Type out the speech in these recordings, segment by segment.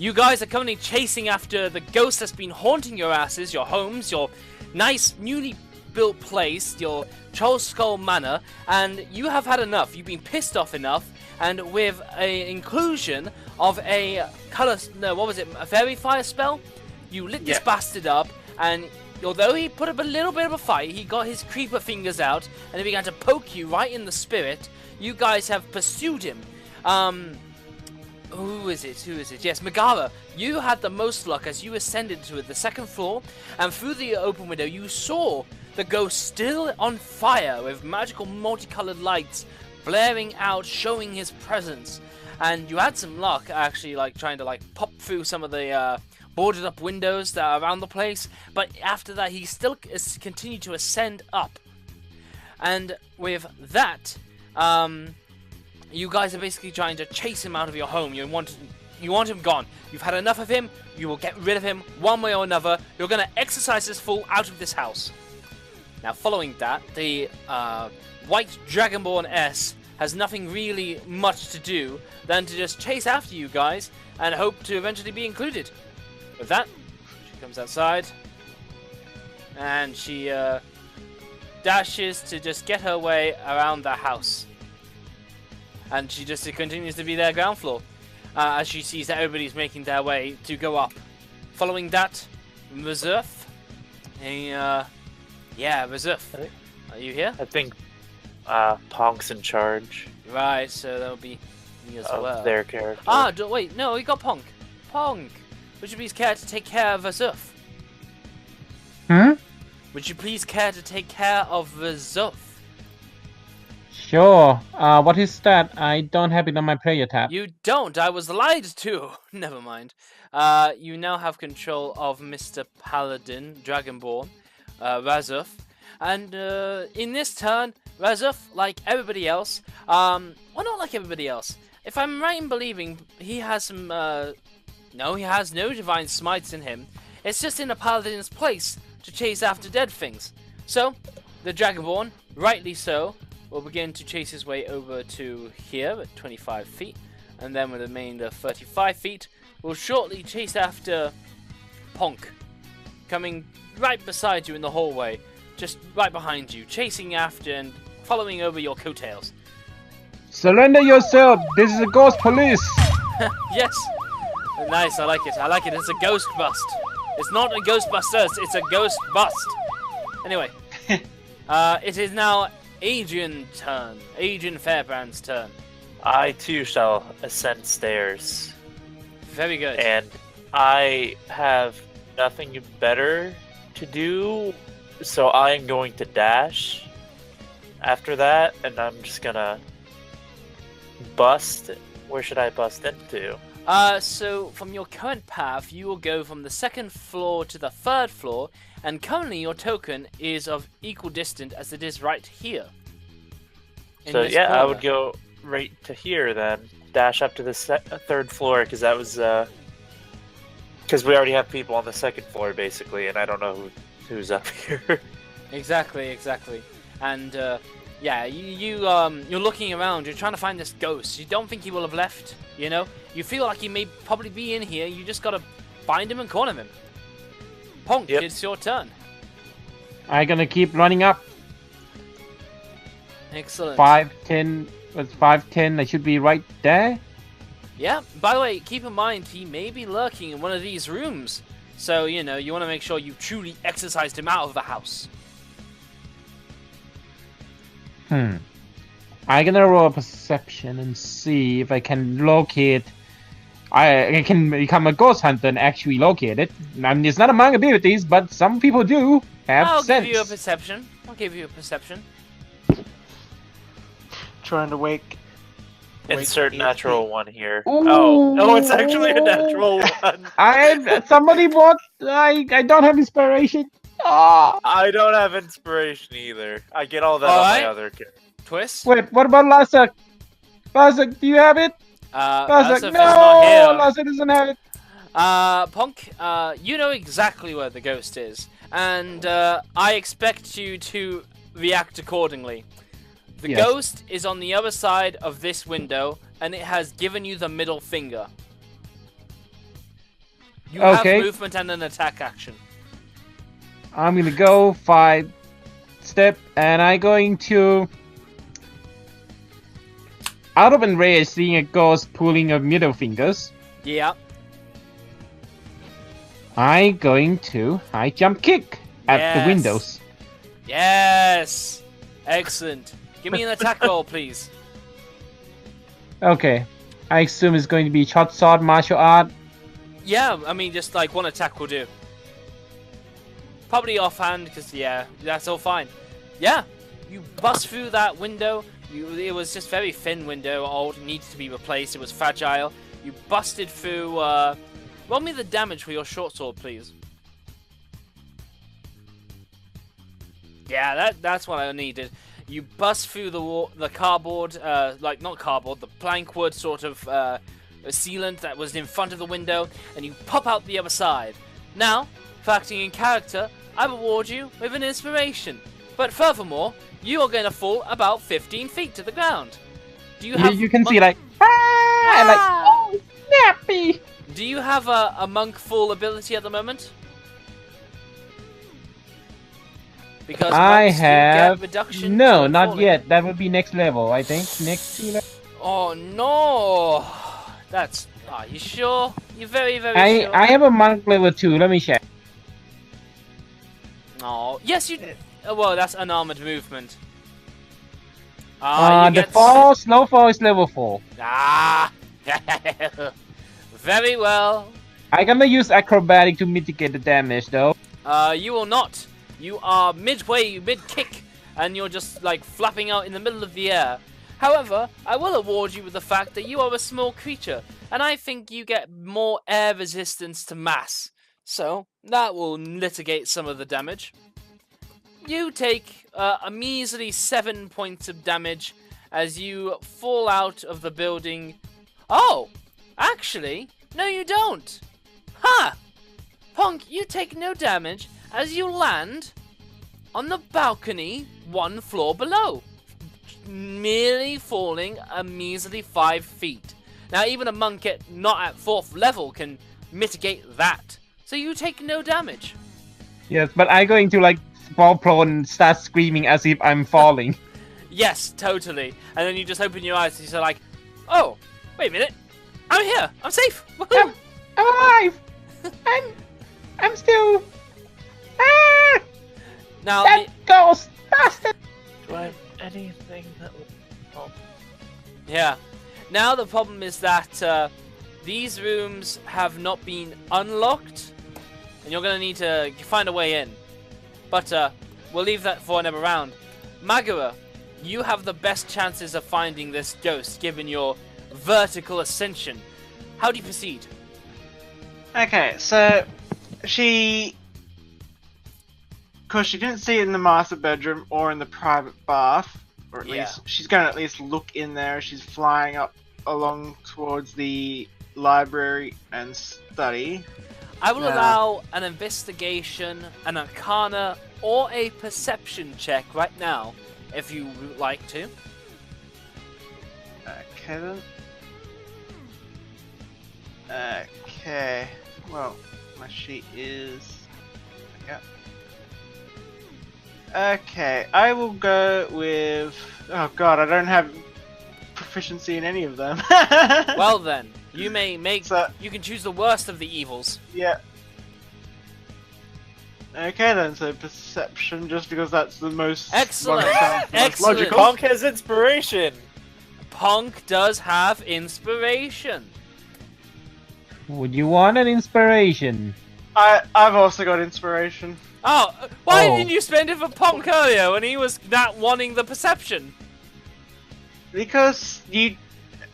You guys are currently chasing after the ghost that's been haunting your asses, your homes, your nice newly built place, your Charles Skull Manor, and you have had enough. You've been pissed off enough, and with a inclusion of a a fairy fire spell, you lit this bastard up, and although he put up a little bit of a fight, he got his creeper fingers out, and he began to poke you right in the spirit. You guys have pursued him. Who is it? Yes, Megara, you had the most luck as you ascended to the second floor, and through the open window you saw the ghost still on fire with magical multicolored lights blaring out, showing his presence. And you had some luck actually, trying to pop through some of the boarded up windows that are around the place, but after that he still continued to ascend up. And with that, you guys are basically trying to chase him out of your home. You want him gone. You've had enough of him. You will get rid of him one way or another. You're going to exorcise this fool out of this house. Now, following that, the White Dragonborn S has nothing really much to do than to just chase after you guys and hope to eventually be included. With that, she comes outside and she dashes to just get her way around the house. And she just continues to be there ground floor as she sees that everybody's making their way to go up. Following that, Reserve. Reserve. Are you here? I think Ponk's in charge. Right, so that'll be me as well. Their character. Wait, no, we got Ponk. Ponk, would you please care to take care of Reserve? Would you please care to take care of Reserve? Sure. What is that? I don't have it on my player tab. You don't. I was lied to. Never mind. You now have control of Mr. Paladin, Dragonborn, Razuf. And in this turn, Razuf, like everybody else, well, not like everybody else. If I'm right in believing, he has some, no, he has no divine smites in him. It's just in a Paladin's place to chase after dead things. So, the Dragonborn, rightly so, will begin to chase his way over to here at 25 feet, and then with the remainder 35 feet, will shortly chase after Ponk, coming right beside you in the hallway, just right behind you, chasing after and following over your coattails. Surrender yourself! This is a ghost police! Yes! Nice, I like it. It's a ghost bust. It's not a Ghostbusters, it's a ghost bust. Anyway, it is now Adrian Fairbrand's turn. I too shall ascend stairs. Very good. And I have nothing better to do, so I am going to dash after that, and I'm just gonna bust. Where should I bust into? So from your current path, you will go from the second floor to the third floor, and currently your token is of equal distance as it is right here. So yeah, corner. I would go right to here then. Dash up to the third floor, because that was because we already have people on the second floor basically, and I don't know who's up here. Exactly. And yeah, you're looking around. You're trying to find this ghost. You don't think he will have left. You know, you feel like he may probably be in here. You just gotta find him and corner him. Ponk, It's your turn. I'm gonna keep running up. Excellent. 5'10", with 5'10", I should be right there. Yeah, by the way, keep in mind, he may be lurking in one of these rooms. So, you know, you want to make sure you truly exorcised him out of the house. I'm gonna roll a perception and see if I can locate... I can become a ghost hunter and actually locate it. I mean, it's not among abilities, but some people do have sense. I'll give you a perception. Trying to wake Insert natural one here. Ooh. Oh, no, it's actually a natural one. I don't have inspiration. Oh. I don't have inspiration either. I get all that on my other character. Twist? Wait, what about Lazak? Lazak, do you have it? Lazak is no! not here. Lazak doesn't have it. Ponk, you know exactly where the ghost is, and I expect you to react accordingly. The ghost is on the other side of this window, and it has given you the middle finger. You have movement and an attack action. I'm gonna go 5 step, and I'm going to. Out of enrage, seeing a ghost pulling of middle fingers. Yeah. I'm going to high jump kick at the windows. Yes! Excellent. Give me an attack roll, please. Okay. I assume it's going to be short sword martial art. Yeah, I mean, just like one attack will do. Probably offhand, because, yeah, that's all fine. Yeah, you bust through that window. It was just very thin window, old, needed to be replaced. It was fragile. You busted through. Roll me the damage for your short sword, please. Yeah, that's what I needed. You bust through the cardboard, like not cardboard, the plank wood sort of sealant that was in front of the window, and you pop out the other side. Now, for acting in character, I reward you with an inspiration. But furthermore, you are going to fall about 15 feet to the ground. Do you have? You can see like and like oh snappy. Do you have a monk fall ability at the moment? Because I have get reduction. No, not yet. That would be next level, I think. Next level. Oh no! That's. Are you sure? You're very sure. I have a monk level 2. Let me check. Oh yes, you. Oh, well, that's unarmored movement. The slow fall is level 4. Ah, very well. I'm gonna use acrobatic to mitigate the damage, though. You will not. You are midway, mid-kick, and you're just, like, flapping out in the middle of the air. However, I will award you with the fact that you are a small creature, and I think you get more air resistance to mass. So, that will mitigate some of the damage. You take a measly 7 points of damage as you fall out of the building. Oh, actually, no you don't. Ha! Punk, you take no damage as you land on the balcony 1 floor below, merely falling a measly 5 feet. Now, even a monk not at 4th level can mitigate that, so you take no damage. Yes, but I'm going to like fall prone and start screaming as if I'm falling. Yes, totally. And then you just open your eyes and you're like, oh, wait a minute, I'm here, I'm safe. I'm alive. I'm still. Ah! Now that ghost bastard. Do I have anything that will help? Yeah. Now the problem is that these rooms have not been unlocked, and you're gonna need to find a way in. But we'll leave that for another round. Magura, you have the best chances of finding this ghost, given your vertical ascension. How do you proceed? Okay, so because she didn't see it in the master bedroom or in the private bath, or at least she's going to at least look in there. She's flying up along towards the library and study. I will allow an investigation, an arcana, or a perception check right now, if you would like to. Okay then. Okay. Well, my sheet is. Yep. Okay, I will go with. Oh god, I don't have proficiency in any of them. Well then, you may make. You can choose the worst of the evils. Yeah. Okay then, so perception, just because that's the most. Excellent. Most logical. Punk has inspiration. Punk does have inspiration. Would you want an inspiration? I've also got inspiration. Oh, why didn't you spend it for Punk earlier when he was not wanting the perception? Because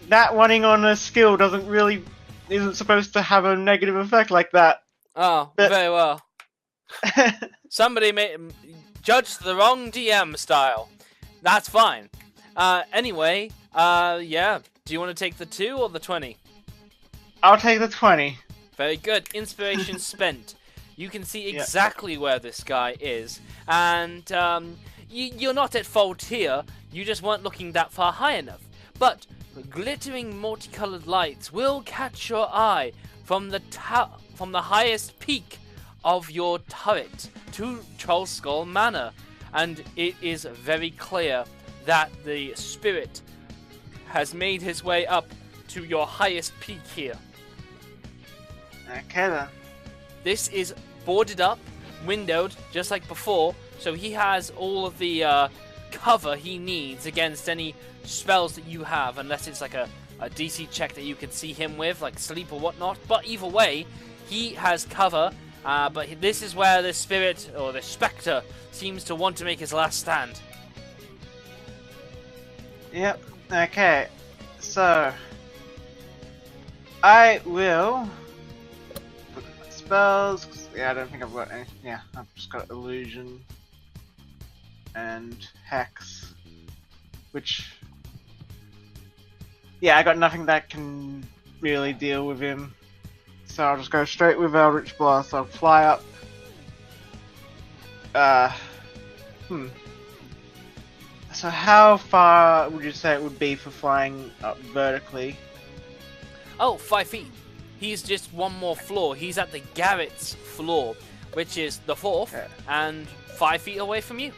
that wanting on a skill isn't supposed to have a negative effect like that. Oh, very well. Somebody judged the wrong DM style. That's fine. Anyway, yeah. Do you want to take the 2 or the 20? I'll take the 20. Very good. Inspiration spent. You can see exactly where this guy is, and you're not at fault here. You just weren't looking that far high enough. But glittering multicolored lights will catch your eye from the from the highest peak of your turret to Troll Skull Manor. And it is very clear that the spirit has made his way up to your highest peak here. Okay then. This is boarded up, windowed, just like before, so he has all of the cover he needs against any spells that you have, unless it's like a DC check that you can see him with, like sleep or whatnot. But either way, he has cover, but this is where the spirit, or the spectre, seems to want to make his last stand. Yep. Okay. So I will put my spells. 'Cause, yeah, I don't think I've got any. Yeah, I've just got illusion and hex, which. Yeah, I got nothing that can really deal with him. So I'll just go straight with Eldritch Blast. I'll fly up. So how far would you say it would be for flying up vertically? Oh, 5 feet. He's just one more floor. He's at the Garrett's floor, which is the 4th, and 5 feet away from you.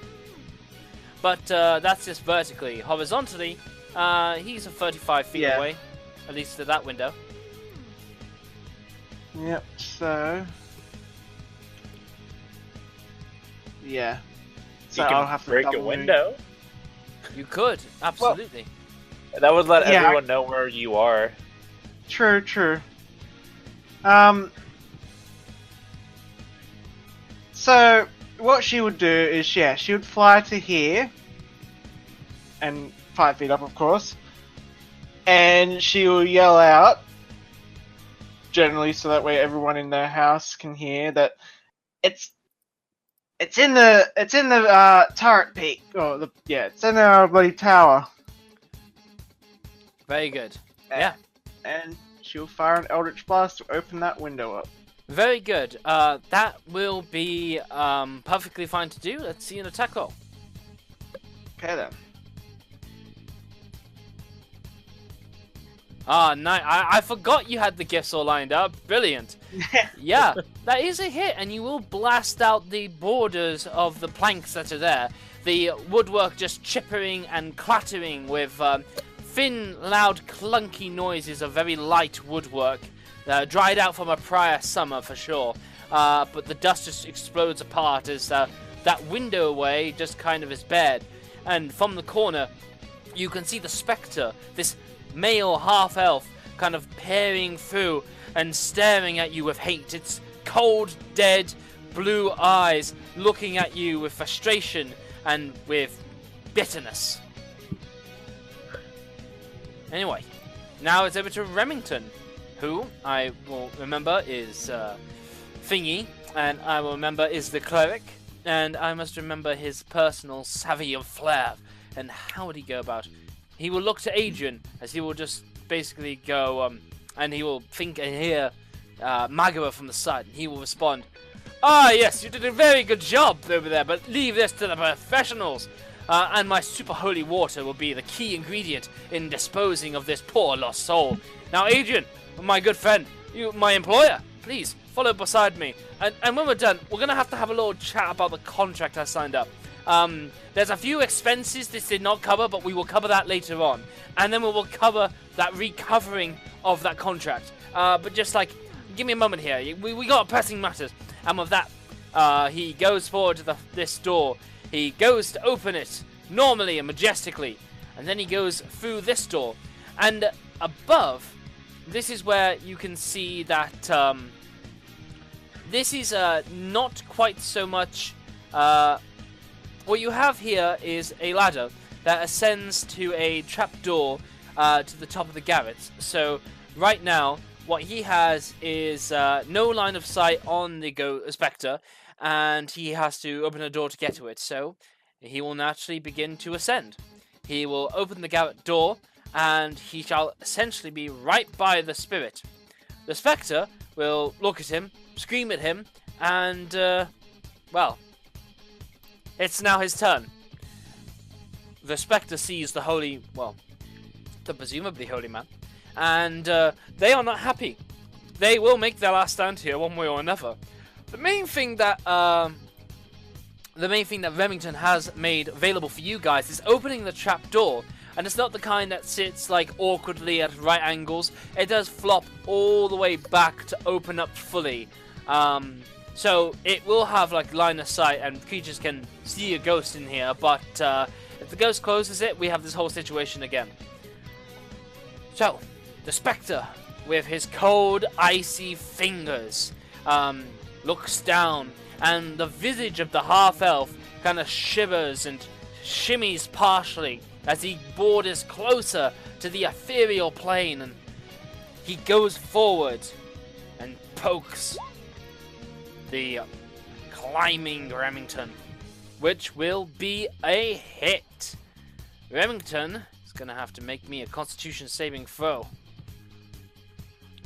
But that's just vertically. Horizontally, he's 35 feet away, at least to that window. Yep, so... Yeah. So you can I'll have to break a window. You could, absolutely. Well, that would let everyone know where you are. True, true. So what she would do is, she would fly to here, and 5 feet up, of course, and she will yell out, generally, so that way everyone in their house can hear that it's in the turret peak, it's in the bloody tower. Very good. And she'll fire an Eldritch Blast to open that window up. Very good. That will be perfectly fine to do. Let's see an attack roll. Okay then. Nice. I forgot you had the gifts all lined up. Brilliant. Yeah, that is a hit, and you will blast out the borders of the planks that are there. The woodwork just chippering and clattering with thin, loud, clunky noises of very light woodwork, dried out from a prior summer for sure. But the dust just explodes apart as that window away just kind of is bared. And from the corner, you can see the spectre, this male half-elf, kind of peering through and staring at you with hate. Its cold, dead, blue eyes looking at you with frustration and with bitterness. Anyway, now it's over to Remington, who I will remember is Thingy, and I will remember is the cleric, and I must remember his personal savvy of flair. And how would he go about? He will look to Adrian, as he will just basically go, and he will think and hear Magara from the side, and he will respond, "Ah, yes, you did a very good job over there, but leave this to the professionals. And my super holy water will be the key ingredient in disposing of this poor lost soul. Now, Adrian, my good friend, you, my employer, please follow beside me. And when we're done, we're going to have a little chat about the contract I signed up. There's a few expenses this did not cover, but we will cover that later on. And then we will cover that recovering of that contract. But just like, give me a moment here. We got pressing matters. And with that, he goes forward to this door. He goes to open it normally and majestically. And then he goes through this door. And above, this is where you can see that this is not quite so much... what you have here is a ladder that ascends to a trapdoor to the top of the garret. So right now, what he has is no line of sight on the Spectre, and he has to open a door to get to it. So he will naturally begin to ascend. He will open the garret door, and he shall essentially be right by the spirit. The Spectre will look at him, scream at him, and, well, it's now his turn. The Spectre sees the presumably holy man, and they are not happy. they will make their last stand here one way or another. The main thing that Remington has made available for you guys is opening the trap door. And it's not the kind that sits like awkwardly at right angles. It does flop all the way back to open up fully. So it will have like line of sight and creatures can see a ghost in here. But if the ghost closes it, we have this whole situation again. So, the Spectre, with his cold, icy fingers, looks down. And the visage of the half-elf kind of shivers and shimmies partially as he borders closer to the ethereal plane, and he goes forward and pokes the climbing Remington, which will be a hit. Remington is gonna have to make me a Constitution saving throw.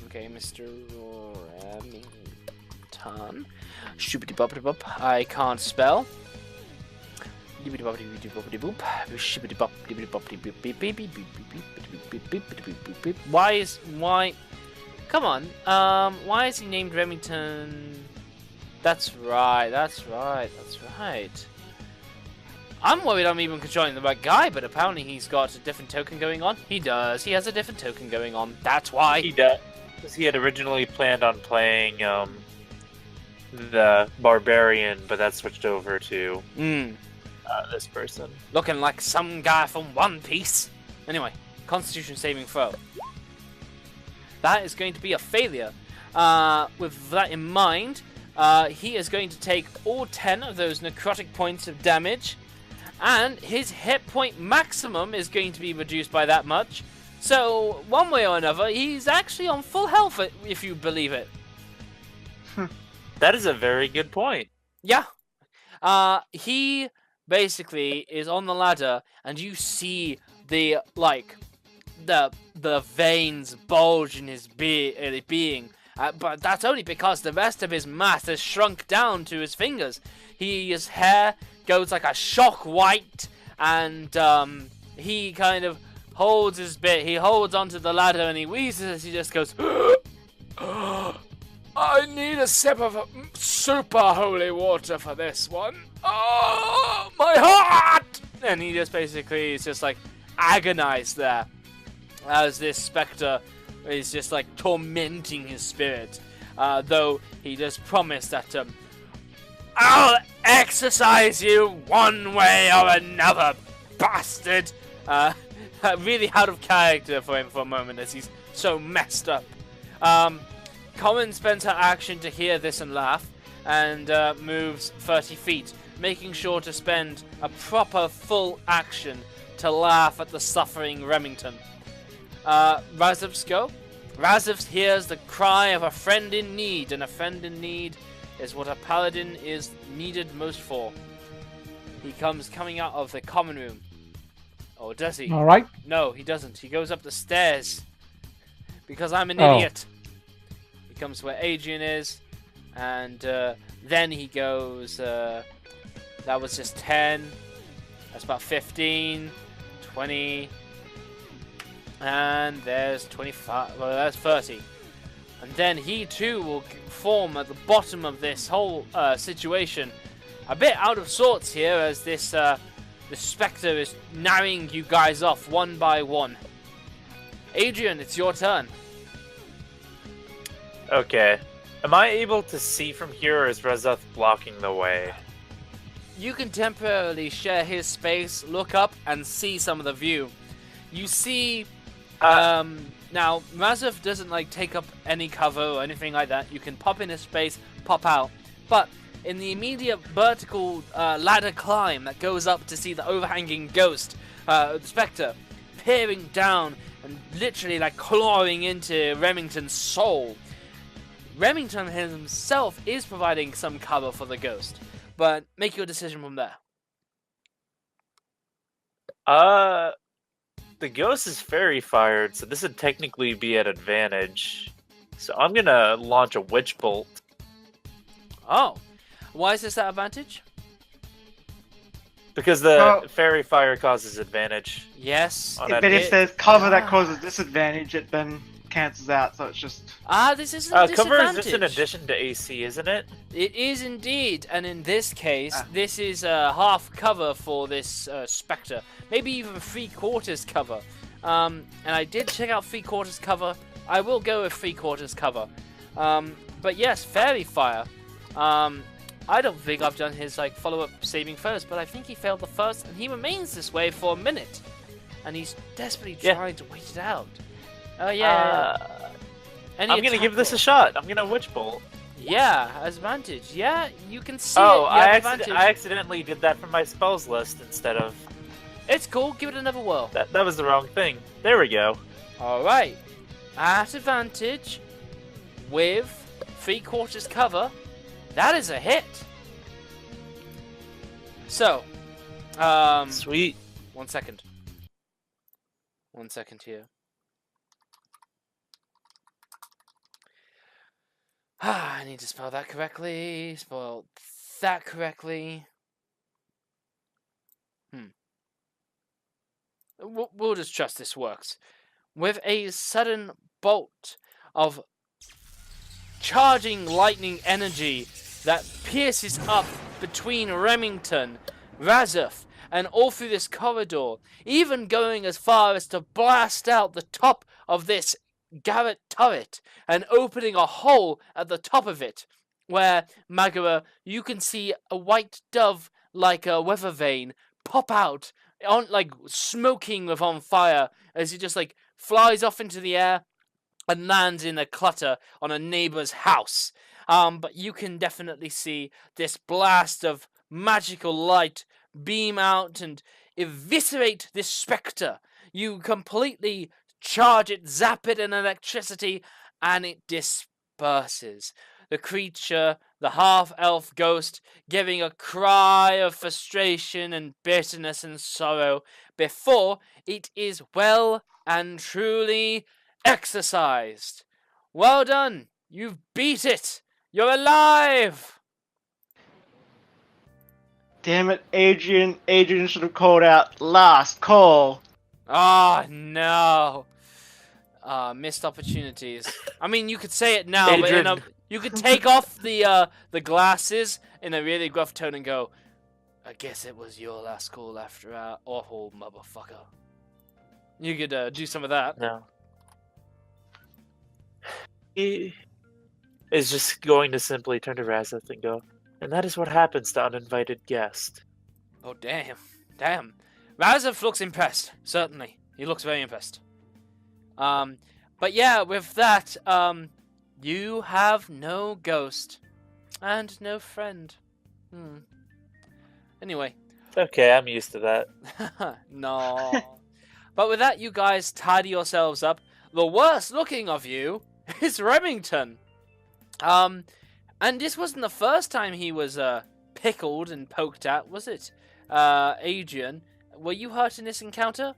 Okay, Mr. Remington. Shoopity-boppity-bop. I can't spell. Why? Come on. Why is he named Remington? That's right. I'm worried I'm even controlling the right guy, but apparently he's got a different token going on. He does. He has a different token going on. That's why. He does. Because he had originally planned on playing the Barbarian, but that switched over to this person. Looking like some guy from One Piece. Anyway, Constitution saving throw. That is going to be a failure. With that in mind, he is going to take all 10 of those necrotic points of damage, and his hit point maximum is going to be reduced by that much. So, one way or another, he's actually on full health, if you believe it. That is a very good point. Yeah. He basically is on the ladder, and you see the veins bulge in his being. But that's only because the rest of his mass has shrunk down to his fingers. His hair goes like a shock white, and he kind of holds his bit. He holds onto the ladder and he wheezes. He just goes, I need a sip of super holy water for this one. Oh, my heart! And he just basically is just like agonized there as this specter is just like tormenting his spirit. Though he just promised that I'll exercise you one way or another, bastard. Really out of character for him for a moment as he's so messed up. Common spends her action to hear this and laugh, and moves 30 feet, making sure to spend a proper full action to laugh at the suffering Remington. Razov's go. Razov hears the cry of a friend in need, and a friend in need is what a paladin is needed most for. He comes coming out of the common room. Or does he? Alright. No, he doesn't. He goes up the stairs. Because I'm an idiot. He comes where Adrian is, and then he goes, that was just 10, that's about 15, 20, and there's 25, well that's 30. And then he too will form at the bottom of this whole situation, a bit out of sorts here as this the Spectre is narrowing you guys off one by one. Adrian, it's your turn. Okay. Am I able to see from here, or is Razov blocking the way? You can temporarily share his space, look up, and see some of the view. You see, now, Razov doesn't, like, take up any cover or anything like that. You can pop in his space, pop out. But in the immediate vertical ladder climb that goes up to see the overhanging ghost, the Spectre, peering down and literally, like, clawing into Remington's soul. Remington himself is providing some cover for the ghost, but make your decision from there. The ghost is fairy fired, so this would technically be at advantage. So I'm gonna launch a witch bolt. Oh, why is this at advantage? Because the fairy fire causes advantage. Yes. But if there's cover that causes disadvantage, it then cancels out, so it's just... This is a disadvantage. Cover is just an addition to AC, isn't it? It is indeed, and in this case, this is half cover for this Spectre. Maybe even 3/4 cover. And I did check out 3/4 cover. I will go with 3/4 cover. But yes, Fairy Fire. I don't think I've done his follow-up saving first, but I think he failed the first, and he remains this way for a minute. And he's desperately trying to wait it out. Oh, yeah. I'm gonna give this a shot. I'm gonna Witch Bolt. Yeah, advantage. Yeah, you can see I accidentally did that from my spells list instead of... It's cool. Give it another whirl. That was the wrong thing. There we go. Alright. At advantage, with 3/4 cover, that is a hit. So, Sweet. 1 second. 1 second here. I need to spell that correctly. Spell that correctly. We'll just trust this works. With a sudden bolt of charging lightning energy that pierces up between Remington, Razuf, and all through this corridor, even going as far as to blast out the top of this garret turret and opening a hole at the top of it, where, Magara, you can see a white dove like a weather vane pop out, on smoking with on fire, as it just flies off into the air and lands in a clutter on a neighbor's house. But you can definitely see this blast of magical light beam out and eviscerate this spectre. You completely charge it, zap it in electricity, and it disperses. The creature, the half-elf ghost, giving a cry of frustration and bitterness and sorrow before it is well and truly exorcised. Well done! You've beat it! You're alive! Damn it, Adrian. Adrian should have called out last call. Oh, no. Missed opportunities. I mean, you could say it now, Adrian. but you could take off the glasses in a really gruff tone and go, I guess it was your last call after our awful motherfucker. You could do some of that. No. He is just going to simply turn to Razeth and go, and that is what happens to uninvited guests. Oh, damn. Damn. Razov looks impressed. Certainly. He looks very impressed. But yeah, with that, you have no ghost. And no friend. Anyway. It's okay, I'm used to that. No. But with that, you guys tidy yourselves up. The worst looking of you is Remington. And this wasn't the first time he was pickled and poked at, was it? Adrian, were you hurt in this encounter?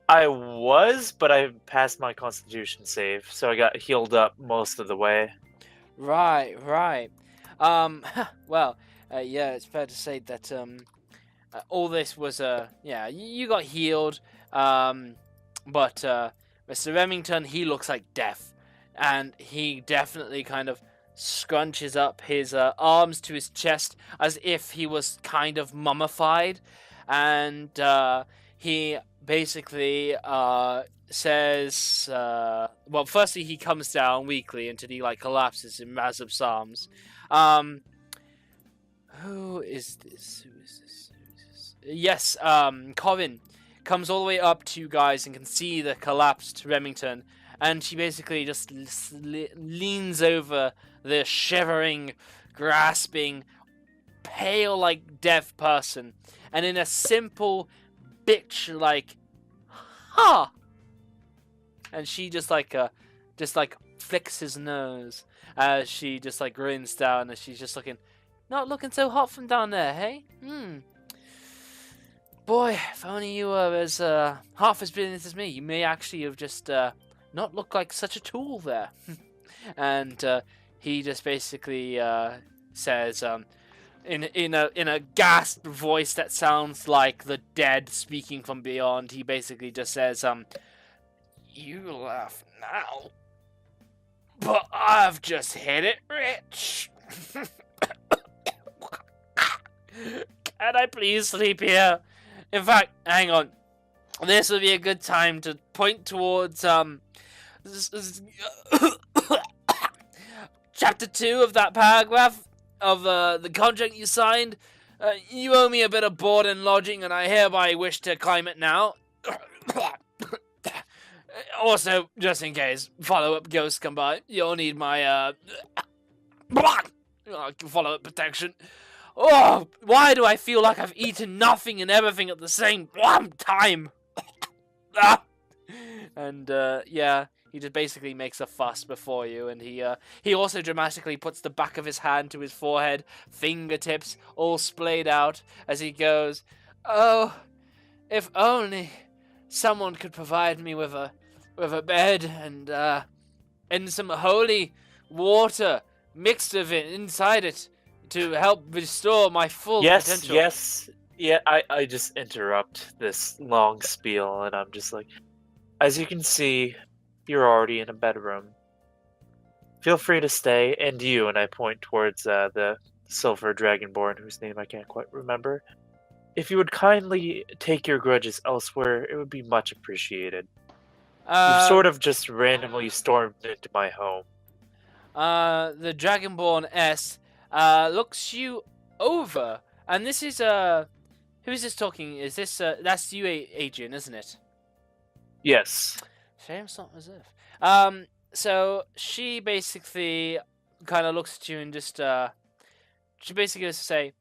I was, but I passed my constitution save, so I got healed up most of the way. Right. Well, yeah, it's fair to say that all this was yeah, you got healed, but Mr. Remington, he looks like death, and he definitely kind of scrunches up his arms to his chest as if he was kind of mummified, and he basically says, well, firstly he comes down weakly until he collapses in Razub's arms. Who is this? Yes, Corin comes all the way up to you guys and can see the collapsed Remington, and she basically just leans over the shivering, grasping, pale like death person, and in a simple bitch ha, and she just flicks his nose as she just grins down, as she's just not looking so hot from down there, hey? Boy, if only you were as half as brilliant as me, you may actually have just not looked like such a tool there. And he just basically says, in a gasped voice that sounds like the dead speaking from beyond, he basically just says, You laugh now, but I've just hit it rich. Can I please sleep here? In fact, hang on. This would be a good time to point towards chapter 2 of that paragraph of the contract you signed. You owe me a bit of board and lodging, and I hereby wish to claim it now. Also, just in case follow-up ghosts come by, you'll need my follow-up protection. Oh, why do I feel like I've eaten nothing and everything at the same time? And yeah, he just basically makes a fuss before you, and he also dramatically puts the back of his hand to his forehead, fingertips all splayed out as he goes, "Oh, if only someone could provide me with a bed and some holy water mixed with it inside it to help restore my full potential." Yes. Yeah, I just interrupt this long spiel, and I'm just like, as you can see, you're already in a bedroom. Feel free to stay, and I point towards the Silver Dragonborn, whose name I can't quite remember. If you would kindly take your grudges elsewhere, it would be much appreciated. You've sort of just randomly stormed into my home. The Dragonborn S looks you over, and this is who is this talking? Is this that's you, Adrian, isn't it? Yes. Shame it's not as if. So she basically kind of looks at you and just she basically goes to say,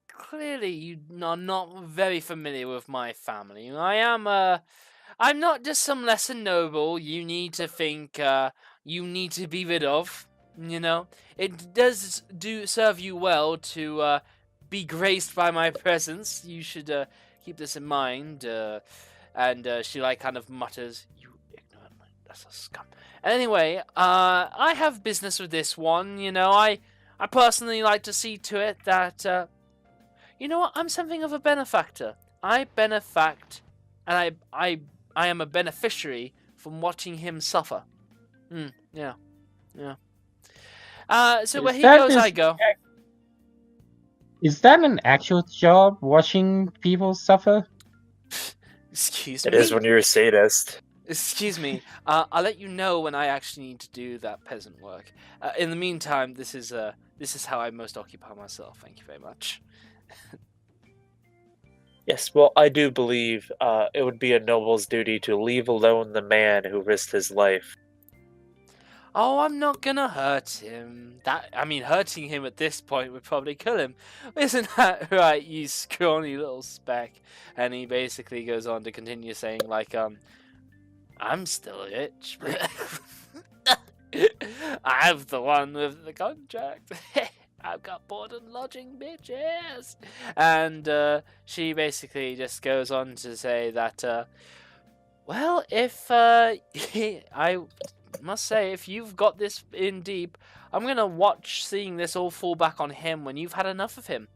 clearly you are not very familiar with my family. I'm not just some lesser noble you need to think you need to be rid of. You know, it does serve you well to be graced by my presence. You should keep this in mind. And she kind of mutters, "You ignorant, that's a scum." Anyway, I have business with this one. You know, I personally like to see to it that you know what, I'm something of a benefactor. I benefact, and I am a beneficiary from watching him suffer. Yeah. So where he goes, I go. Is that an actual job, watching people suffer? Excuse me? It is when you're a sadist. Excuse me. I'll let you know when I actually need to do that peasant work. In the meantime, this is how I most occupy myself. Thank you very much. Yes, well, I do believe it would be a noble's duty to leave alone the man who risked his life. Oh, I'm not gonna hurt him. Hurting him at this point would probably kill him. Isn't that right, you scrawny little speck? And he basically goes on to continue saying, I'm still rich. I'm the one with the contract. I've got board and lodging, bitches. And she basically just goes on to say that, well, if I must say, if you've got this in deep, I'm gonna watch seeing this all fall back on him when you've had enough of him.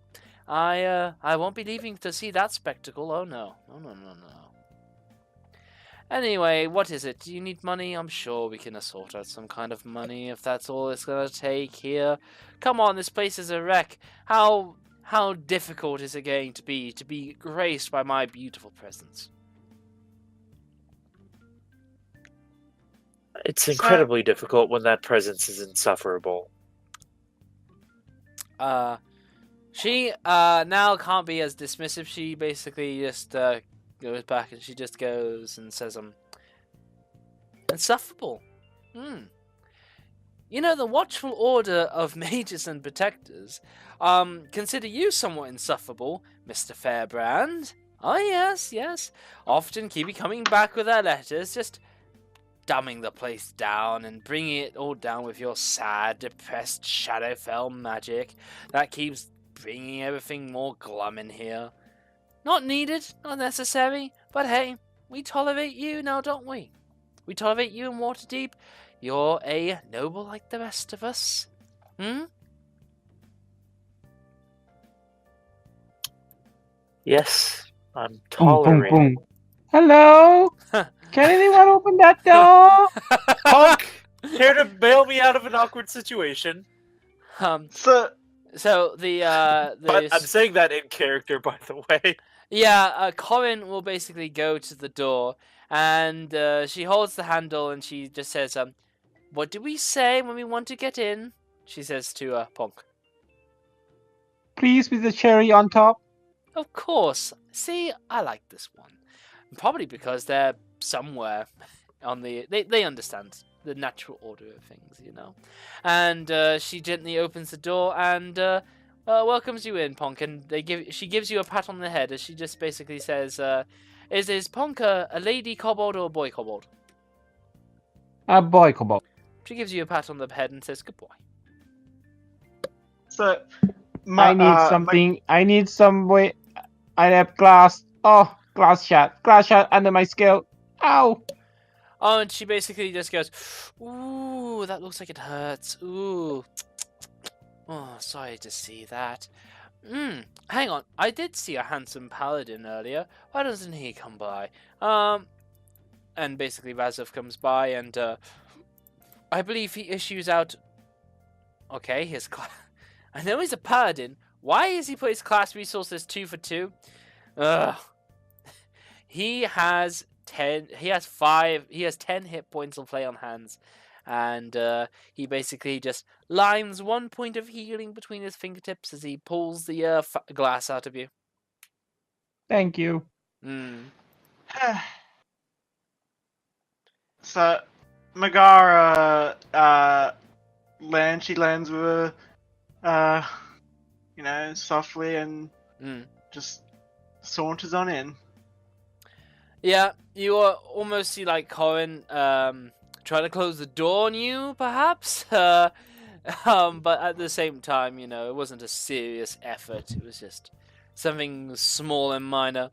I won't be leaving to see that spectacle. Oh no. No. Anyway, what is it? Do you need money? I'm sure we can sort out some kind of money if that's all it's gonna take here. Come on, this place is a wreck. How difficult is it going to be graced by my beautiful presence? It's incredibly difficult when that presence is insufferable. She now can't be as dismissive. She basically just goes back and she just goes and says, insufferable. You know, the watchful order of mages and protectors consider you somewhat insufferable, Mr. Fairbrand. Oh, yes. Often keep you coming back with their letters, just dumbing the place down and bringing it all down with your sad, depressed Shadowfell magic that keeps bringing everything more glum in here. Not needed, not necessary, but hey, we tolerate you now, don't we? We tolerate you in Waterdeep. You're a noble like the rest of us. Yes, I'm tolerated. Boom. Hello? Can anyone open that door? Punk, here to bail me out of an awkward situation. So But I'm saying that in character, by the way. Yeah, Corin will basically go to the door, and she holds the handle, and she just says, "What do we say when we want to get in?" She says to Punk. Please with the cherry on top. Of course. See, I like this one. Probably because they're somewhere on the... They understand the natural order of things, you know. And she gently opens the door and welcomes you in, Ponk. And she gives you a pat on the head as she just basically says, is Ponk a lady kobold or a boy kobold? A boy kobold. She gives you a pat on the head and says, good boy. So... I need something. I need some way. I have glass. Oh, glass shot. Glass shot under my scale. Ow. Oh, and she basically just goes, ooh, that looks like it hurts. Ooh. Oh, sorry to see that. Hang on. I did see a handsome paladin earlier. Why doesn't he come by? And basically Razov comes by and, I believe he issues out... Okay, his class... I know he's a paladin. Why has he put his class resources 2 for 2? Ugh. He has 10 hit points of play on hands. And he basically just lines 1 point of healing between his fingertips as he pulls the glass out of you. Thank you. So, Megara lands with her, softly and just saunters on in. Yeah, you almost see like Corin trying to close the door on you, perhaps. But at the same time, it wasn't a serious effort. It was just something small and minor.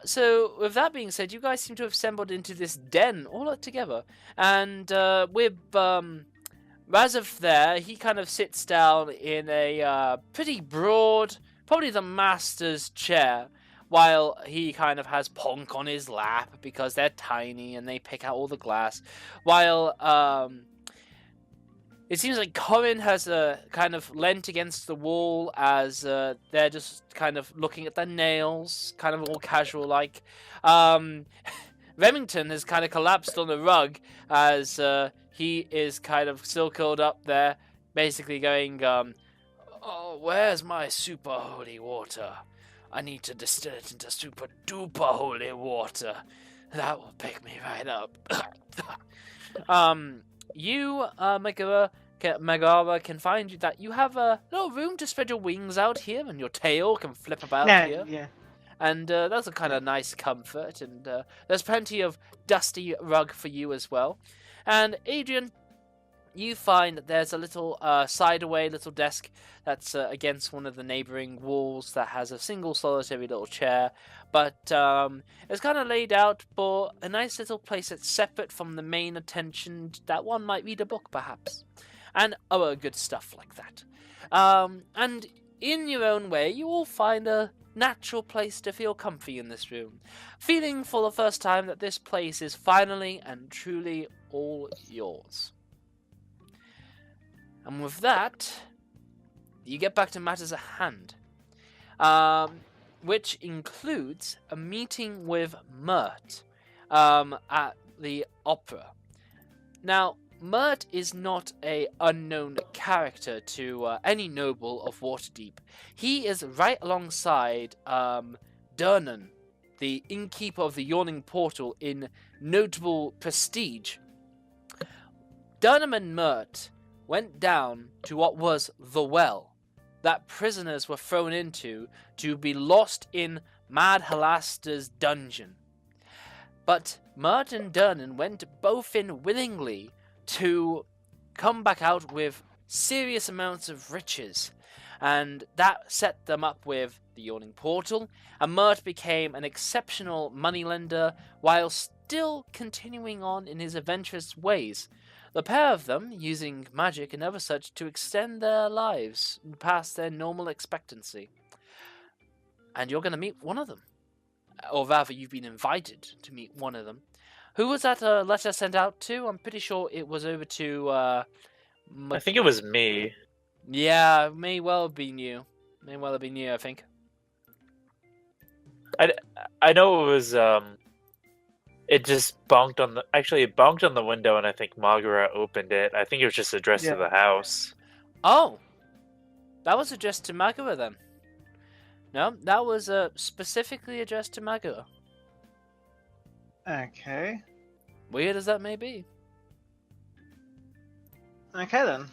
So with that being said, you guys seem to have assembled into this den all together, and with Razov there, he kind of sits down in a pretty broad, probably the master's chair, while he kind of has Ponk on his lap because they're tiny and they pick out all the glass, while it seems like Corin has kind of leant against the wall as they're just kind of looking at their nails, kind of all casual-like. Remington has kind of collapsed on the rug as he is kind of still curled up there, basically going, oh, where's my super holy water? I need to distill it into super duper holy water. That will pick me right up. You, Megara, can find that you have a little room to spread your wings out here, and your tail can flip about here. Yeah. And that's a kind of nice comfort, and there's plenty of dusty rug for you as well. And Adrian, you find that there's a little side-away little desk that's against one of the neighbouring walls that has a single solitary little chair, but it's kind of laid out for a nice little place that's separate from the main attention that one might read a book, perhaps, and other good stuff like that. And in your own way, you will find a natural place to feel comfy in this room, feeling for the first time that this place is finally and truly all yours. And with that, you get back to matters at hand, which includes a meeting with Mert at the opera. Now, Mert is not an unknown character to any noble of Waterdeep. He is right alongside Durnan, the innkeeper of the Yawning Portal, in notable prestige. Durnan and Mert went down to what was the Well, that prisoners were thrown into to be lost in Mad Halasta's dungeon. But Mert and Durnan went both in willingly to come back out with serious amounts of riches, and that set them up with the Yawning Portal, and Mert became an exceptional moneylender while still continuing on in his adventurous ways. The pair of them using magic and other such to extend their lives past their normal expectancy. And you're going to meet one of them. or rather, you've been invited to meet one of them. Who was that letter sent out to? I'm pretty sure it was over to. I think it was me. Yeah, may well have been you. May well have been you, I think. I know it was. It just bonked on the. Actually, it bonked on the window, and I think Magara opened it. I think it was just addressed to the house. Oh, that was addressed to Magara then. No, that was specifically addressed to Magara. Okay. Weird as that may be. Okay then.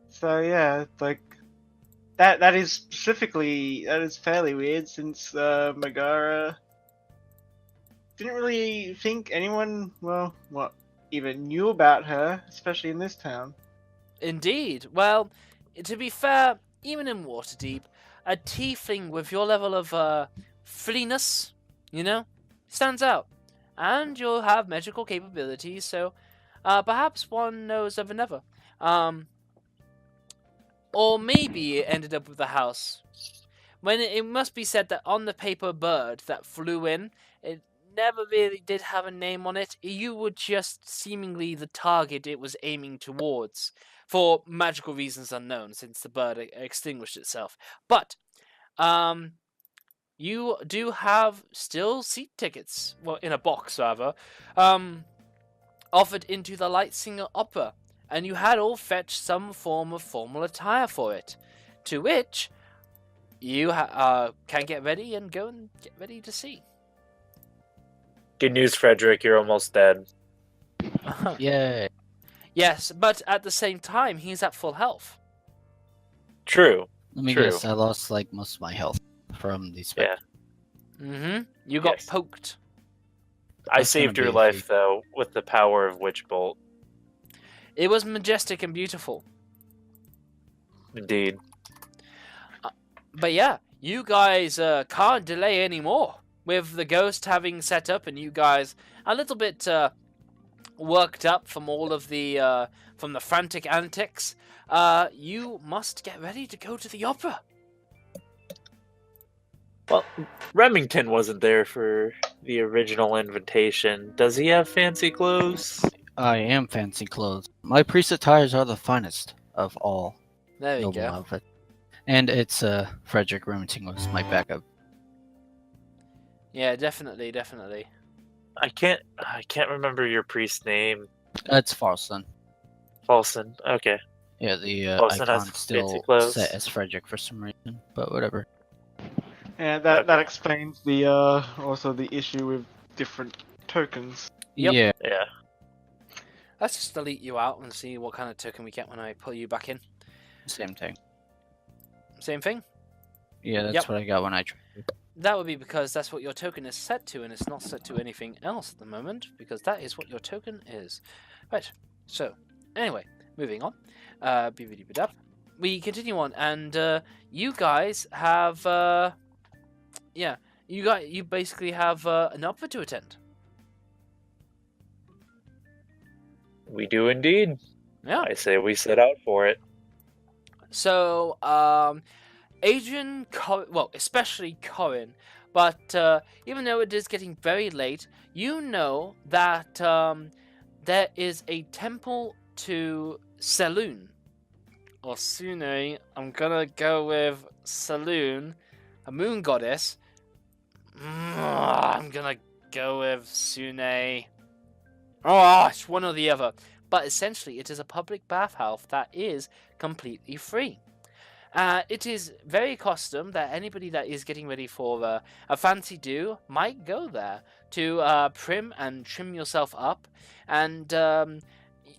So yeah, like that is fairly weird since Megara didn't really think anyone even knew about her, especially in this town. Indeed. Well, to be fair, even in Waterdeep, a tiefling with your level of freeness, stands out. And you'll have magical capabilities, so perhaps one knows of another. Or maybe it ended up with the house. When it must be said that on the paper bird that flew in, it never really did have a name on it. You were just seemingly the target it was aiming towards, for magical reasons unknown, since the bird extinguished itself. But, you do have still seat tickets, well, in a box rather, offered into the Lightsinger Opera, and you had all fetched some form of formal attire for it, to which you can get ready and go and get ready to see. Good news, Frederick, you're almost dead. Yay. Yes, but at the same time, he's at full health. True. Let me guess, I lost like most of my health from these. Yeah. You got poked. I saved your life, though, with the power of Witch Bolt. It was majestic and beautiful. Indeed. But yeah, you guys can't delay anymore. With the ghost having set up and you guys a little bit worked up from all of the from the frantic antics, you must get ready to go to the opera. Well, Remington wasn't there for the original invitation. Does he have fancy clothes? I am fancy clothes. My priest attires are the finest of all. There you noble go. Outfit. And it's Frederick Remington was my backup. Yeah, definitely. I can't remember your priest's name. It's Falson. Falson, okay. Yeah, the Falson icon has still fancy clothes. set as Frederick for some reason, but whatever. Yeah, that explains the also the issue with different tokens. Yep. Yeah. Let's just delete you out and see what kind of token we get when I pull you back in. Same thing. Same thing? Yeah, that's what I got when I tried. That would be because that's what your token is set to, and it's not set to anything else at the moment, because that is what your token is. Right, so, anyway, moving on. We continue on, and you guys have, you basically have an opera to attend. We do indeed. Yeah. I say we set out for it. So, Adrian, especially Corin, but even though it is getting very late, you know that there is a temple to Selûne, or Sune. I'm gonna go with Selûne, a moon goddess. I'm gonna go with Sune. Oh, it's one or the other. But essentially, it is a public bathhouse that is completely free. It is very custom that anybody that is getting ready for a fancy do might go there to prim and trim yourself up, and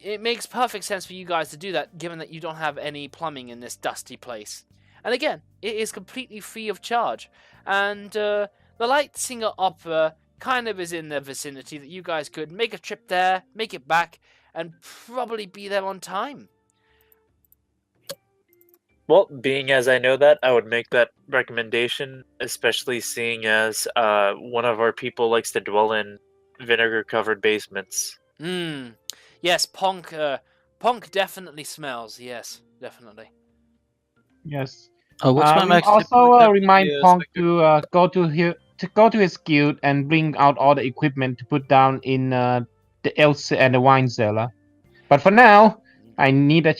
it makes perfect sense for you guys to do that, given that you don't have any plumbing in this dusty place. And again, it is completely free of charge, and the Lightsinger Opera kind of is in the vicinity that you guys could make a trip there, make it back, and probably be there on time. Well, being as I know that, I would make that recommendation, especially seeing as one of our people likes to dwell in vinegar-covered basements. Yes, Ponk definitely smells. Yes, definitely. Yes. Oh, what's my max? Also, remind Pong to go to to go to his guild and bring out all the equipment to put down in the ale and the wine cellar. But for now, I need a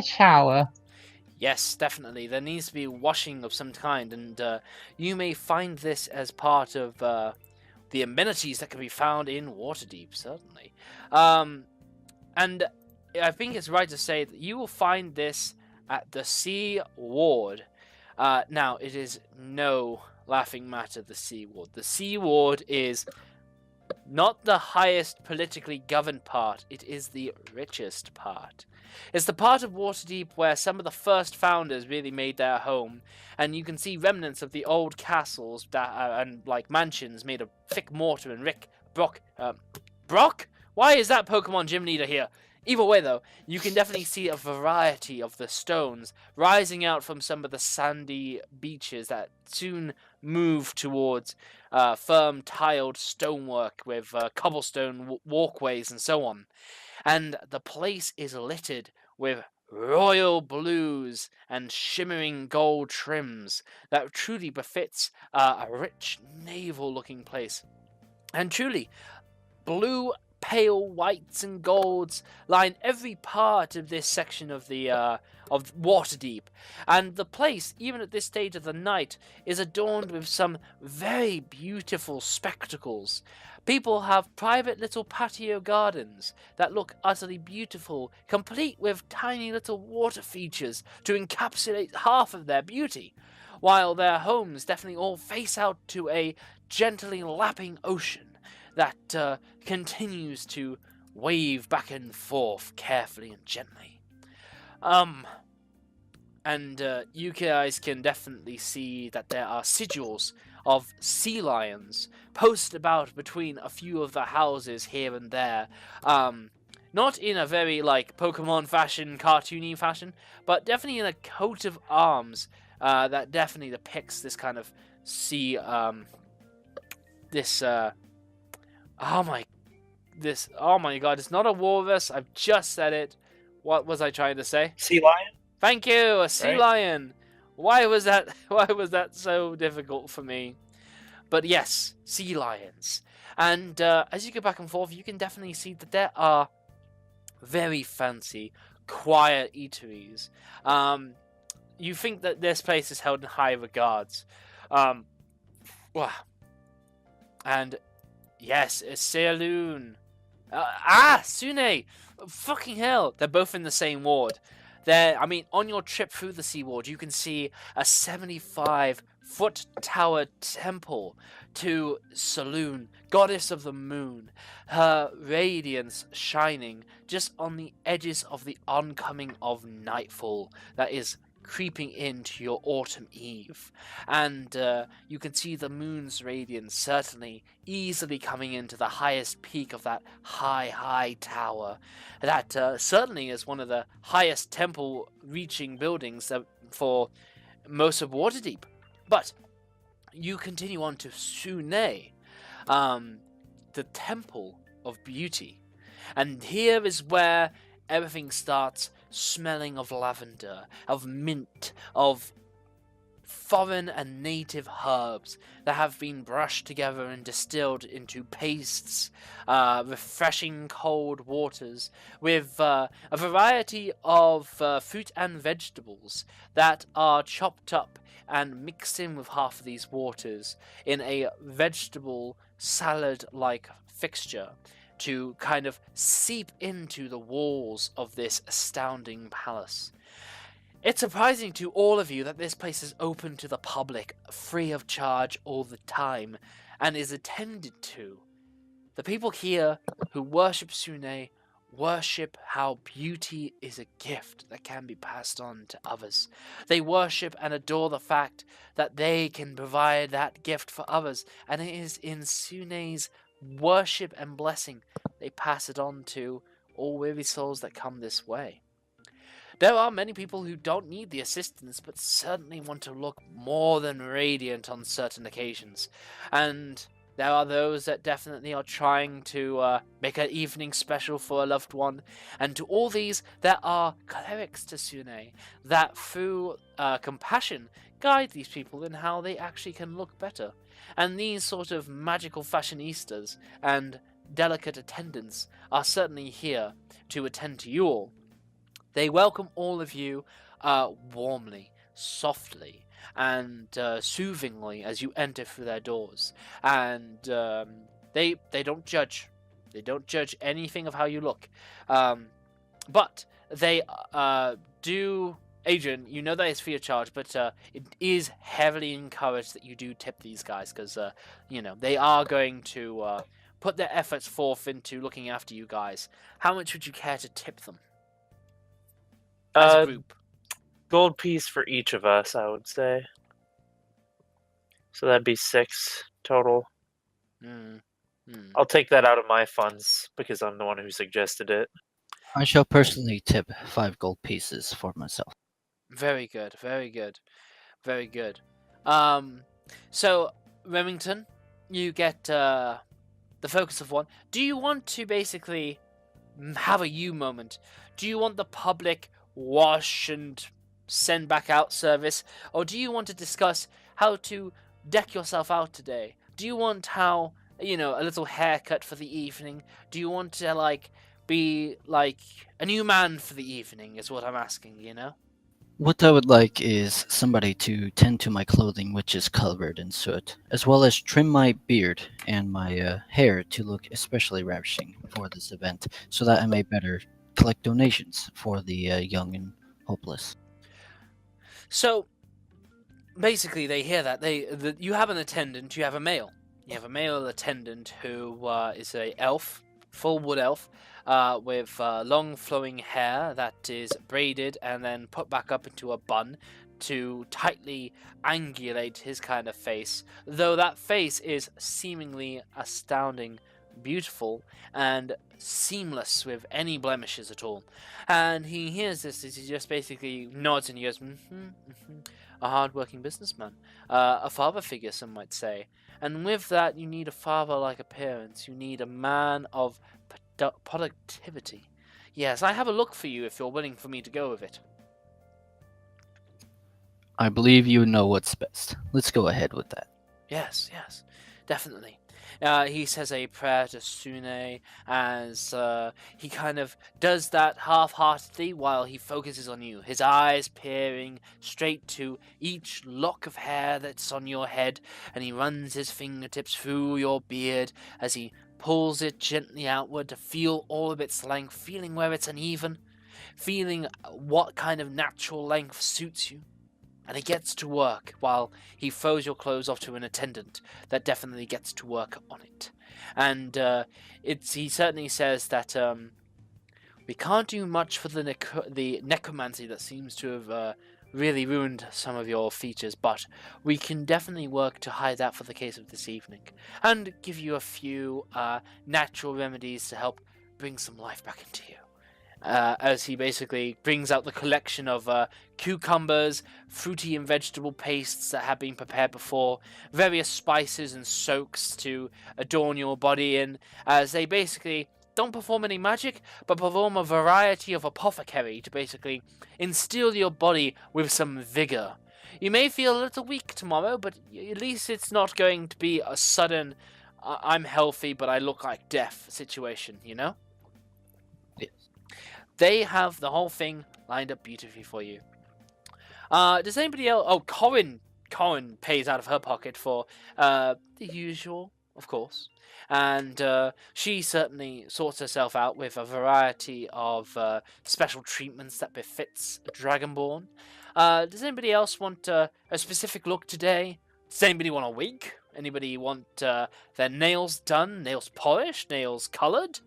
shower. Yes, definitely. There needs to be washing of some kind, and you may find this as part of the amenities that can be found in Waterdeep, certainly. And I think it's right to say that you will find this at the Sea Ward. Now, it is no laughing matter, the Sea Ward. The Sea Ward is not the highest politically governed part, it is the richest part. It's the part of Waterdeep where some of the first founders really made their home, and you can see remnants of the old castles and like mansions made of thick mortar and Brock? Why is that Pokemon Gym Leader here? Either way, though, you can definitely see a variety of the stones rising out from some of the sandy beaches that soon move towards firm tiled stonework with cobblestone walkways and so on. And the place is littered with royal blues and shimmering gold trims that truly befits a rich naval-looking place. And truly, blue, pale whites and golds line every part of this section of the of Waterdeep, and the place, even at this stage of the night, is adorned with some very beautiful spectacles. People have private little patio gardens that look utterly beautiful, complete with tiny little water features to encapsulate half of their beauty, while their homes definitely all face out to a gently lapping ocean that continues to wave back and forth carefully and gently. And you guys can definitely see that there are sigils of sea lions posted about between a few of the houses here and there. Not in a very, like, Pokemon fashion, cartoony fashion, but definitely in a coat of arms that definitely depicts this kind of sea, oh my god, it's not a walrus, I've just said it. What was I trying to say? Sea lion? Thank you, a sea lion. Why was that so difficult for me? But yes, sea lions. And as you go back and forth, you can definitely see that there are very fancy, quiet eateries. You think that this place is held in high regards. And yes, a saloon. Sune! Fucking hell! They're both in the same ward. On your trip through the Sea Ward, you can see a 75-foot tower temple to Saloon, goddess of the moon, her radiance shining just on the edges of the oncoming of nightfall that is creeping into your autumn eve, and you can see the moon's radiance certainly easily coming into the highest peak of that high tower. That certainly is one of the highest temple reaching buildings for most of Waterdeep. But you continue on to Sune, the Temple of Beauty, and here is where everything starts smelling of lavender, of mint, of foreign and native herbs that have been brushed together and distilled into pastes, refreshing cold waters, with a variety of fruit and vegetables that are chopped up and mixed in with half of these waters in a vegetable salad-like fixture to kind of seep into the walls of this astounding palace. It's surprising to all of you that this place is open to the public, free of charge all the time, and is attended to. The people here who worship Sune worship how beauty is a gift that can be passed on to others. They worship and adore the fact that they can provide that gift for others, and it is in Sune's worship and blessing they pass it on to all weary souls that come this way. There are many people who don't need the assistance, but certainly want to look more than radiant on certain occasions, and there are those that definitely are trying to make an evening special for a loved one, and to all these there are clerics to Sune that through compassion guide these people in how they actually can look better. And these sort of magical fashionistas and delicate attendants are certainly here to attend to you all. They welcome all of you warmly, softly, and soothingly as you enter through their doors. And they don't judge. They don't judge anything of how you look. But they do... Adrian, you know that it's free of charge, but it is heavily encouraged that you do tip these guys, because, they are going to put their efforts forth into looking after you guys. How much would you care to tip them? As a group. Gold piece for each of us, I would say. So that'd be 6 total. I'll take that out of my funds, because I'm the one who suggested it. I shall personally tip 5 gold pieces for myself. Very good, very good, very good. So, Remington, you get the focus of one. Do you want to basically have a you moment? Do you want the public wash and send back out service? Or do you want to discuss how to deck yourself out today? Do you want how, a little haircut for the evening? Do you want to, be, a new man for the evening, is what I'm asking, What I would like is somebody to tend to my clothing, which is covered in soot, as well as trim my beard and my hair to look especially ravishing for this event, so that I may better collect donations for the young and hopeless. So, basically, they hear that. You have an attendant, you have a male. You have a male attendant who is a elf, full wood elf, with long flowing hair that is braided and then put back up into a bun to tightly angulate his kind of face, though that face is seemingly astounding, beautiful, and seamless with any blemishes at all. And he hears this as he just basically nods and he goes, a hard-working businessman, a father figure, some might say. And with that, you need a father-like appearance. You need a man of productivity. Yes, I have a look for you if you're willing for me to go with it. I believe you know what's best. Let's go ahead with that. Yes, definitely. He says a prayer to Sune as he kind of does that half-heartedly while he focuses on you. His eyes peering straight to each lock of hair that's on your head, and he runs his fingertips through your beard as he pulls it gently outward to feel all of its length, feeling where it's uneven, feeling what kind of natural length suits you. And he gets to work while he throws your clothes off to an attendant that definitely gets to work on it. And he certainly says that we can't do much for the necromancy that seems to have really ruined some of your features, but we can definitely work to hide that for the case of this evening, and give you a few natural remedies to help bring some life back into you. As he basically brings out the collection of cucumbers, fruity and vegetable pastes that have been prepared before, various spices and soaks to adorn your body in, as they basically don't perform any magic, but perform a variety of apothecary to basically instill your body with some vigor. You may feel a little weak tomorrow, but at least it's not going to be a sudden, I'm healthy but I look like death situation, Yes. They have the whole thing lined up beautifully for you. Does anybody else... Oh, Corin pays out of her pocket for the usual, of course. And she certainly sorts herself out with a variety of special treatments that befits a Dragonborn. Does anybody else want a specific look today? Does anybody want a wig? Anybody want their nails done, nails polished, nails coloured?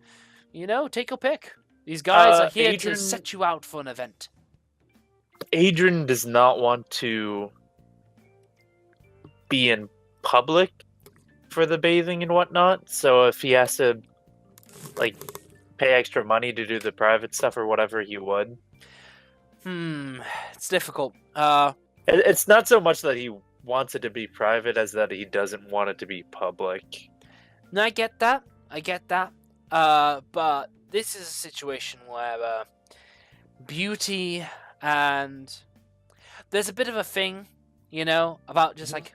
Take your pick. These guys are here to set you out for an event. Adrian does not want to be in public for the bathing and whatnot, so if he has to pay extra money to do the private stuff or whatever, he would. It's difficult. It's not so much that he wants it to be private as that he doesn't want it to be public. No, I get that. But this is a situation where beauty and... There's a bit of a thing you know, about just like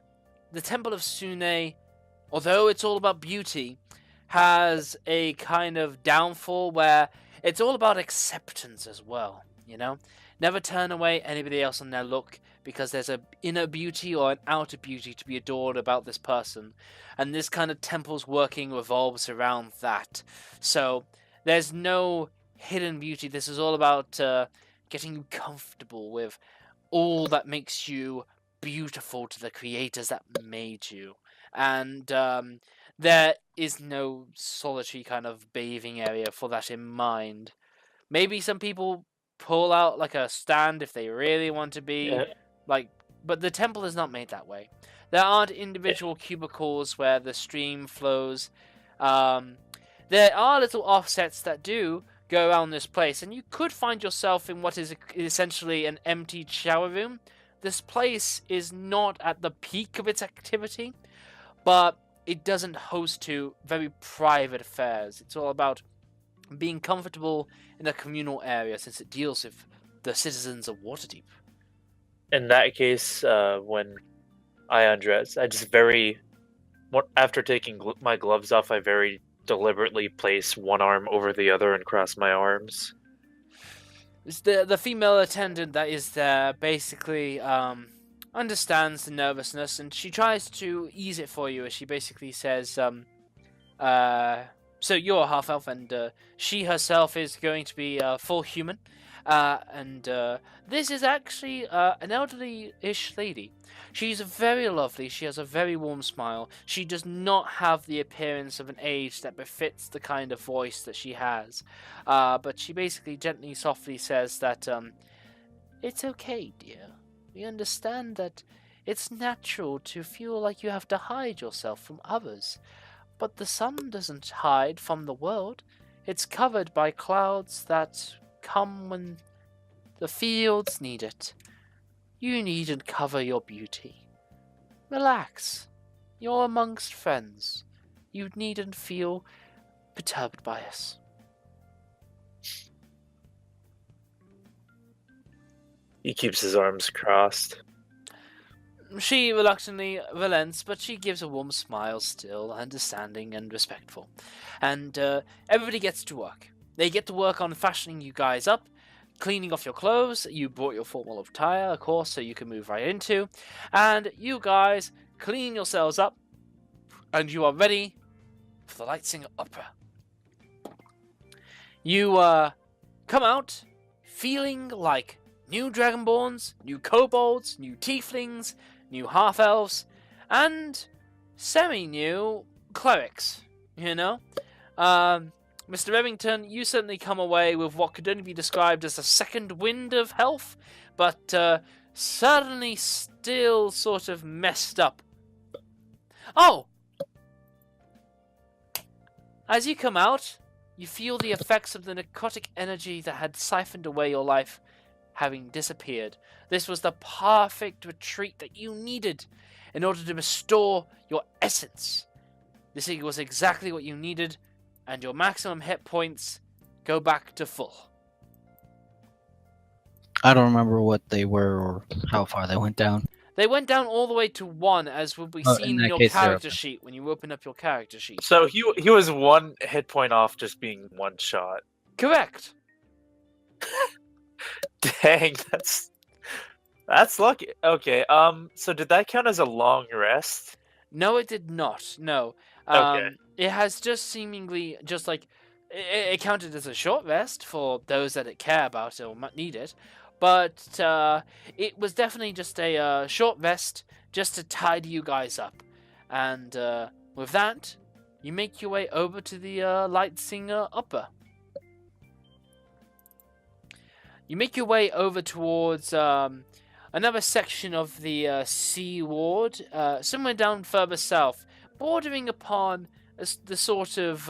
the Temple of Sune, although it's all about beauty, has a kind of downfall where it's all about acceptance as well, you know? Never turn away anybody else on their look because there's an inner beauty or an outer beauty to be adored about this person. And this kind of temple's working revolves around that. So there's no hidden beauty. This is all about getting you comfortable with all that makes you beautiful to the creators that made you. And there is no solitary kind of bathing area for that in mind. Maybe some people pull out like a stand if they really want to be like, but the temple is not made that way. There aren't individual cubicles where the stream flows. There are little offsets that do go around this place, and you could find yourself in what is essentially an empty shower room. This place is not at the peak of its activity, but it doesn't host to very private affairs. It's all about being comfortable in a communal area since it deals with the citizens of Waterdeep. In that case, when I undress, I just after taking my gloves off, I very deliberately place one arm over the other and cross my arms. It's the female attendant that is there basically understands the nervousness, and she tries to ease it for you as she basically says, so you're a half-elf, and she herself is going to be full human, and this is actually an elderly-ish lady. She's very lovely, she has a very warm smile, she does not have the appearance of an age that befits the kind of voice that she has, but she basically gently, softly says that, it's okay, dear. We understand that it's natural to feel like you have to hide yourself from others. But the sun doesn't hide from the world. It's covered by clouds that come when the fields need it. You needn't cover your beauty. Relax. You're amongst friends. You needn't feel perturbed by us. He keeps his arms crossed. She reluctantly relents, but she gives a warm smile still, understanding and respectful. And everybody gets to work. They get to work on fashioning you guys up, cleaning off your clothes. You brought your formal attire, of course, so you can move right into. And you guys clean yourselves up, and you are ready for the Lightsinger Opera. You come out feeling like new Dragonborns, new Kobolds, new Tieflings, new Half-Elves, and semi-new Clerics, you know? Mr. Remington, you certainly come away with what could only be described as a second wind of health, but certainly still sort of messed up. Oh! As you come out, you feel the effects of the narcotic energy that had siphoned away your life having disappeared. This was the perfect retreat that you needed in order to restore your essence. This was exactly what you needed, and your maximum hit points go back to full. I don't remember what they were or how far they went down. They went down all the way to 1, as will be seen in your character sheet when you open up your character sheet. So he was 1 hit point off just being one shot. Correct. Dang, that's lucky. Okay, so did that count as a long rest? No, it did not. No. Okay. It has just seemingly just like it counted as a short rest for those that care about it or need it, but it was definitely just a short rest just to tidy you guys up, and with that, you make your way over to the Lightsinger Upper. You make your way over towards another section of the Sea Ward, somewhere down further south, bordering upon the sort of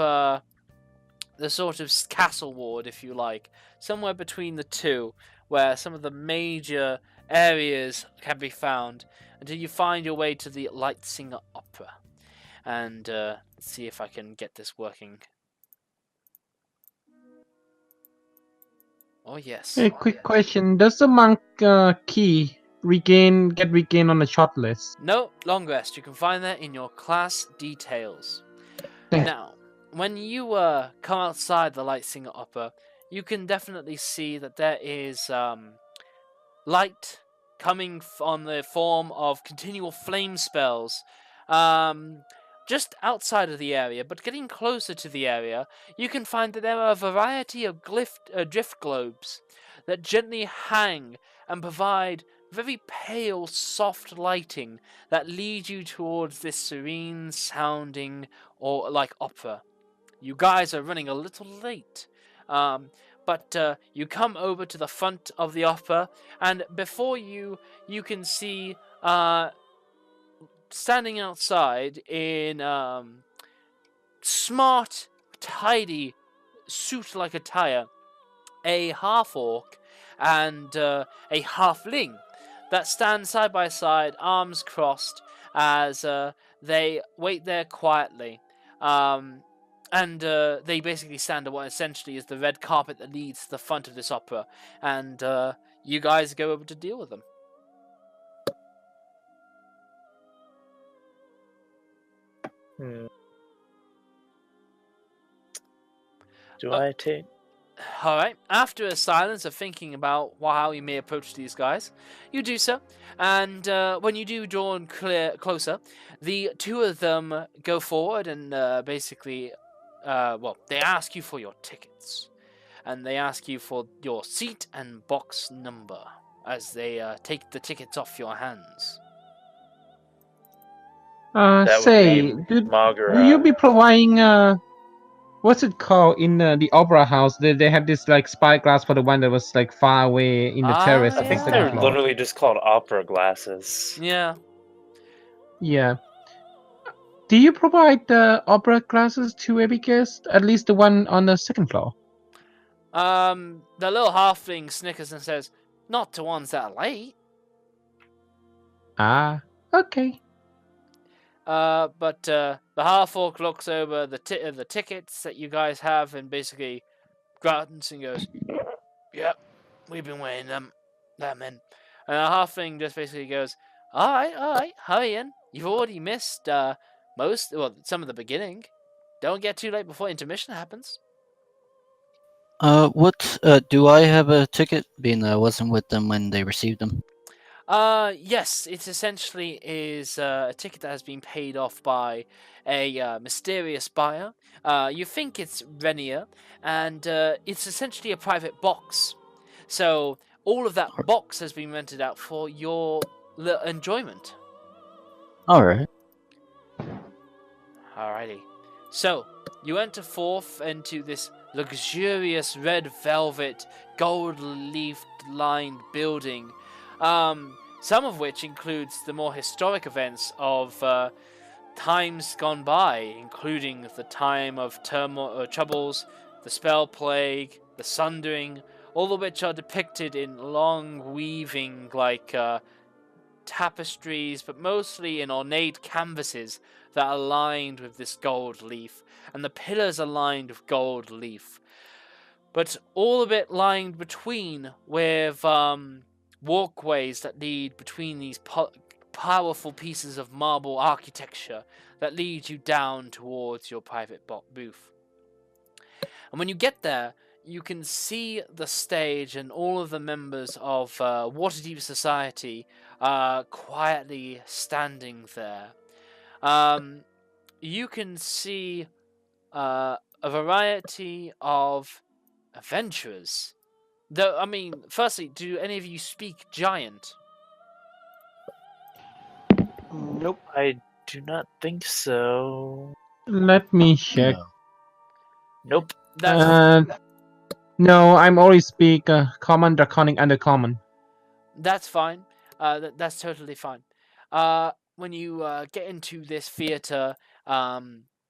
castle ward, if you like, somewhere between the two, where some of the major areas can be found, until you find your way to the Lightsinger Opera. And let's see if I can get this working. Oh yes. Hey, quick question: does the monk key get regain on the short list? No, long rest. You can find that in your class details. Now, when you come outside the Light Singer Opera, you can definitely see that there is light coming on the form of continual flame spells just outside of the area, but getting closer to the area, you can find that there are a variety of drift globes that gently hang and provide very pale, soft lighting that lead you towards this serene sounding or like opera. You guys are running a little late. But you come over to the front of the opera, and before you can see standing outside in smart, tidy, suit-like attire, a half-orc and a halfling that stand side by side, arms crossed, as they wait there quietly. And they basically stand on what essentially is the red carpet that leads to the front of this opera. And you guys go over to deal with them. Do I take... Alright, after a silence of thinking about how you may approach these guys, you do so, and when you do draw closer, the two of them go forward and basically, they ask you for your tickets, and they ask you for your seat and box number, as they take the tickets off your hands. Do you be providing what's it called in the opera house? They have this like spyglass for the one that was like far away in the terrace. I think they're literally just called opera glasses. Yeah. Yeah. Do you provide the opera glasses to every guest? At least the one on the second floor? The little halfling snickers and says, "Not to ones that are late." Ah, okay. But the half-orc looks over the tickets that you guys have and basically grunts and goes, "Yep, we've been waiting them in." And the halfling just basically goes, all right, hurry in. You've already missed some of the beginning. Don't get too late before intermission happens." Do I have a ticket, being that I wasn't with them when they received them? Yes, it essentially is a ticket that has been paid off by a mysterious buyer. You think it's Renier, and it's essentially a private box. So all of that box has been rented out for your enjoyment. Alright. Alrighty. So, you enter forth into this luxurious red velvet, gold-leaf lined building. Some of which includes the more historic events of times gone by, including the time of troubles, the spell plague, the sundering, all of which are depicted in long weaving like tapestries, but mostly in ornate canvases that are lined with this gold leaf, and the pillars are lined with gold leaf. But all of it lined between with walkways that lead between these powerful pieces of marble architecture that lead you down towards your private booth. And when you get there, you can see the stage and all of the members of Waterdeep Society quietly standing there. You can see a variety of adventurers. Though, I mean, firstly, do any of you speak Giant? Nope. I do not think so. Let me check. No. Nope. No, I'm only speak Common, Draconic, and Undercommon. That's fine. That's totally fine. When you get into this theater,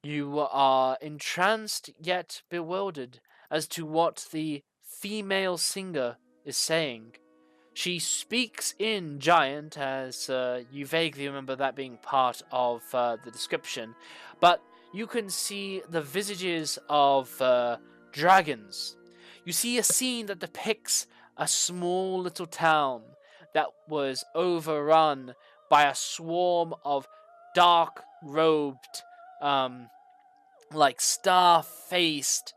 you are entranced yet bewildered as to what the female singer is saying. She speaks in Giant, as you vaguely remember that being part of the description, but you can see the visages of dragons. You see a scene that depicts a small little town that was overrun by a swarm of dark-robed, like star-faced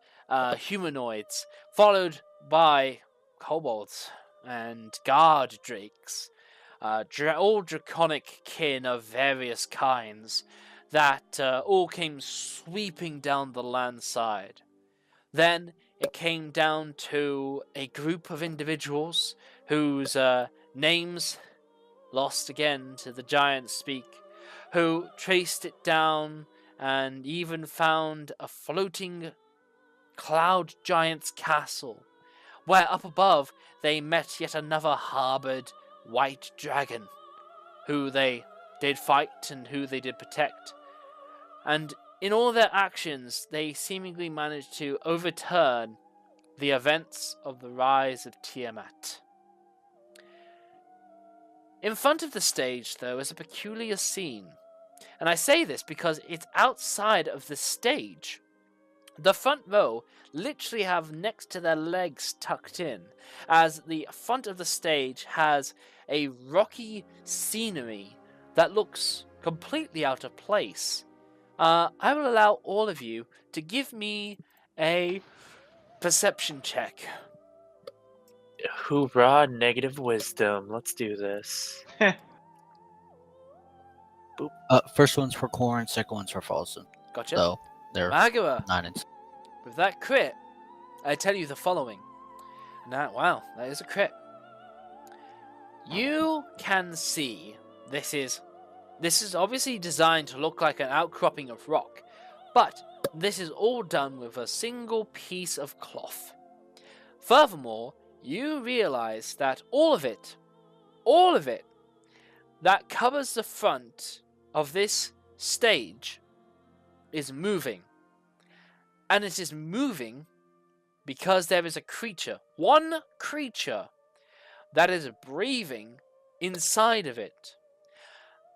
humanoids, followed by kobolds and guard drakes, all draconic kin of various kinds, that all came sweeping down the land side. Then it came down to a group of individuals whose names, lost again to the giant speak, who traced it down and even found a floating cloud giant's castle, where up above they met yet another harbored white dragon, who they did fight and who they did protect. And in all their actions, they seemingly managed to overturn the events of the rise of Tiamat. In front of the stage, though, is a peculiar scene. And I say this because it's outside of the stage. The front row literally have next to their legs tucked in, as the front of the stage has a rocky scenery that looks completely out of place. I will allow all of you to give me a perception check. Hoorah, negative wisdom. Let's do this. First one's for Corn, second one's for Falson. Gotcha. So they're Magua, 9 and with that crit, I tell you the following. Wow, that is a crit. You can see this is obviously designed to look like an outcropping of rock, but this is all done with a single piece of cloth. Furthermore, you realize that all of it, that covers the front of this stage is moving. And it is moving because there is a creature, one creature, that is breathing inside of it.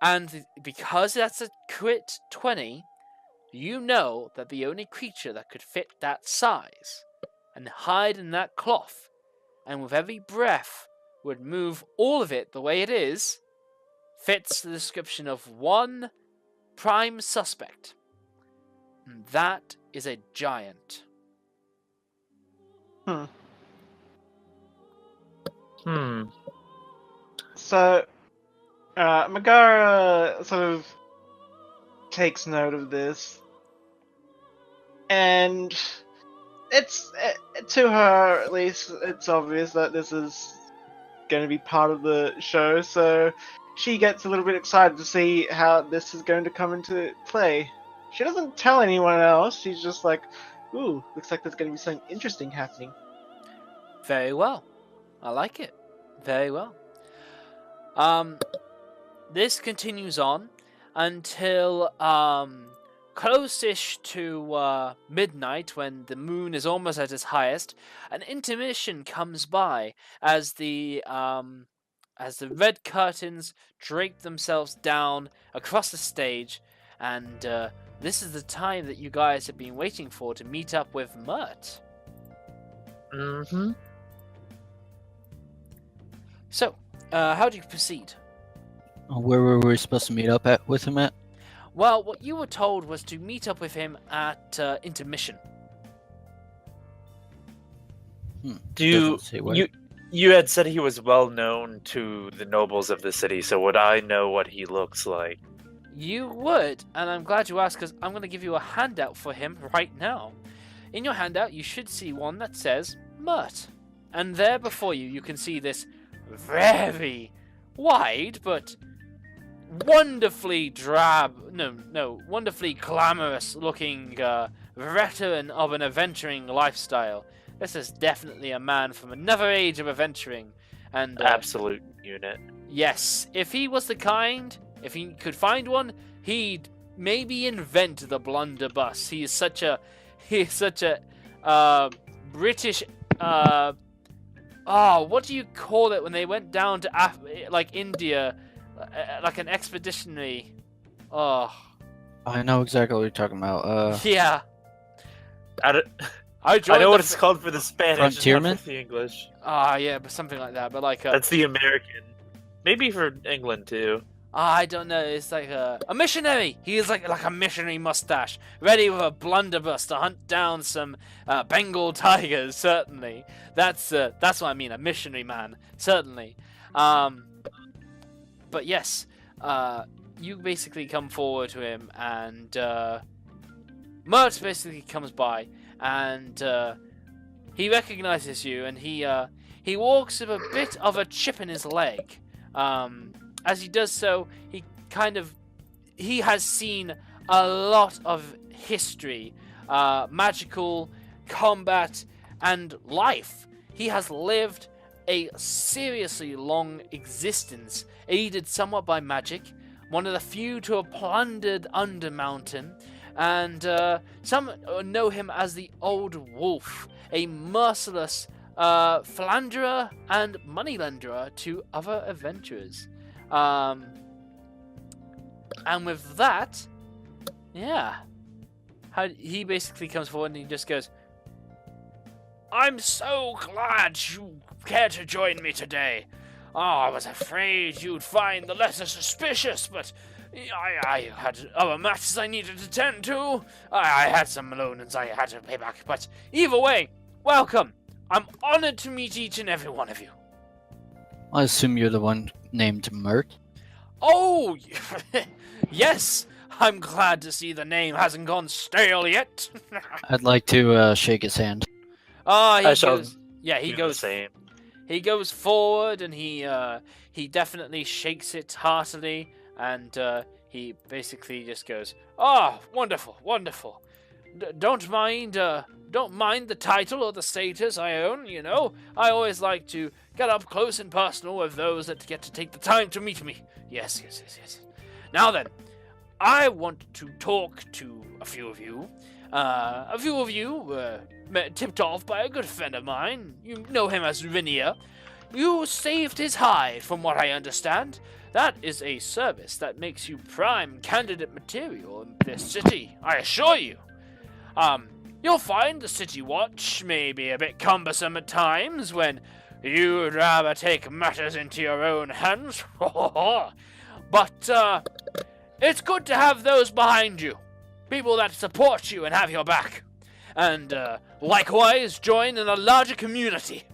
And because that's a crit 20, you know that the only creature that could fit that size and hide in that cloth, and with every breath would move all of it the way it is, fits the description of one prime suspect. And that is a giant. So, Megara sort of takes note of this, and it's to her at least, it's obvious that this is going to be part of the show. So she gets a little bit excited to see how this is going to come into play. She doesn't tell anyone else. She's just like, "Ooh, looks like there's going to be something interesting happening." Very well. I like it. Very well. This continues on until close-ish to midnight, when the moon is almost at its highest. An intermission comes by as the red curtains drape themselves down across the stage, and this is the time that you guys have been waiting for to meet up with Mert. Mm-hmm. So, how do you proceed? Where were we supposed to meet up with him at? Well, what you were told was to meet up with him at intermission. You had said he was well known to the nobles of the city, so would I know what he looks like? You would, and I'm glad you asked, because I'm going to give you a handout for him right now. In your handout, you should see one that says Mert. And there before you, you can see this very wide, but wonderfully wonderfully glamorous looking veteran of an adventuring lifestyle. This is definitely a man from another age of adventuring. And absolute unit. Yes, if he was the kind, if he could find one, he'd maybe invent the blunderbuss. He is such a British what do you call it when they went down to India, like an expeditionary? Oh, I know exactly what you're talking about. Yeah. I know what it's called for the Spanish, Frontierman? not for the English. Yeah, but something like that. But that's the American. Maybe for England too. I don't know. It's like a missionary. He is like a missionary mustache, ready with a blunderbuss to hunt down some Bengal tigers. Certainly, that's what I mean. A missionary man, certainly. But yes, you basically come forward to him, and Mert basically comes by, and he recognizes you, and he walks with a bit of a chip in his leg. As he does so, he has seen a lot of history, magical, combat, and life. He has lived a seriously long existence, aided somewhat by magic, one of the few to have plundered Undermountain, and some know him as the Old Wolf, a merciless philanderer and moneylenderer to other adventurers. And with that, yeah, he basically comes forward and he just goes, "I'm so glad you care to join me today. Oh, I was afraid you'd find the letter suspicious, but I had other matters I needed to tend to. I had some loans I had to pay back, but either way, welcome. I'm honored to meet each and every one of you." I assume you're the one named Mert? Oh, yes. I'm glad to see the name hasn't gone stale yet. I'd like to shake his hand. He I shall goes. Yeah, he do goes. the same. He goes forward and he definitely shakes it heartily, and he basically just goes, "Oh, wonderful, wonderful. Don't mind the title or the status I own. You know, I always like to get up close and personal with those that get to take the time to meet me. Yes. Now then, I want to talk to a few of you. Tipped off by a good friend of mine. You know him as Rinier. You saved his hide, from what I understand. That is a service that makes you prime candidate material in this city, I assure you. You'll find the city watch may be a bit cumbersome at times when you'd rather take matters into your own hands. But it's good to have those behind you. People that support you and have your back. And likewise join in a larger community.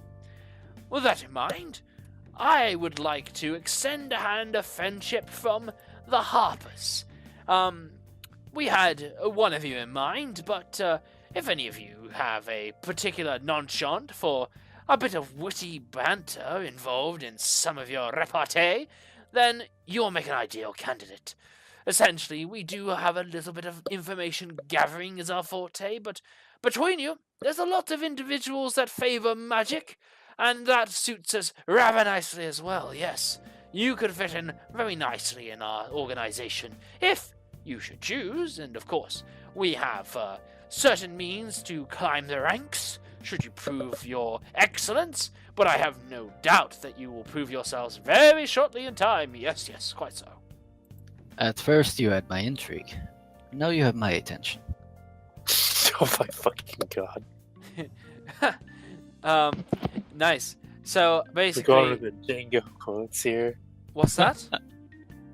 With that in mind, I would like to extend a hand of friendship from the Harpers. We had one of you in mind, but if any of you have a particular penchant for a bit of witty banter involved in some of your repartee, then you'll make an ideal candidate. Essentially, we do have a little bit of information gathering as our forte, but between you, there's a lot of individuals that favor magic, and that suits us rather nicely as well, yes. You could fit in very nicely in our organization, if you should choose, and of course, we have certain means to climb the ranks, should you prove your excellence, but I have no doubt that you will prove yourselves very shortly in time, yes, quite so. At first you had my intrigue. Now you have my attention. Oh my fucking god. Nice. So, We're basically... going with the Django quotes here. What's that?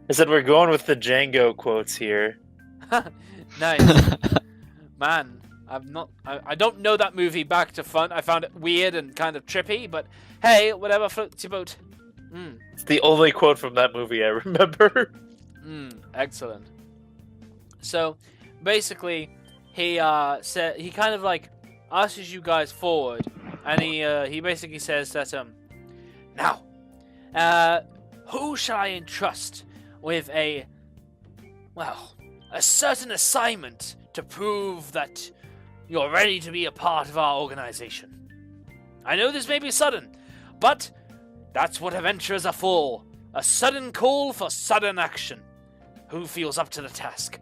I said we're going with the Django quotes here. Nice. Man, I don't know that movie back to front. I found it weird and kind of trippy, but hey, whatever floats your boat. It's the only quote from that movie I remember. Excellent. So, basically, he kind of like asks you guys forward, and he basically says that now, who shall I entrust with a certain assignment to prove that you're ready to be a part of our organization? I know this may be sudden, but that's what adventurers are for. A sudden call for sudden action. Who feels up to the task?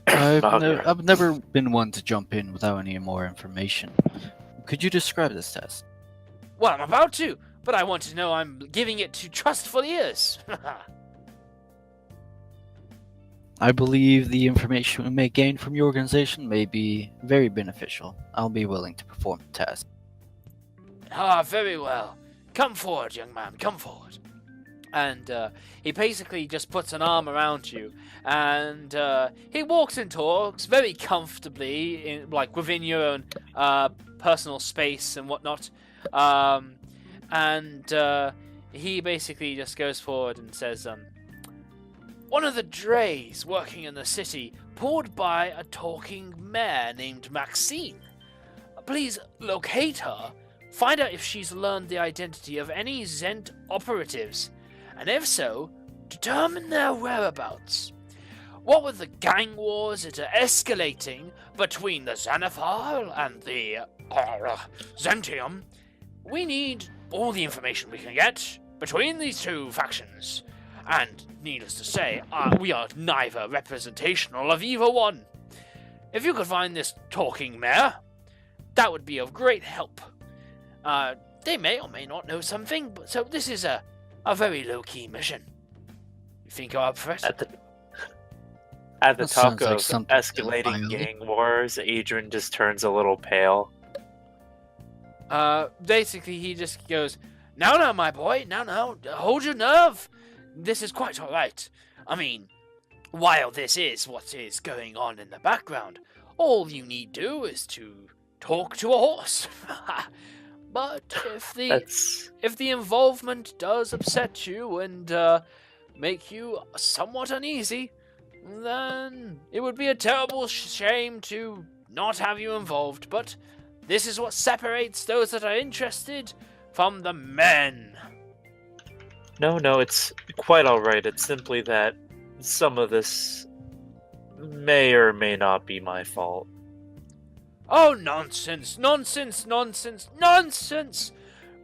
I've never been one to jump in without any more information. Could you describe this test? Well, I'm about to, but I want to know I'm giving it to trustful ears. I believe the information we may gain from your organization may be very beneficial. I'll be willing to perform the test. Very well. Come forward, young man, come forward. And he basically just puts an arm around you, and he walks and talks very comfortably, within your own personal space and whatnot. He basically just goes forward and says, one of the drays working in the city pulled by a talking mare named Maxine. Please locate her, find out if she's learned the identity of any Zent operatives, and if so, determine their whereabouts. What with the gang wars that are escalating between the Xanathar and the Zentium, we need all the information we can get between these two factions. And, needless to say, we are neither representational of either one. If you could find this talking mare, that would be of great help. They may or may not know something, so this is a very low-key mission. You think you're up for it? At the talk like of escalating gang wars, Adrian just turns a little pale. Basically, he just goes, No, my boy, no, hold your nerve. This is quite alright. I mean, while this is what is going on in the background, all you need do is to talk to a horse. But if the involvement does upset you and make you somewhat uneasy, then it would be a terrible shame to not have you involved. But this is what separates those that are interested from the men. No, it's quite alright. It's simply that some of this may or may not be my fault. Oh, nonsense!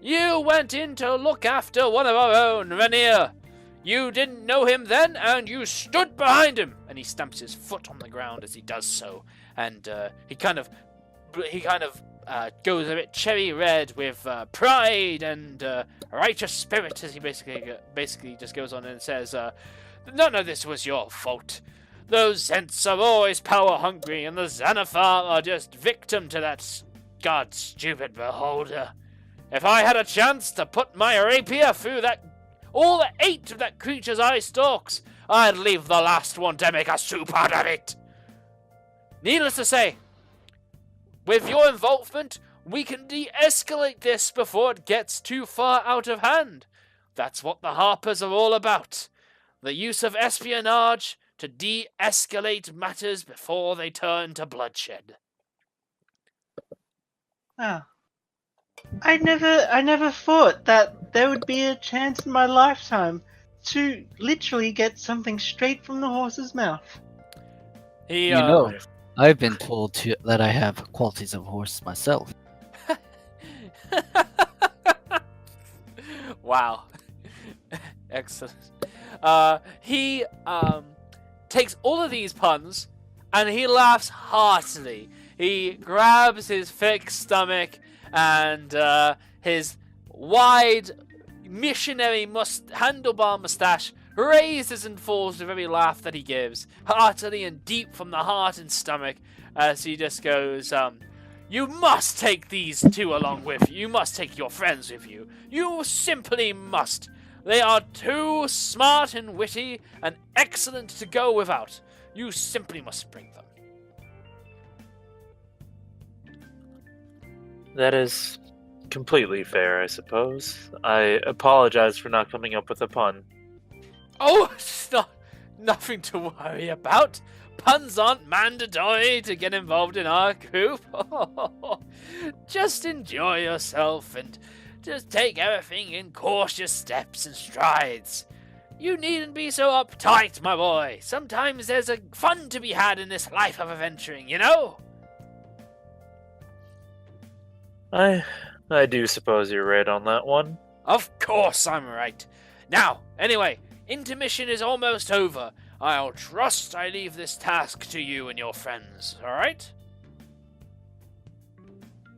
You went in to look after one of our own, Rainier. You didn't know him then, and you stood behind him. And he stamps his foot on the ground as he does so, and he kind of goes a bit cherry red with pride and righteous spirit as he basically just goes on and says, none of this was your fault. Those Zents are always power hungry, and the Xanathar are just victim to that god-stupid beholder. If I had a chance to put my rapier through all 8 of that creature's eye stalks, I'd leave the last one to make a soup out of it. Needless to say, with your involvement, we can de-escalate this before it gets too far out of hand. That's what the Harpers are all about. The use of espionage to de-escalate matters before they turn to bloodshed. Ah. I never thought that there would be a chance in my lifetime to literally get something straight from the horse's mouth. I've been told that I have qualities of a horse myself. Wow. Excellent. He takes all of these puns and he laughs heartily. He grabs his thick stomach and his wide missionary handlebar mustache raises and falls with every laugh that he gives, heartily and deep from the heart and stomach, as he just goes, you must take these two along with you. You must take your friends with you. You simply must. They are too smart and witty and excellent to go without. You simply must bring them. That is completely fair, I suppose. I apologize for not coming up with a pun. Oh, it's nothing to worry about. Puns aren't mandatory to get involved in our group. Just enjoy yourself and just take everything in cautious steps and strides. You needn't be so uptight, my boy. Sometimes there's a fun to be had in this life of adventuring, you know? I do suppose you're right on that one. Of course I'm right. Now, anyway, intermission is almost over. I'll trust I leave this task to you and your friends, alright?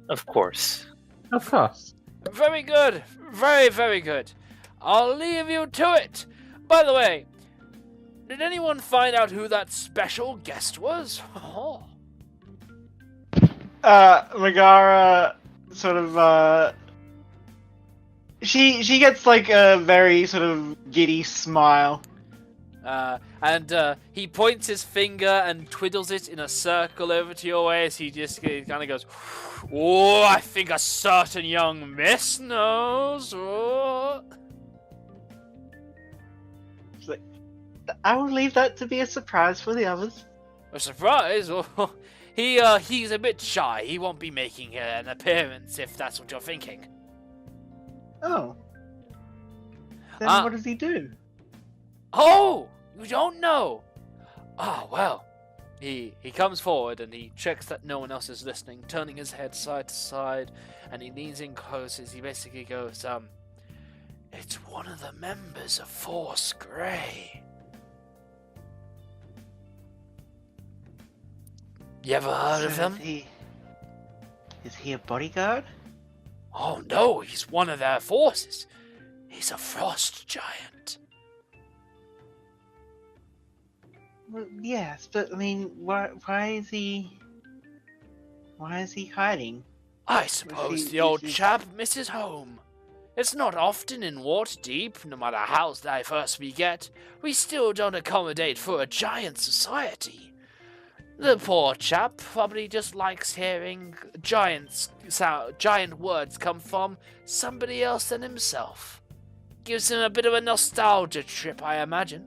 Of course. Of course. Very good. Very, very good. I'll leave you to it. By the way, did anyone find out who that special guest was? Megara sort of She gets like a very sort of giddy smile. And he points his finger and twiddles it in a circle over to your way as he just kind of goes, "Oh, I think a certain young miss knows." Oh. She's like, I will leave that to be a surprise for the others. A surprise? Oh, he's a bit shy. He won't be making an appearance if that's what you're thinking. Oh. Then what does he do? Oh, you don't know? Oh, well. He comes forward and he checks that no one else is listening, turning his head side to side, and he leans in close as he basically goes, it's one of the members of Force Grey. You ever heard of him? Is he a bodyguard? Oh no, he's one of their forces. He's a frost giant. Well, yes, but I mean, why is he hiding? I suppose the old chap misses home. It's not often in Waterdeep, no matter how diverse we get, we still don't accommodate for a giant society. The poor chap probably just likes hearing giant words come from somebody else than himself. Gives him a bit of a nostalgia trip, I imagine.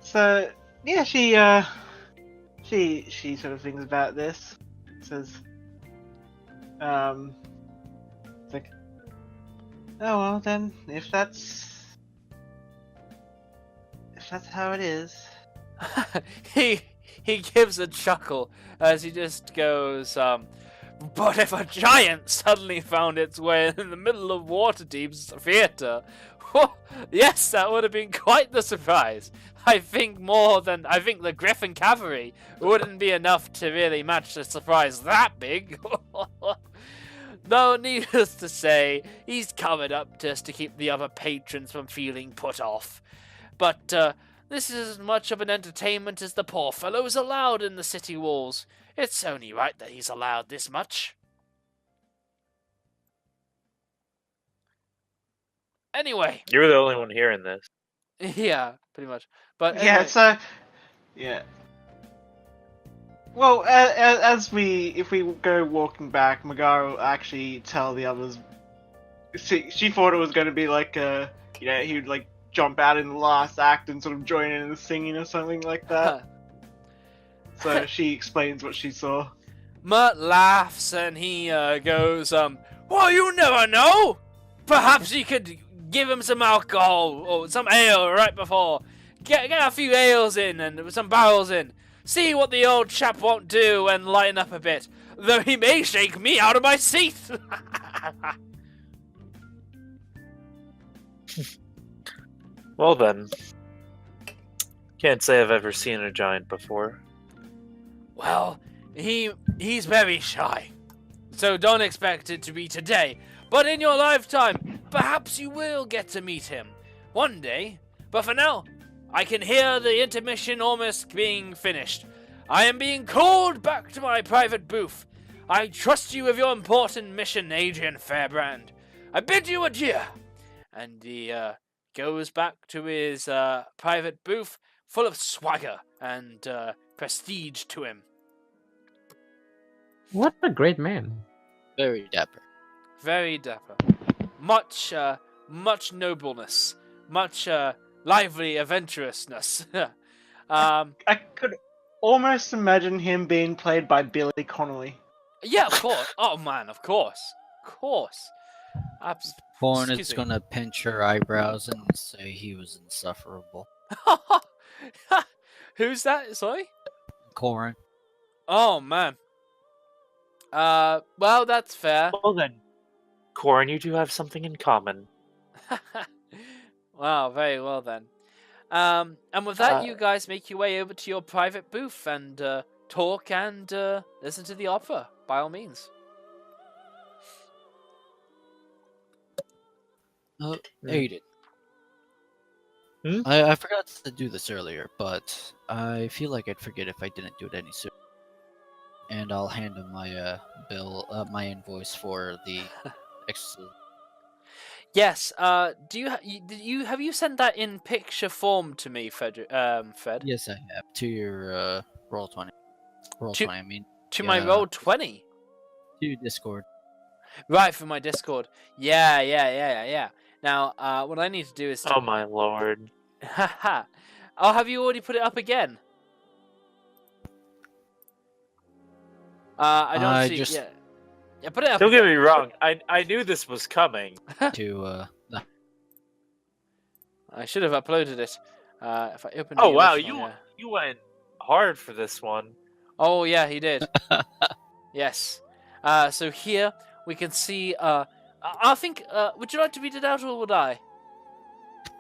So yeah, she sort of thinks about this. Says, it's like, oh well, then if that's how it is. he gives a chuckle as he just goes, but if a giant suddenly found its way in the middle of Waterdeep's theatre, yes, that would have been quite the surprise. I think the Griffin Cavalry wouldn't be enough to really match the surprise that big. Though, needless to say, he's covered up just to keep the other patrons from feeling put off. But this is as much of an entertainment as the poor fellow is allowed in the city walls. It's only right that he's allowed this much. Anyway. You're the only one hearing this. Yeah, pretty much. But anyway. Yeah, so yeah. Well, if we go walking back, Megara will actually tell the others. She thought it was going to be like he would like jump out in the last act and sort of join in the singing or something like that. So she explains what she saw. Mert laughs and he goes, well, you never know. Perhaps you could give him some alcohol or some ale right before. Get a few ales in and some barrels in. See what the old chap won't do and lighten up a bit. Though he may shake me out of my seat. Well then. Can't say I've ever seen a giant before. Well, he's very shy. So don't expect it to be today. But in your lifetime, perhaps you will get to meet him. One day. But for now, I can hear the intermission almost being finished. I am being called back to my private booth. I trust you with your important mission, Adrian Fairbrand. I bid you adieu. And he goes back to his private booth full of swagger and prestige to him. What a great man. Very dapper. Very dapper. Much nobleness. Much lively adventurousness. I could almost imagine him being played by Billy Connolly. Yeah, of course. Oh man, of course. Of course. Born is gonna pinch her eyebrows and say he was insufferable. Who's that? Sorry? Corin. Oh man. Well, that's fair. Well then, Corin, you do have something in common. Wow, very well then. And with that, you guys make your way over to your private booth and talk and listen to the opera, by all means. Aiden. Hmm? I forgot to do this earlier, but I feel like I'd forget if I didn't do it any sooner. and I'll hand him my my invoice for the exorcism. Yes. Have you sent that in picture form to me, Fred? Fred? Yes, I have to your roll 20. Roll To 20. I mean, to my roll 20. to Discord. Right, for my Discord. Yeah. Now, what I need to do is to. Oh my lord. Haha. Oh, have you already put it up again? I don't I see. just Yeah, put it up. Don't get again. me wrong. I knew this was coming. to I should have uploaded it. If I open. Oh the wow, original, yeah. you went hard for this one. Oh yeah, he did. Yes. So here we can see. I think. Would you like to read it out, or would I?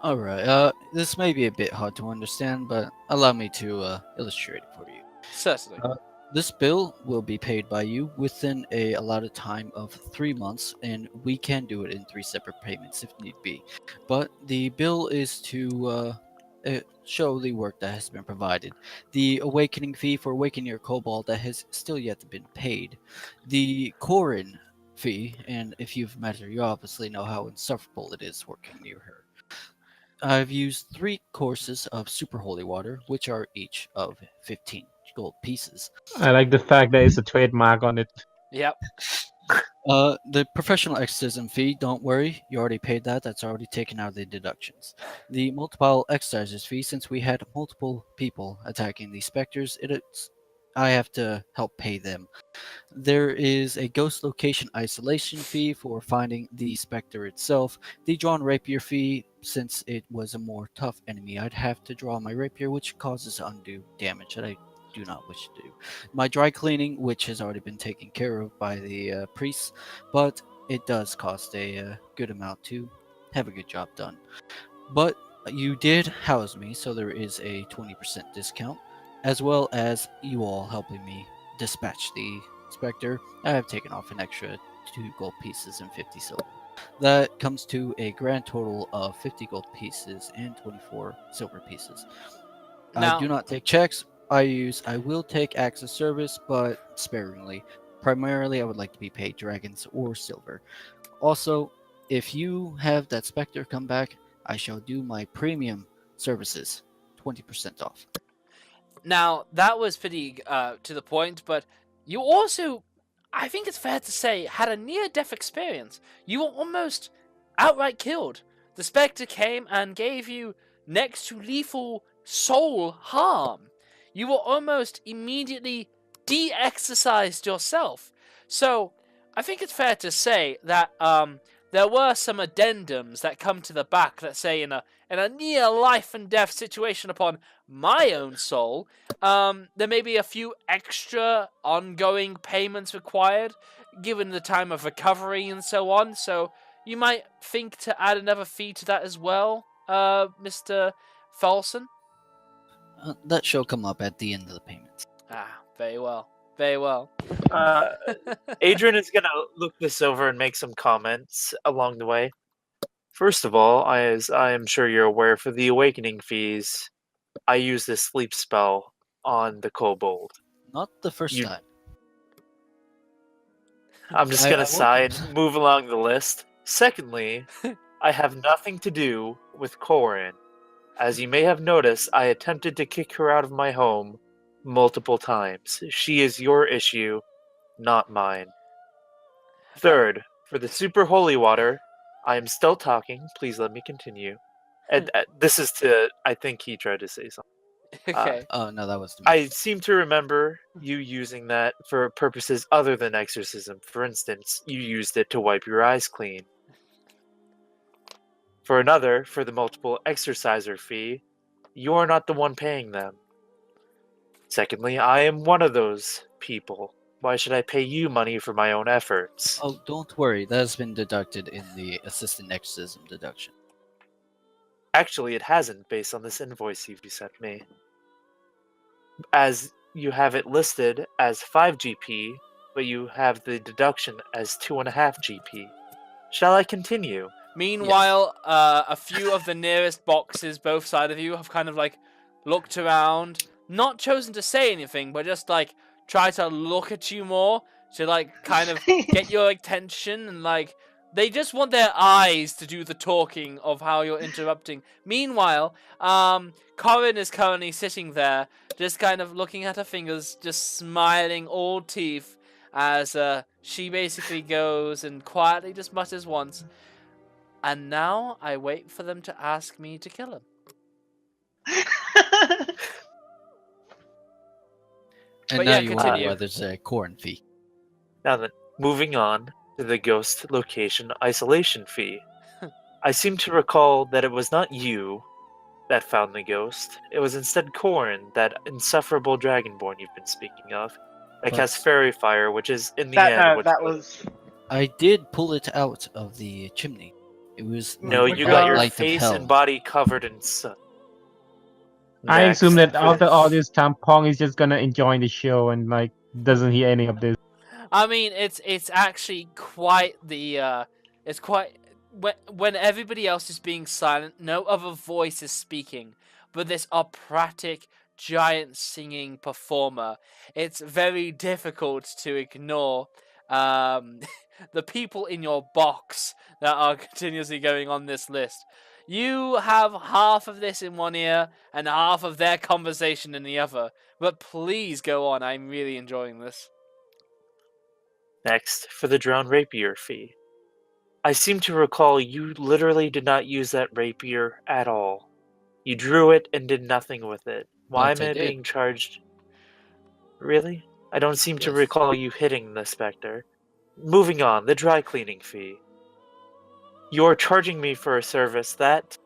All right. This may be a bit hard to understand, but allow me to illustrate it for you. Certainly. This bill will be paid by you within a allotted time of 3 months, and we can do it in 3 separate payments if need be. But the bill is to show the work that has been provided. The awakening fee for awakening your kobold that has still yet to been paid. The Corin fee, and if you've met her, you obviously know how insufferable it is working near her. I've used 3 courses of super holy water, which are each of 15 gold pieces. I like the fact there is a trademark on it. Yep. The professional exorcism fee, don't worry, you already paid that. That's already taken out of the deductions. The multiple exorcisers fee, since we had multiple people attacking the specters, I have to help pay them. There is a ghost location isolation fee for finding the specter itself. The drawn rapier fee, since it was a more tough enemy, I'd have to draw my rapier, which causes undue damage that I do not wish to do. My dry cleaning, which has already been taken care of by the priests, but it does cost a good amount to have a good job done. But you did house me, so there is a 20% discount, as well as you all helping me dispatch the Spectre. I have taken off an extra 2 gold pieces and 50 silver. That comes to a grand total of 50 gold pieces and 24 silver pieces. Now, I do not take checks. I will take acts of service, but sparingly. Primarily, I would like to be paid dragons or silver. Also, if you have that Spectre come back, I shall do my premium services 20% off. Now that was pretty to the point, but you also, I think it's fair to say, had a near-death experience. You were almost outright killed. The Spectre came and gave you next to lethal soul harm. You were almost immediately de-exercised yourself. So I think it's fair to say that there were some addendums that come to the back that say in a near life and death situation upon my own soul, there may be a few extra ongoing payments required, given the time of recovery and so on. So you might think to add another fee to that as well, Mr. Falson? That shall come up at the end of the payments. Ah, very well. Very well. Adrian is gonna look this over and make some comments along the way. First of all, as I am sure you're aware, for the awakening fees, I use this sleep spell on the kobold. Not the first You- time. I'm just I gonna won't- sigh and move along the list. Secondly, I have nothing to do with Corin. As you may have noticed, I attempted to kick her out of my home multiple times. She is your issue, not mine. Third, for the super holy water, I am still talking. Please let me continue. And this is to, I think he tried to say something. Okay. Oh, no, that was to me. I seem to remember you using that for purposes other than exorcism. For instance, you used it to wipe your eyes clean. For another, for the multiple exorciser fee, you are not the one paying them. Secondly, I am one of those people. Why should I pay you money for my own efforts? Oh, don't worry. That has been deducted in the assistant exorcism deduction. Actually, it hasn't, based on this invoice you sent me. As you have it listed as 5 GP, but you have the deduction as 2.5 GP. Shall I continue? Meanwhile, a few of the nearest boxes, both sides of you, have kind of like looked around, not chosen to say anything, but just like try to look at you more to like kind of get your attention, and like they just want their eyes to do the talking of how you're interrupting. Meanwhile, Corin is currently sitting there, just kind of looking at her fingers, just smiling all teeth, as she basically goes and quietly just mutters once. And now I wait for them to ask me to kill him. And But now yeah, you continue. wonder why there's a Corn fee. Now then, moving on to the ghost location isolation fee. I seem to recall that it was not you that found the ghost. It was instead Corn, that insufferable dragonborn you've been speaking of. That But- casts fairy fire, which is in the end. that was. I did pull it out of the chimney. It was No, the you bright got your light of face hell. and body covered in soot. I assume Next. that after all this time, Pong is just gonna enjoy the show and like doesn't hear any of this. I mean, it's actually quite the it's quite when everybody else is being silent, no other voice is speaking, but this operatic giant singing performer. It's very difficult to ignore the people in your box that are continuously going on this list. You have half of this in one ear and half of their conversation in the other. But please go on. I'm really enjoying this. Next, for the drowned rapier fee. I seem to recall you literally did not use that rapier at all. You drew it and did nothing with it. Why But am I I did. being charged? Really? I don't seem to Yes. recall you hitting the specter. Moving on, the dry cleaning fee. You're charging me for a service that,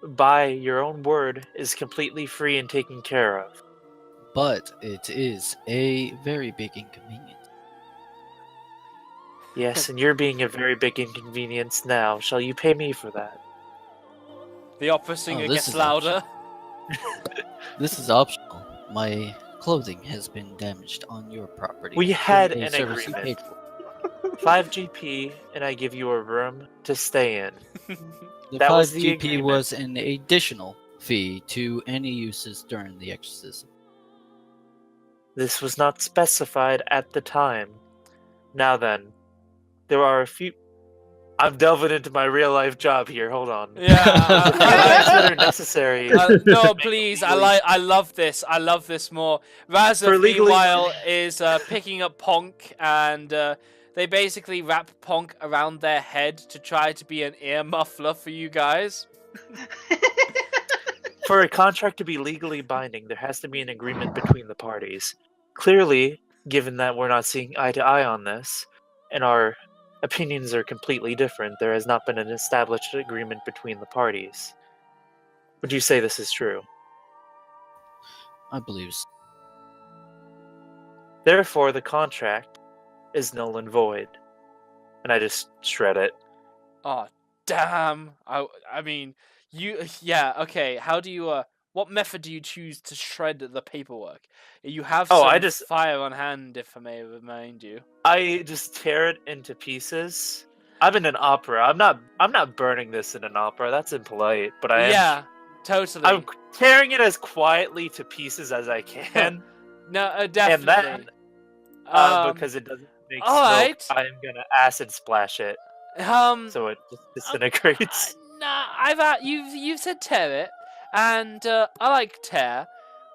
by your own word, is completely free and taken care of. But it is a very big inconvenience. Yes, and you're being a very big inconvenience now. Shall you pay me for that? The opera singer this gets is louder. This is optional. My clothing has been damaged on your property. We had A an service you agreement. paid for. 5 GP, and I give you a room to stay in. The That 5 was the GP agreement. was an additional fee to any uses during the exorcism. This was not specified at the time. Now then, there are a few... I'm delving into my real-life job here, hold on. Yeah. The few things that are necessary... No, please. I love this. I love this more. Razov, For legally- meanwhile, is picking up Ponk, and they basically wrap Ponk around their head to try to be an ear muffler for you guys. For a contract to be legally binding, there has to be an agreement between the parties. Clearly, given that we're not seeing eye to eye on this, and our opinions are completely different, there has not been an established agreement between the parties. Would you say this is true? I believe so. Therefore, the contract is null and void. And I just shred it. Oh, damn. I mean, yeah, okay. How do you, what method do you choose to shred the paperwork? You have Oh, some I just- fire on hand, if I may remind you. I just tear it into pieces. I'm in an opera. I'm not burning this in an opera. That's impolite. But I am. Yeah, totally. I'm tearing it as quietly to pieces as I can. No, definitely. And then, because it doesn't make smoke, alright. I am gonna acid splash it so it just disintegrates. Nah, you've said tear it, and I like tear,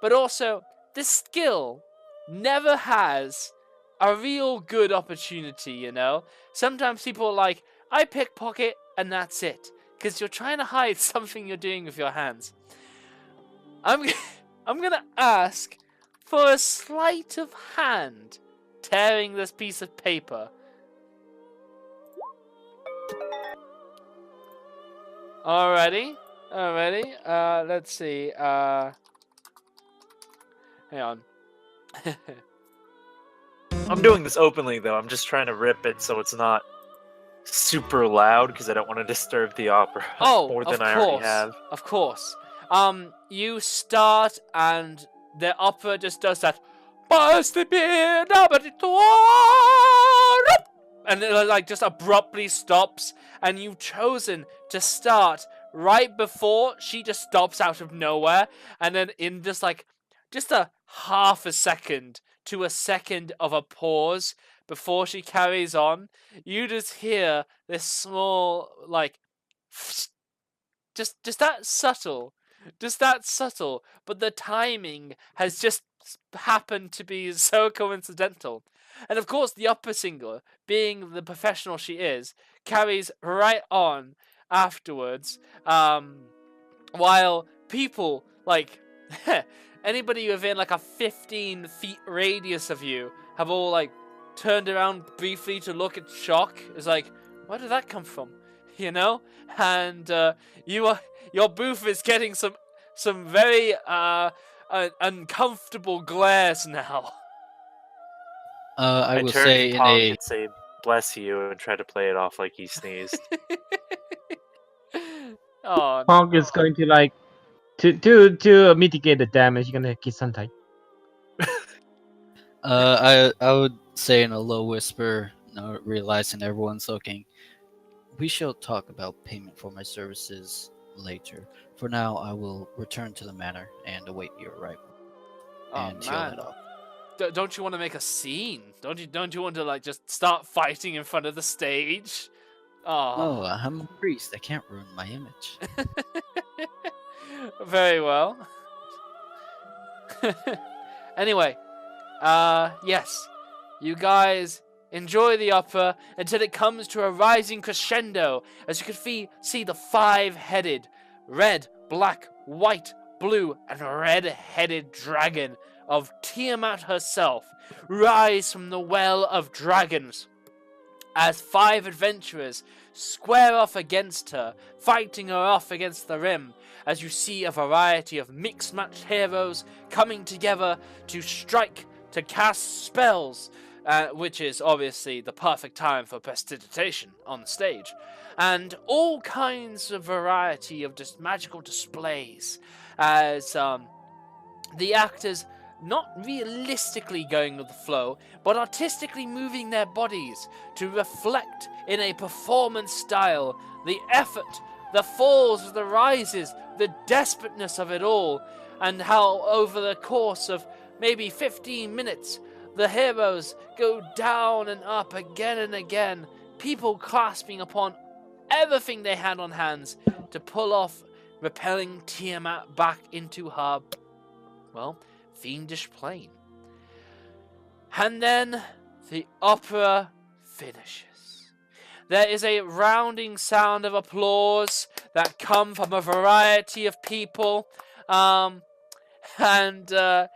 but also this skill never has a real good opportunity. You know, sometimes people are like, I pickpocket and that's it, because you're trying to hide something you're doing with your hands. I'm gonna ask for a sleight of hand tearing this piece of paper. Alrighty. Let's see. Hang on. I'm doing this openly though. I'm just trying to rip it so it's not super loud because I don't want to disturb the opera more than I already have. Of course. You start and the opera just does that. And it like just abruptly stops, and you've chosen to start right before she just stops out of nowhere, and then in just a half a second, to a second of a pause before she carries on, you just hear this small, like, just that subtle. Just that subtle, but the timing has just happened to be so coincidental. And of course, the upper singer, being the professional she is, carries right on afterwards, while people, like, anybody within like a 15 feet radius of you have all like turned around briefly to look at shock. It's like, where did that come from? You know? And your booth is getting some very uncomfortable glares now. I will turn say to in Pong a and say "bless you" and try to play it off like he sneezed. Oh, Pog is going to like to mitigate the damage. You're gonna kiss Suntai. I would say in a low whisper, realizing everyone's looking. We shall talk about payment for my services later. For now, I will return to the manor and await your arrival. And she'll head off. Don't you want to make a scene? Don't you want to like just start fighting in front of the stage? Oh, I'm a priest. I can't ruin my image. Very well. Anyway, yes, you guys enjoy the opera until it comes to a rising crescendo, as you can see the five-headed, red, black, white, blue, and red-headed dragon of Tiamat herself rise from the Well of Dragons, as five adventurers square off against her, fighting her off against the rim, as you see a variety of mixed-match heroes coming together to strike, to cast spells, which is obviously the perfect time for prestidigitation on the stage, and all kinds of variety of just magical displays, as the actors not realistically going with the flow, but artistically moving their bodies to reflect in a performance style the effort, the falls, the rises, the desperateness of it all, and how over the course of maybe 15 minutes, the heroes go down and up again and again, people clasping upon everything they had on hands to pull off repelling Tiamat back into her, well, fiendish plane. And then the opera finishes. There is a rounding sound of applause that come from a variety of people, and the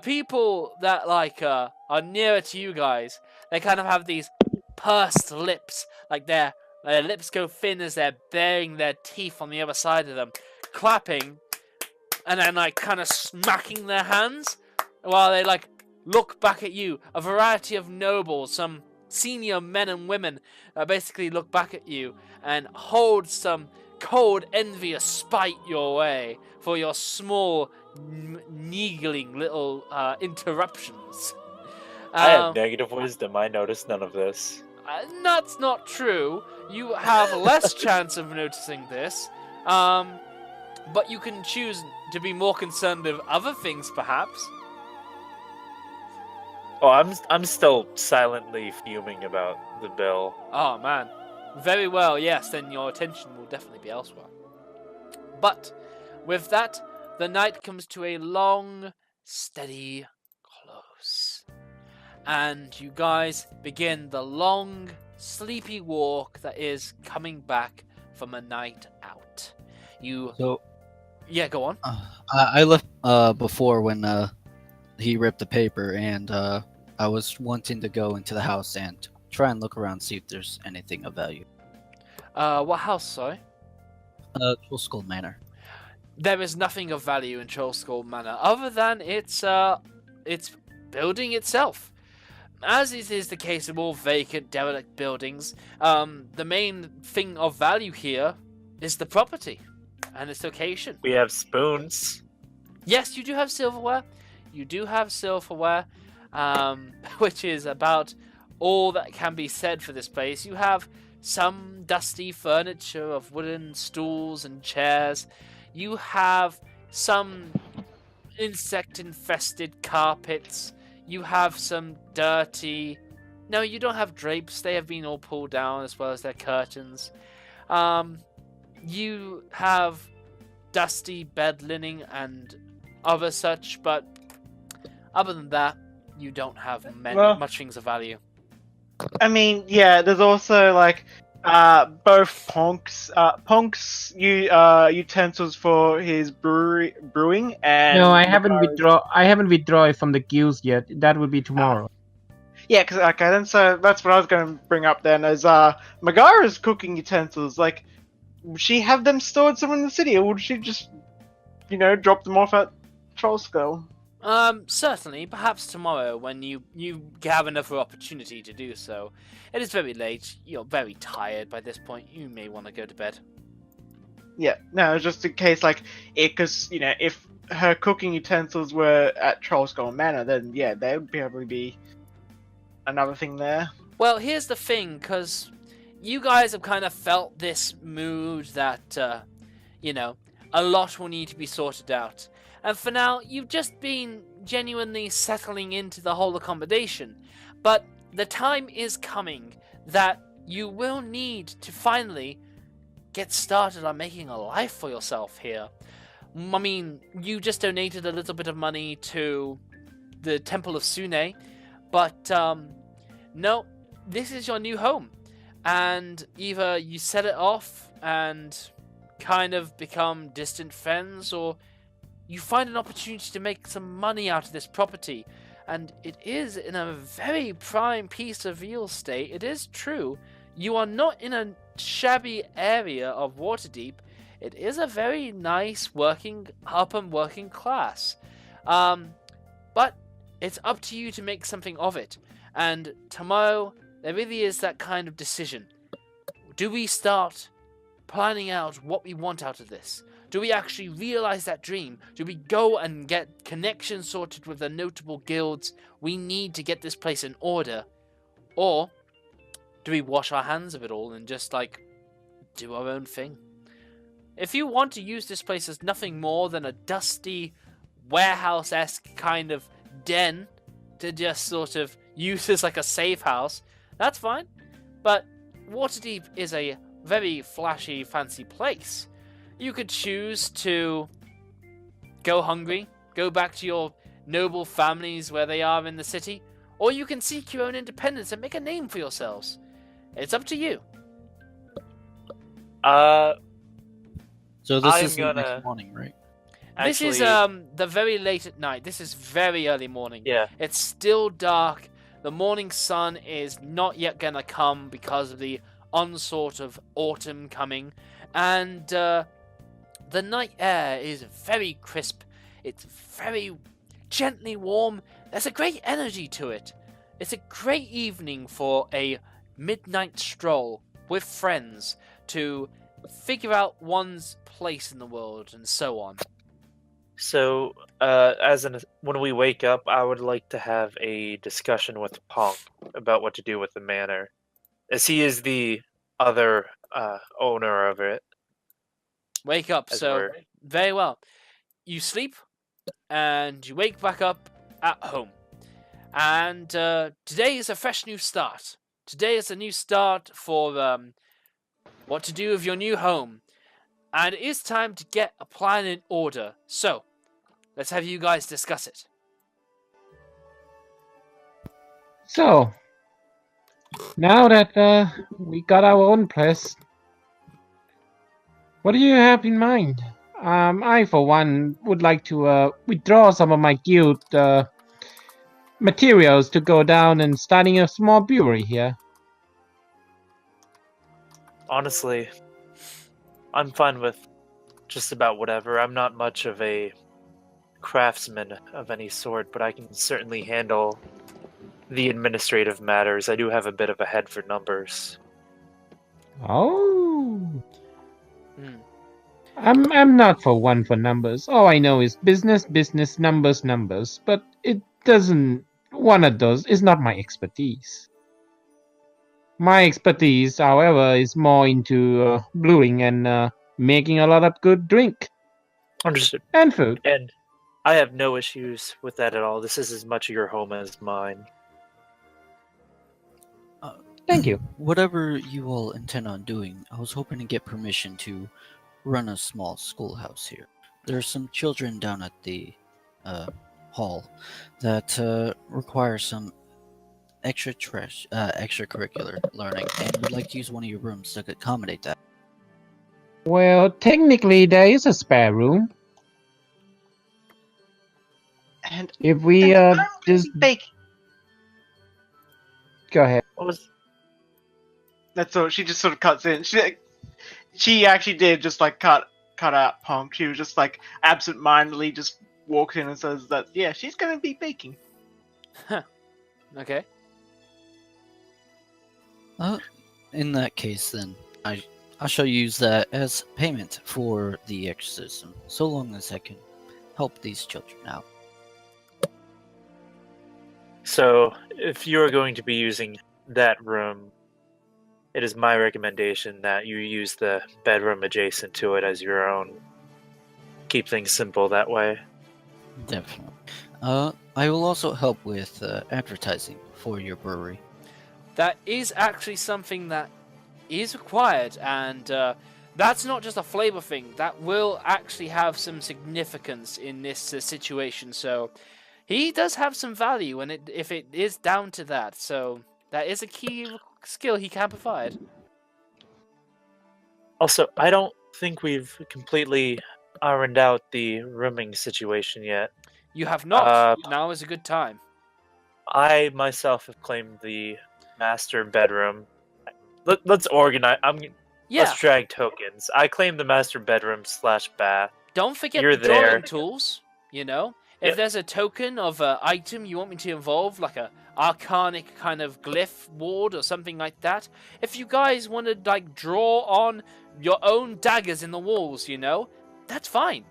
people that like are nearer to you guys, they kind of have these pursed lips, like their lips go thin as they're baring their teeth on the other side of them, clapping, and then like kind of smacking their hands while they like look back at you. A variety of nobles, some senior men and women, basically look back at you and hold some cold, envious spite your way for your small, niggling little interruptions. I have negative wisdom. I noticed none of this. That's not true. You have less chance of noticing this, but you can choose to be more concerned with other things, perhaps. Oh, I'm still silently fuming about the bill. Oh, man. Very well, yes, then your attention will definitely be elsewhere. But with that, the night comes to a long, steady close. And you guys begin the long, sleepy walk that is coming back from a night out. Yeah, go on. I left before when he ripped the paper, and I was wanting to go into the house and try and look around, see if there's anything of value. What house, sorry? Trollskull Manor. There is nothing of value in Trollskull Manor, other than its building itself. As is the case of all vacant, derelict buildings, the main thing of value here is the property and its location. We have spoons. Yes, you do have silverware. Which is about all that can be said for this place. You have some dusty furniture of wooden stools and chairs. You have some insect-infested carpets. you have some dirty... No, you don't have drapes. They have been all pulled down as well as their curtains. You have dusty bed linen and other such, but other than that, you don't have much things of value. I mean, yeah, there's also like both Ponk's utensils for his brewing and No, I haven't withdrawn from the guilds yet. That would be tomorrow. Yeah, because okay, then so that's what I was going to bring up then. Is Megara's cooking utensils, like, would she have them stored somewhere in the city, or would she just, drop them off at Trollskull? Certainly, perhaps tomorrow when you have another opportunity to do so. It is very late. You're very tired by this point. You may want to go to bed. Yeah, no, just in case, like, because if her cooking utensils were at Trollskull Manor, then yeah, there would probably be another thing there. Well, here's the thing, because you guys have kind of felt this mood that, a lot will need to be sorted out. And for now, you've just been genuinely settling into the whole accommodation. But the time is coming that you will need to finally get started on making a life for yourself here. I mean, you just donated a little bit of money to the Temple of Sune, but no, this is your new home. And either you set it off and kind of become distant friends, or you find an opportunity to make some money out of this property. And it is in a very prime piece of real estate. It is true. You are not in a shabby area of Waterdeep. It is a very nice upper working class. But it's up to you to make something of it. And tomorrow, there really is that kind of decision. Do we start planning out what we want out of this? Do we actually realize that dream? Do we go and get connections sorted with the notable guilds we need to get this place in order? Or do we wash our hands of it all and just, do our own thing? If you want to use this place as nothing more than a dusty, warehouse-esque kind of den to just sort of use as like a safe house, that's fine. But Waterdeep is a very flashy, fancy place. You could choose to go hungry, go back to your noble families where they are in the city, or you can seek your own independence and make a name for yourselves. It's up to you. So this is the next morning, right? This is the very late at night. This is very early morning. Yeah. It's still dark. The morning sun is not yet gonna come because of the onslaught of autumn coming, and the night air is very crisp. It's very gently warm. There's a great energy to it. It's a great evening for a midnight stroll with friends to figure out one's place in the world and so on. So, when we wake up, I would like to have a discussion with Pong about what to do with the manor, as he is the other owner of it. Wake up, so very well. You sleep, and you wake back up at home. And today is a fresh new start. Today is a new start for what to do with your new home. And it is time to get a plan in order. So, let's have you guys discuss it. So, now that we got our own place, what do you have in mind? I, for one, would like to withdraw some of my guild materials to go down and starting a small brewery here. Honestly, I'm fine with just about whatever. I'm not much of a craftsman of any sort, but I can certainly handle the administrative matters. I do have a bit of a head for numbers. Oh. I'm not for one for numbers. All I know is business, numbers. But it doesn't. One of those is not my expertise. My expertise, however, is more into brewing and making a lot of good drink. Understood. And food. And I have no issues with that at all. This is as much your home as mine. Thank you. Whatever you all intend on doing, I was hoping to get permission to run a small schoolhouse here. There are some children down at the hall that require some extracurricular learning, and would like to use one of your rooms to accommodate that. Well, technically, there is a spare room. And If we I'm gonna just be baking. go ahead. What was? That's all. She just sort of cuts in. She actually did just like cut out Punk. She was just like absent-mindedly just walks in and says that yeah, she's gonna be baking. Okay. In that case, then I shall use that as payment for the exorcism, so long as I can help these children out. So, if you are going to be using that room, it is my recommendation that you use the bedroom adjacent to it as your own. Keep things simple that way. Definitely. I will also help with advertising for your brewery. That is actually something that is required, and that's not just a flavor thing. That will actually have some significance in this situation. So he does have some value, and if it is down to that, so that is a key skill he can provide. Also, I don't think we've completely ironed out the rooming situation yet. You have not. Now is a good time. I myself have claimed the master bedroom. Let's organize. Let's drag tokens. I claim the master bedroom / bath. Don't forget You're the drawing there. tools. You know, if there's a token of an item you want me to involve, like a arcanic kind of glyph ward or something like that. If you guys want to like draw on your own daggers in the walls, you know, that's fine.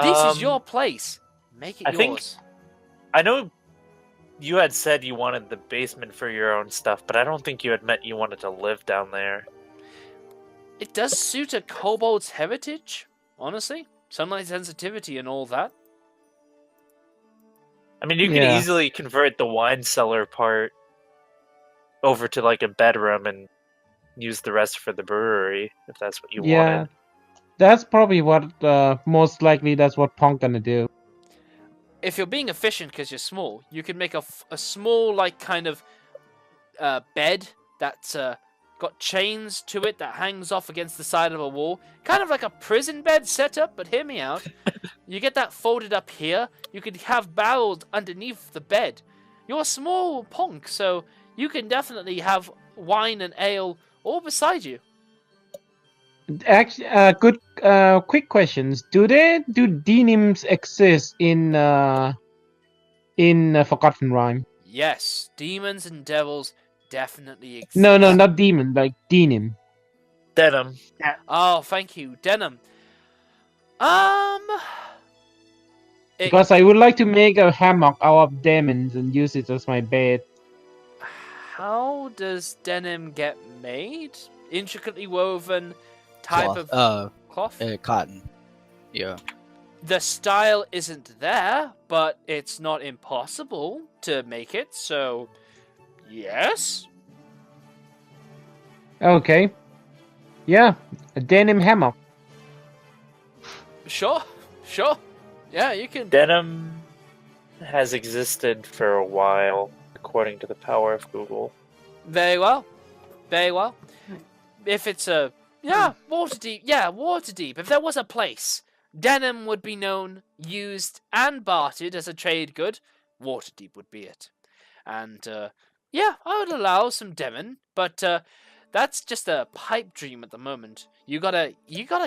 This is your place. Make it yours. I know you had said you wanted the basement for your own stuff, but I don't think you had meant you wanted to live down there. It does suit a kobold's heritage, honestly. Sunlight sensitivity and all that. I mean, you could easily convert the wine cellar part over to like a bedroom and use the rest for the brewery, if that's what you wanted. That's probably what, most likely that's what Punk gonna do. If you're being efficient because you're small, you could make a small, like, kind of bed that's got chains to it that hangs off against the side of a wall. Kind of like a prison bed setup, but hear me out. You get that folded up here. You could have barrels underneath the bed. You're a small Punk, so you can definitely have wine and ale all beside you. Actually, good. Quick questions. Do denims exist in Forgotten Rhyme? Yes, demons and devils definitely exist. No, not demon. Like denim. Denim. Oh, thank you, denim. Because I would like to make a hammock out of demons and use it as my bed. How does denim get made? Intricately woven type Cloth. of cloth? Cotton. Yeah. The style isn't there, but it's not impossible to make it, so yes. Okay. Yeah, a denim hammock. Sure. Yeah, you can. Denim has existed for a while, according to the power of Google. Very well. If it's a Waterdeep. Yeah, Waterdeep. If there was a place, denim would be known, used, and bartered as a trade good. Waterdeep would be it. And I would allow some denim, but that's just a pipe dream at the moment. You gotta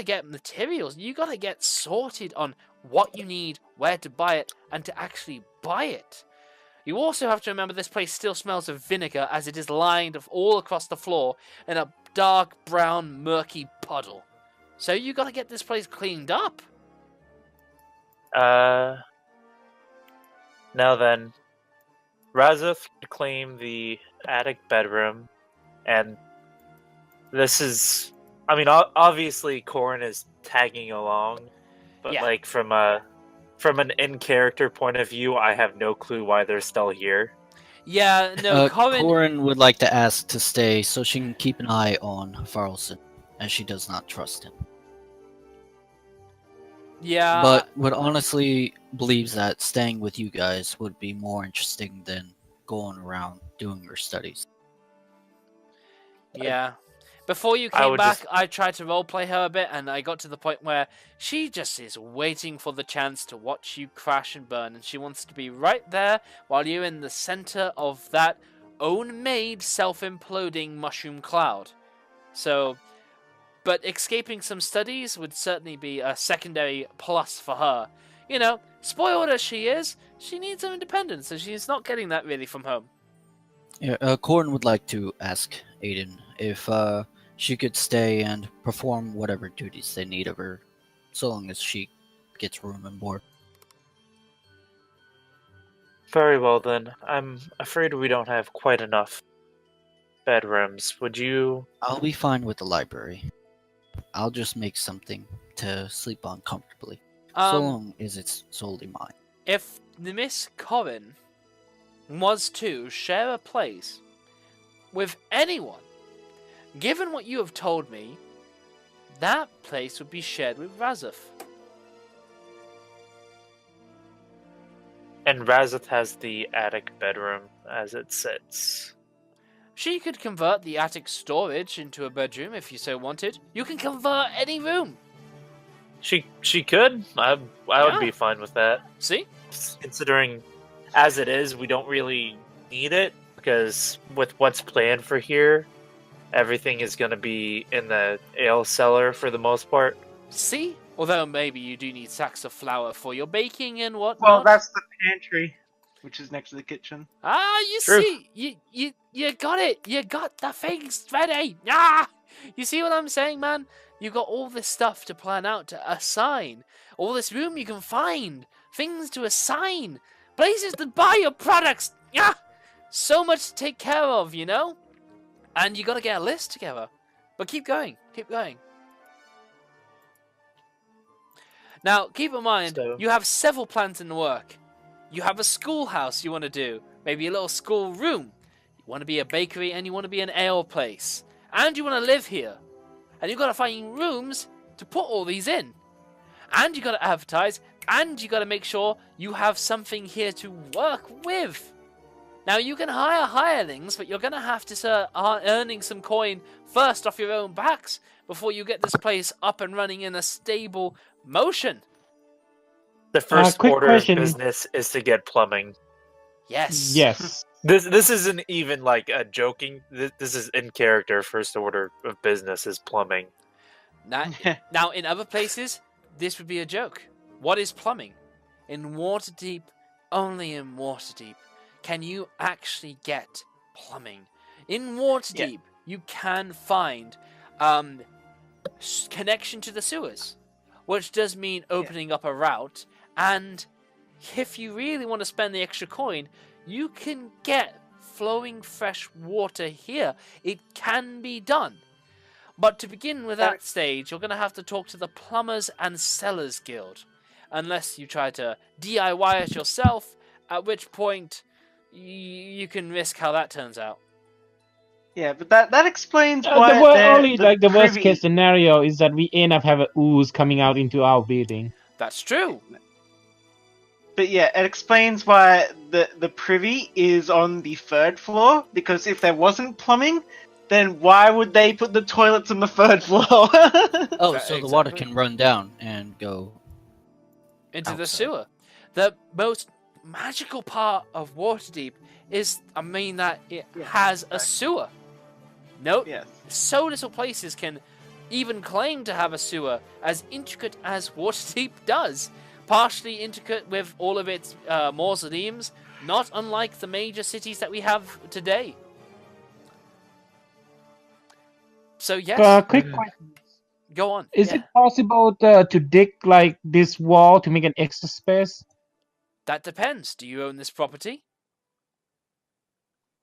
get materials. You gotta get sorted on what you need, where to buy it, and to actually buy it. You also have to remember this place still smells of vinegar as it is lined all across the floor in a dark brown murky puddle. So you gotta get this place cleaned up. Now then, Razeth could claim the attic bedroom, and this is... I mean, obviously Corrin is tagging along, but like from a from an in-character point of view, I have no clue why they're still here. Yeah, no, Corin would like to ask to stay so she can keep an eye on Farlson, as she does not trust him. Yeah, But would honestly believes that staying with you guys would be more interesting than going around doing her studies. yeah. Before you came back, I tried to roleplay her a bit, and I got to the point where she just is waiting for the chance to watch you crash and burn, and she wants to be right there while you're in the center of that own-made, self-imploding mushroom cloud. So, but escaping some studies would certainly be a secondary plus for her. You know, spoiled as she is, she needs some independence, and she's not getting that really from home. Yeah, Corin would like to ask Aiden if she could stay and perform whatever duties they need of her, so long as she gets room and board. Very well then. I'm afraid we don't have quite enough bedrooms. Would you... I'll be fine with the library. I'll just make something to sleep on comfortably, so long as it's solely mine. If the Miss Corin was to share a place with anyone, given what you have told me, that place would be shared with Razeth. And Razeth has the attic bedroom as it sits. She could convert the attic storage into a bedroom if you so wanted. You can convert any room. She could. I would be fine with that. See? Considering, as it is, we don't really need it, because with what's planned for here, everything is going to be in the ale cellar for the most part. See? Although maybe you do need sacks of flour for your baking and whatnot. Well, that's the pantry, which is next to the kitchen. Ah, you True. see? You got it. You got the things ready. Ah! You see what I'm saying, man? You got all this stuff to plan out, to assign. All this room you can find. Things to assign. Places to buy your products. Ah! So much to take care of, you know? And you gotta get a list together. But keep going. Keep going. Now, keep in mind, you have several plans in the work. You have a schoolhouse you want to do. Maybe a little school room. You want to be a bakery and you want to be an ale place. And you want to live here. And you've got to find rooms to put all these in. And you've got to advertise. And you've got to make sure you have something here to work with. Now, you can hire hirelings, but you're going to have to start earning some coin first off your own backs before you get this place up and running in a stable motion. The first order of business is to get plumbing. Yes. Yes. This isn't even like a joking. This is in character. First order of business is plumbing. Now, in other places, this would be a joke. What is plumbing? In Waterdeep, only in Waterdeep, can you actually get plumbing. In Waterdeep, you can find connection to the sewers, which does mean opening up a route, and if you really want to spend the extra coin, you can get flowing fresh water here. It can be done. But to begin with that stage, you're going to have to talk to the Plumbers and Sellers Guild, unless you try to DIY it yourself, at which point you can risk how that turns out. Yeah, but that explains why the worst case scenario is that we end up having ooze coming out into our building. That's true. But yeah, it explains why the privy is on the 3rd floor, because if there wasn't plumbing, then why would they put the toilets on the 3rd floor? So exactly. The water can run down and go into outside. The sewer. The most magical part of Waterdeep is, that it has a sewer. Note, so little places can even claim to have a sewer as intricate as Waterdeep does. Partially intricate with all of its mausoleums, not unlike the major cities that we have today. So yes. Quick question. Go on. Is it possible to dig like this wall to make an extra space? That depends. Do you own this property?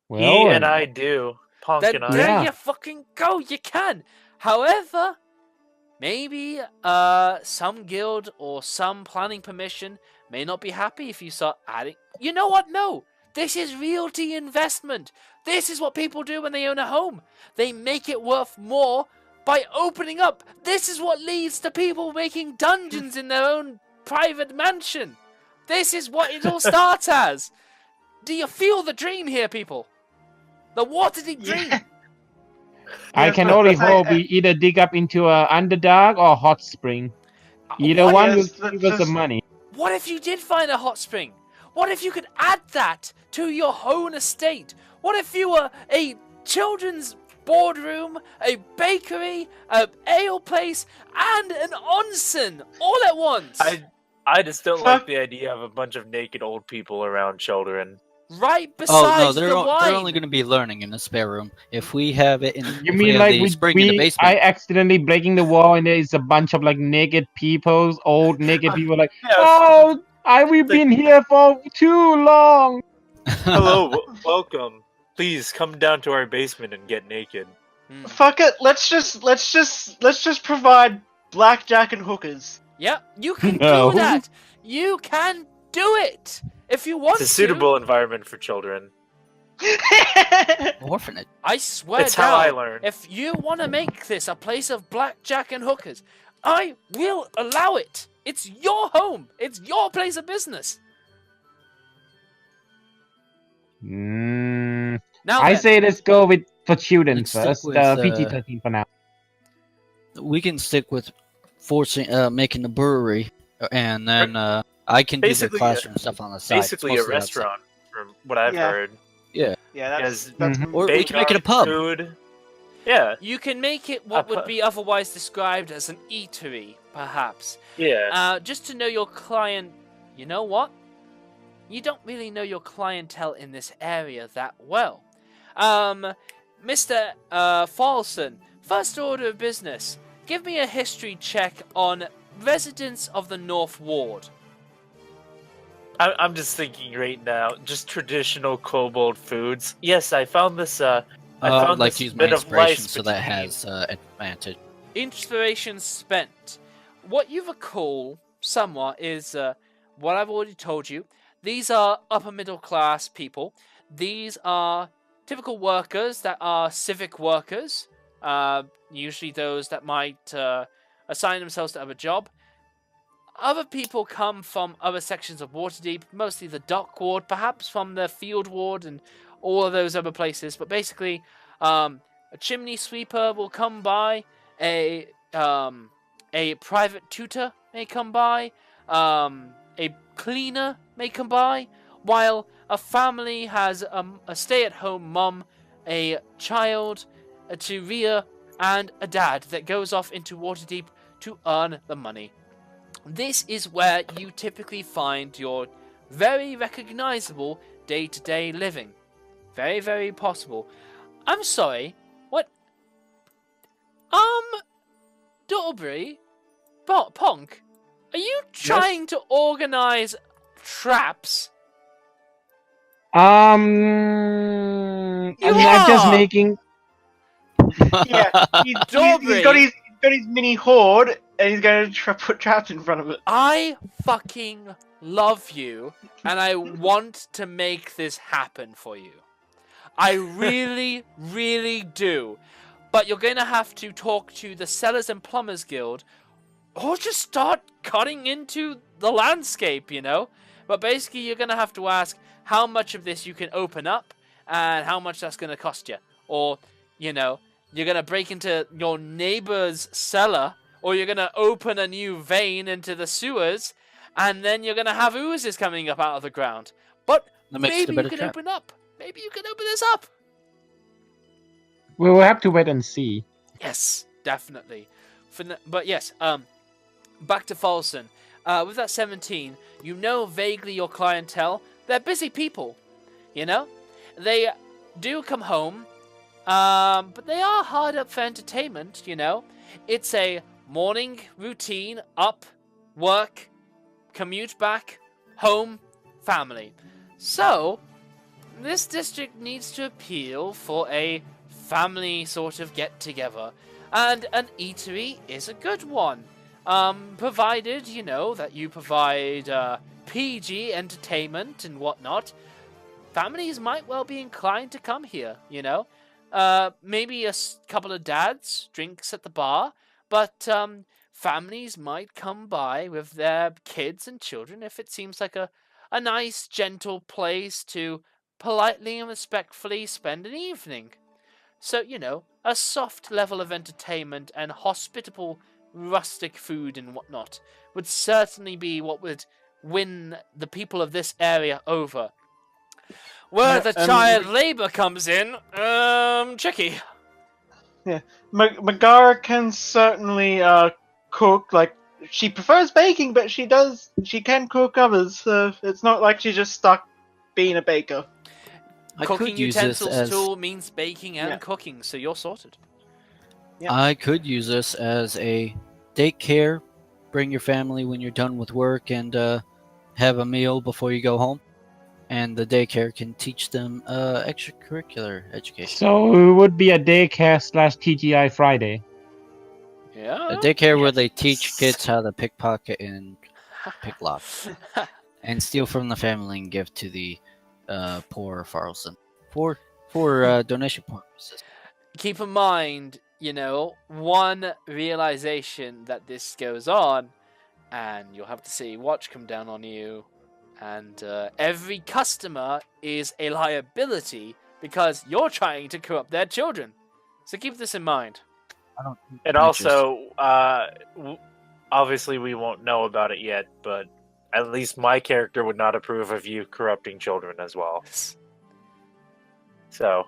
Well, he and I do. Punk and I. There you fucking go. You can. However, maybe some guild or some planning permission may not be happy if you start adding. You know what? No, this is realty investment. This is what people do when they own a home. They make it worth more by opening up. This is what leads to people making dungeons in their own private mansion. This is what it all starts as. Do you feel the dream here, people? The Waterdeep dream. Yeah. I Yes, can but- only but hope we either dig up into a Underdark or Hot Spring. Either What one will Yes, give that's us the just- money. What if you did find a hot spring? What if you could add that to your own estate? What if you were a children's boardroom, a bakery, a ale place, and an onsen all at once? I just don't Fuck. like the idea of a bunch of naked old people around children. Right Oh besides no, the wine. they're only going to be learning in the spare room. If we have it in, You if we mean have like the spring in the basement. I accidentally breaking the wall and there's a bunch of like naked people, old naked people like, Yeah, oh, we've been here for too long. hello, welcome. Please come down to our basement and get naked. Hmm. Fuck it. Let's just provide blackjack and hookers. Yeah, you can No. do that. You can do it if you want It's a to. suitable environment for children. Orphanage. I swear It's how I down, learned. if you want to make this a place of blackjack and hookers, I will allow it. It's your home. It's your place of business. Mm, Now I then, say let's go with for children Let's stick first. with, PG-13 for now. We can stick with making the brewery, and then I can do the Basically, classroom stuff on the side. Basically a Mostly outside. restaurant, from what I've Yeah. heard. Yeah, Yes. that's Mhm. Or we Bake can make it a on pub. Food. Yeah, you can make it what would pub. be otherwise described as an eatery, perhaps. yeah. Just to know your client. You know what? You don't really know your clientele in this area that well. Mr. Falson, first order of business. Give me a history check on residents of the North Ward. I'm just thinking right now, just traditional kobold foods. Yes, I found this. I found like this to use my bit of inspiration rice so that between- has advantage. Inspiration spent. What you recall somewhat is what I've already told you. These are upper middle class people. These are typical workers that are civic workers. Usually those that might assign themselves to other job. Other people come from other sections of Waterdeep, mostly the dock ward, perhaps from the field ward and all of those other places. But basically, a chimney sweeper will come by, a private tutor may come by, a cleaner may come by, while a family has a stay-at-home mum, a child to rear, and a dad that goes off into Waterdeep to earn the money. This is where you typically find your very recognizable day-to-day living. Very, very possible. I'm sorry, what? Dorbury? Ponk, are you trying to organize traps? I'm just are! making. yeah. He's Dobry. got his mini horde, and he's going to put traps in front of it. I fucking love you, and I want to make this happen for you. I really, really do. But you're going to have to talk to the Sellers and Plumbers Guild, or just start cutting into the landscape, you know? But basically, you're going to have to ask how much of this you can open up, and how much that's going to cost you. Or, you know, you're going to break into your neighbor's cellar, or you're going to open a new vein into the sewers, and then you're going to have oozes coming up out of the ground. But That makes it a maybe you better can trap. open up. Maybe you can open this up. We will have to wait and see. Yes, definitely. But yes, back to Falson. With that 17, you know vaguely your clientele. They're busy people, you know? They do come home, but they are hard up for entertainment, you know? It's a morning routine, up, work, commute back, home, family. So, this district needs to appeal for a family sort of get-together. And an eatery is a good one. Provided, that you provide PG entertainment and whatnot. Families might well be inclined to come here, Maybe a couple of dads, drinks at the bar, but families might come by with their kids and children if it seems like a nice, gentle place to politely and respectfully spend an evening. So, a soft level of entertainment and hospitable rustic food and whatnot would certainly be what would win the people of this area over. Where the child labor comes in, tricky. Yeah, Megara can certainly cook. Like, she prefers baking, but she can cook others. So it's not like she's just stuck being a baker. Cooking utensils tool means baking and cooking, so you're sorted. Yep. I could use this as a daycare. Bring your family when you're done with work and have a meal before you go home. And the daycare can teach them extracurricular education. So it would be a daycare / TGI Friday. Yeah. A daycare where they teach kids how to pickpocket and pick locks. And steal from the family and give to the poor Farlson. For donation purposes. Keep in mind, one realization that this goes on, and you'll have to see watch come down on you. And every customer is a liability because you're trying to corrupt their children. So keep this in mind. And also, obviously we won't know about it yet, but at least my character would not approve of you corrupting children as well. So.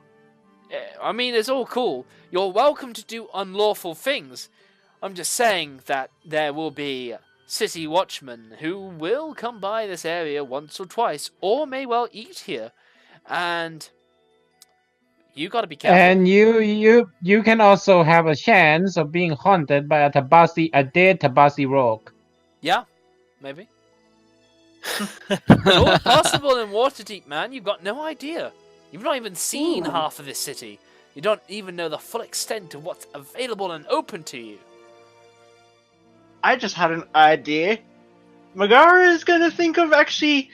I mean, it's all cool. You're welcome to do unlawful things. I'm just saying that there will be city watchmen who will come by this area once or twice, or may well eat here, and you gotta be careful. And you can also have a chance of being haunted by a dead Tabasi rogue. Yeah, maybe. It's all possible in Waterdeep, man. You've got no idea. You've not even seen half of this city. You don't even know the full extent of what's available and open to you. I just had an idea. Megara is going to think of especially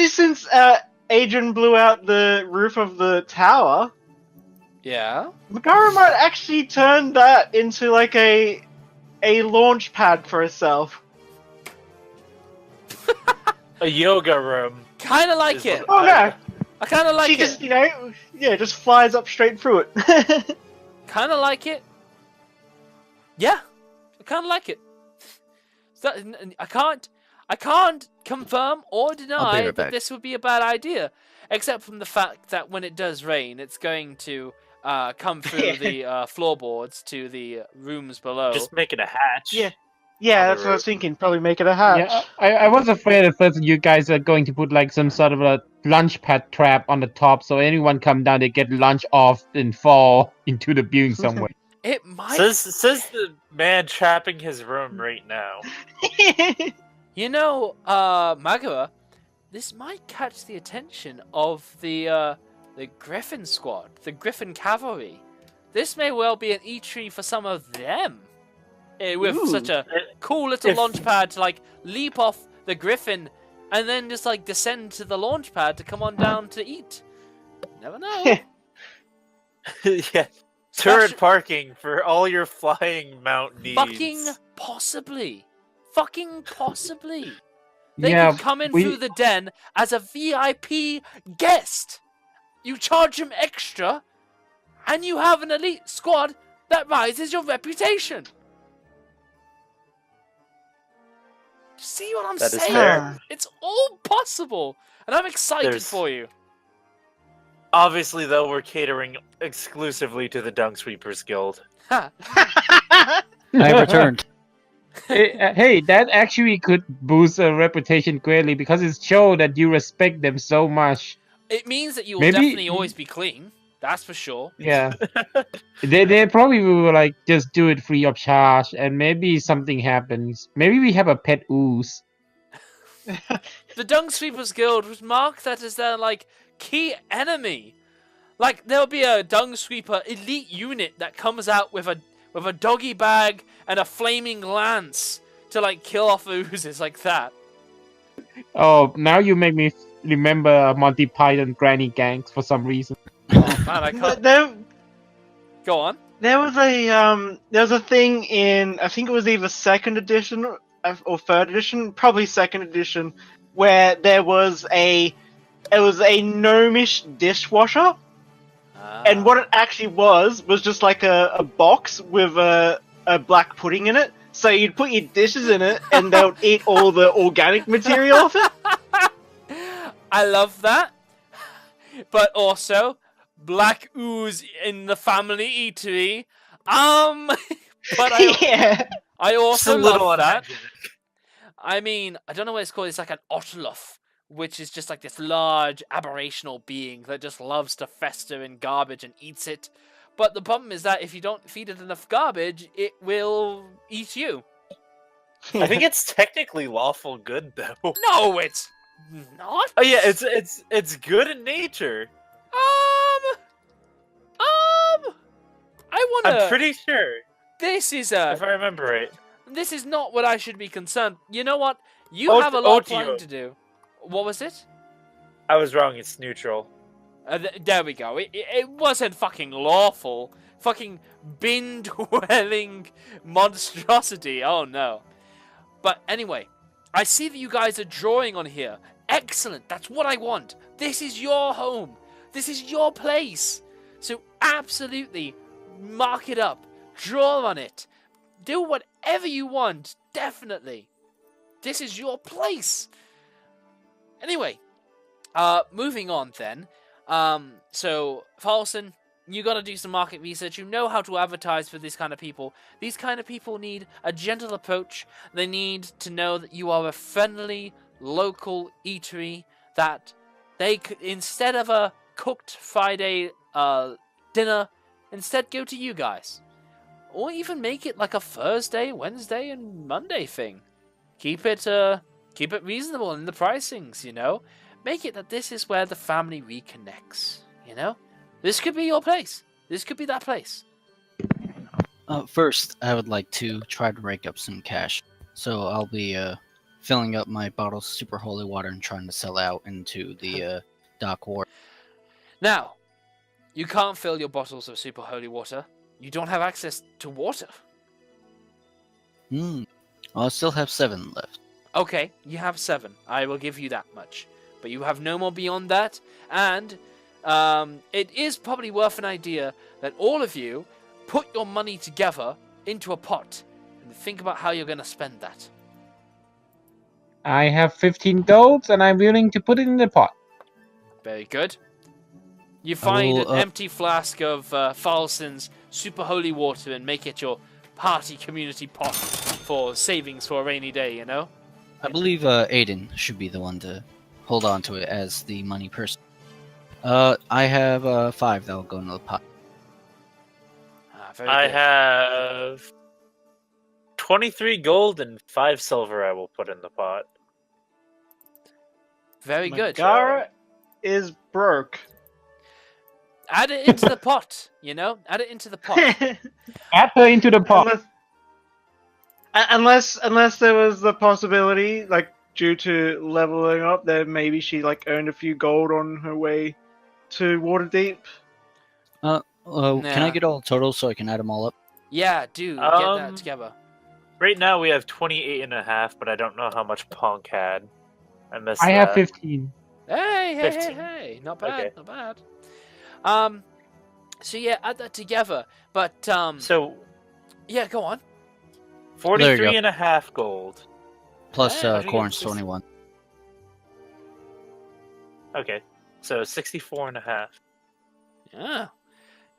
since Adrian blew out the roof of the tower. Yeah? Megara might actually turn that into like a launch pad for herself. A yoga room. Kind of like it. Oh no. I kind of like it. She just, just flies up straight through it. Kind of like it. Yeah. I kind of like it. So, I can't confirm or deny that this would be a bad idea, except from the fact that when it does rain, it's going to come through the floorboards to the rooms below. Just make it a hatch. Yeah, that's what I was thinking. Probably make it a hatch. Yeah, I was afraid at first that you guys are going to put like some sort of a lunch pad trap on the top, so anyone come down, they get lunch off and fall into the building somewhere. It might. Says the man trapping his room right now. Magara, this might catch the attention of the Griffin squad, the Griffin cavalry. This may well be an eatery for some of them. With such a cool little launch pad to leap off the Griffin and then just descend to the launch pad to come on down to eat. Never know. Yeah. Turret parking for all your flying mount needs. Fucking possibly. They could come in through the den as a VIP guest. You charge them extra, and you have an elite squad that rises your reputation. See what I'm saying? Fair. It's all possible, and I'm excited for you. Obviously, though, we're catering exclusively to the Dung Sweepers Guild. I returned. Hey, that actually could boost a reputation greatly because it shows that you respect them so much. It means that you will definitely always be clean. That's for sure. Yeah. they probably will just do it free of charge, and maybe something happens. Maybe we have a pet ooze. The Dung Sweepers Guild would mark that as their key enemy. There'll be a Dung Sweeper elite unit that comes out with with a doggy bag and a flaming lance to like kill off oozes like that. Oh, now you make me remember Monty Python Granny Gangs for some reason. Oh man, I can't. Go on. There was a thing in, I think it was either second edition or third edition, probably second edition, where it was a gnomish dishwasher, and what it actually was just like a box with a black pudding in it. So you'd put your dishes in it, and they'll eat all the organic material off it. I love that, but also black ooze in the family eatery. But I also love that. I mean, I don't know what it's called. It's like an otoluf, which is just like this large aberrational being that just loves to fester in garbage and eats it. But the problem is that if you don't feed it enough garbage, it will eat you. I think it's technically lawful good, though. No, it's not. Oh yeah, it's good in nature. I wanna. I'm pretty sure. This is if I remember right. This is not what I should be concerned. You know what? You have a lot of planning to do. What was it? I was wrong. It's neutral. There we go. It wasn't fucking lawful. Fucking bin-dwelling monstrosity. Oh no. But anyway, I see that you guys are drawing on here. Excellent. That's what I want. This is your home. This is your place. So absolutely mark it up. Draw on it. Do whatever you want. Definitely. This is your place. Anyway, moving on then. So, Falson, you gotta do some market research. You know how to advertise for this kind of people. These kind of people need a gentle approach. They need to know that you are a friendly, local eatery that they could, instead of a cooked Friday dinner, instead go to you guys. Or even make it like a Thursday, Wednesday, and Monday thing. Keep it reasonable in the pricings, you know? Make it that this is where the family reconnects, you know? This could be your place. This could be that place. First, I would like to try to rake up some cash. So I'll be filling up my bottles of super holy water and trying to sell out into the dock ward. Now, you can't fill your bottles of super holy water. You don't have access to water. Well, I still have 7 left. Okay, you have 7. I will give you that much. But you have no more beyond that. And it is probably worth an idea that all of you put your money together into a pot and think about how you're going to spend that. I have 15 golds and I'm willing to put it in the pot. Very good. You find an empty flask of Falson's super holy water and make it your party community pot for savings for a rainy day, you know? I believe Aiden should be the one to hold on to it as the money person. I have 5 that will go into the pot. I have 23 gold and 5 silver I will put in the pot. Very good. Megara is broke. Add it into the pot, you know? Add it into the pot. Add her into the pot. Unless there was the possibility, like, due to leveling up, that maybe she, like, earned a few gold on her way to Waterdeep. Can I get all total so I can add them all up? Yeah, get that together. Right now we have 28.5, but I don't know how much Punk had. I have 15. Hey, not bad, okay. Not bad. So yeah, add that together, but so yeah, go on. 43.5 gold. Plus Corn's 21. Okay, so 64.5. Yeah.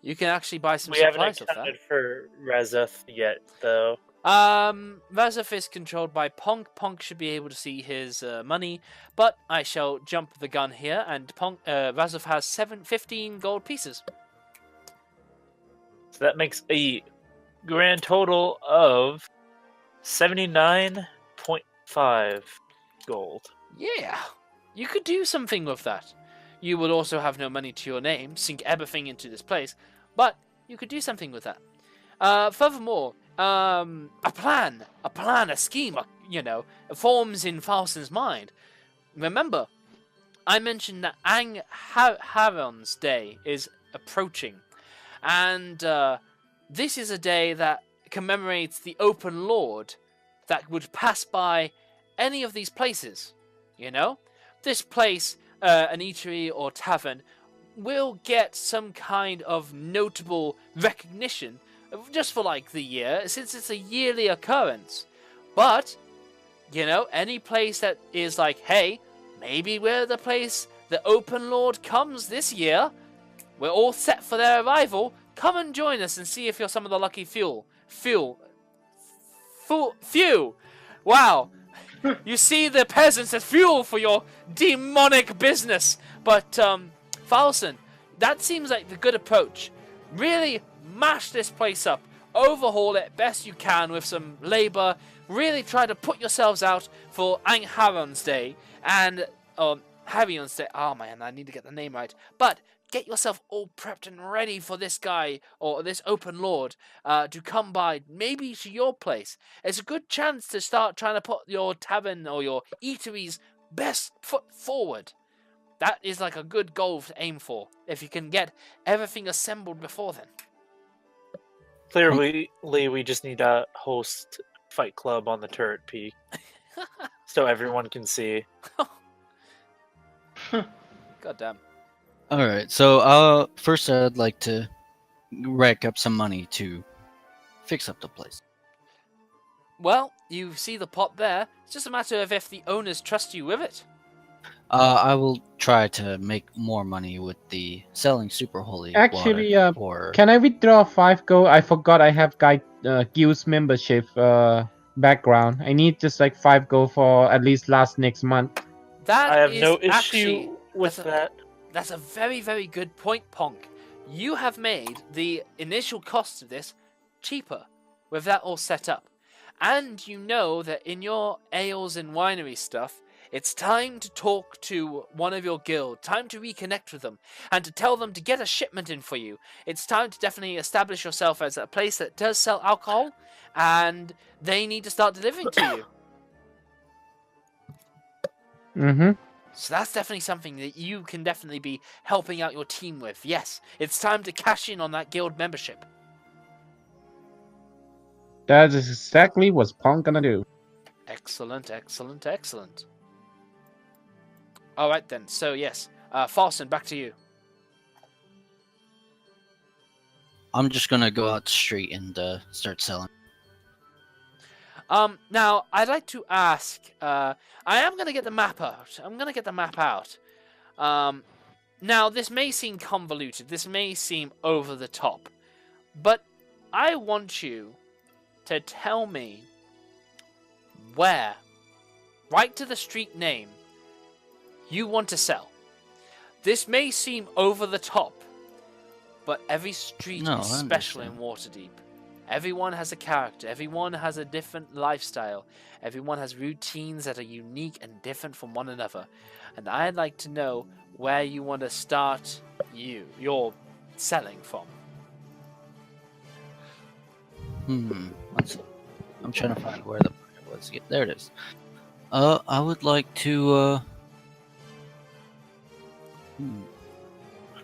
You can actually buy some supplies with that. We haven't accounted for Rezeth yet, though. Rezeth is controlled by Ponk. Ponk should be able to see his money, but I shall jump the gun here, and Rezeth has 15 gold pieces. So that makes a grand total of 79.5 gold. Yeah, you could do something with that. You would also have no money to your name, sink everything into this place, but you could do something with that. Furthermore, a plan, a scheme, forms in Falson's mind. Remember, I mentioned that Haron's Day is approaching, and this is a day that commemorates the open lord that would pass by any of these places. This place, an eatery or tavern, will get some kind of notable recognition just for like the year, since it's a yearly occurrence. But, any place that is like, hey, maybe we're the place the Open Lord comes this year, we're all set for their arrival, come and join us and see if you're some of the lucky few. Wow. You see the peasants as fuel for your demonic business. But, Falson, that seems like the good approach. Really mash this place up. Overhaul it best you can with some labor. Really try to put yourselves out for Angharon's Day. And, Harion's Day. Oh, man, I need to get the name right. But get yourself all prepped and ready for this guy, or this open lord, to come by, maybe to your place. It's a good chance to start trying to put your tavern or your eatery's best foot forward. That is like a good goal to aim for, if you can get everything assembled before then. Clearly, we just need to host Fight Club on the turret peak, so everyone can see. God damn. Alright, so first I'd like to rack up some money to fix up the place. Well, you see the pot there. It's just a matter of if the owners trust you with it. I will try to make more money with the selling super holy Actually, water. can I withdraw 5 gold? I forgot I have guild's membership background. I need just like 5 gold for at least next month. That I have is no actually, issue with that. That's a very, very good point, Ponk. You have made the initial cost of this cheaper with that all set up. And you know that in your ales and winery stuff, it's time to talk to one of your guild, time to reconnect with them, and to tell them to get a shipment in for you. It's time to definitely establish yourself as a place that does sell alcohol, and they need to start delivering to you. Mm-hmm. So that's definitely something that you can definitely be helping out your team with. Yes, it's time to cash in on that guild membership. That is exactly what Punk gonna do. Excellent, excellent, excellent. Alright then, so yes. Falson, back to you. I'm just gonna go out the street and start selling. Now, I'd like to ask, I am going to get the map out. Now, this may seem convoluted, this may seem over the top, but I want you to tell me where, right to the street name, you want to sell. This may seem over the top, but every street is special in Waterdeep. Everyone has a character, everyone has a different lifestyle, everyone has routines that are unique and different from one another. And I'd like to know where you want to start your selling from. Let's see. I'm trying to find where the market was. Yeah, there it is. I would like to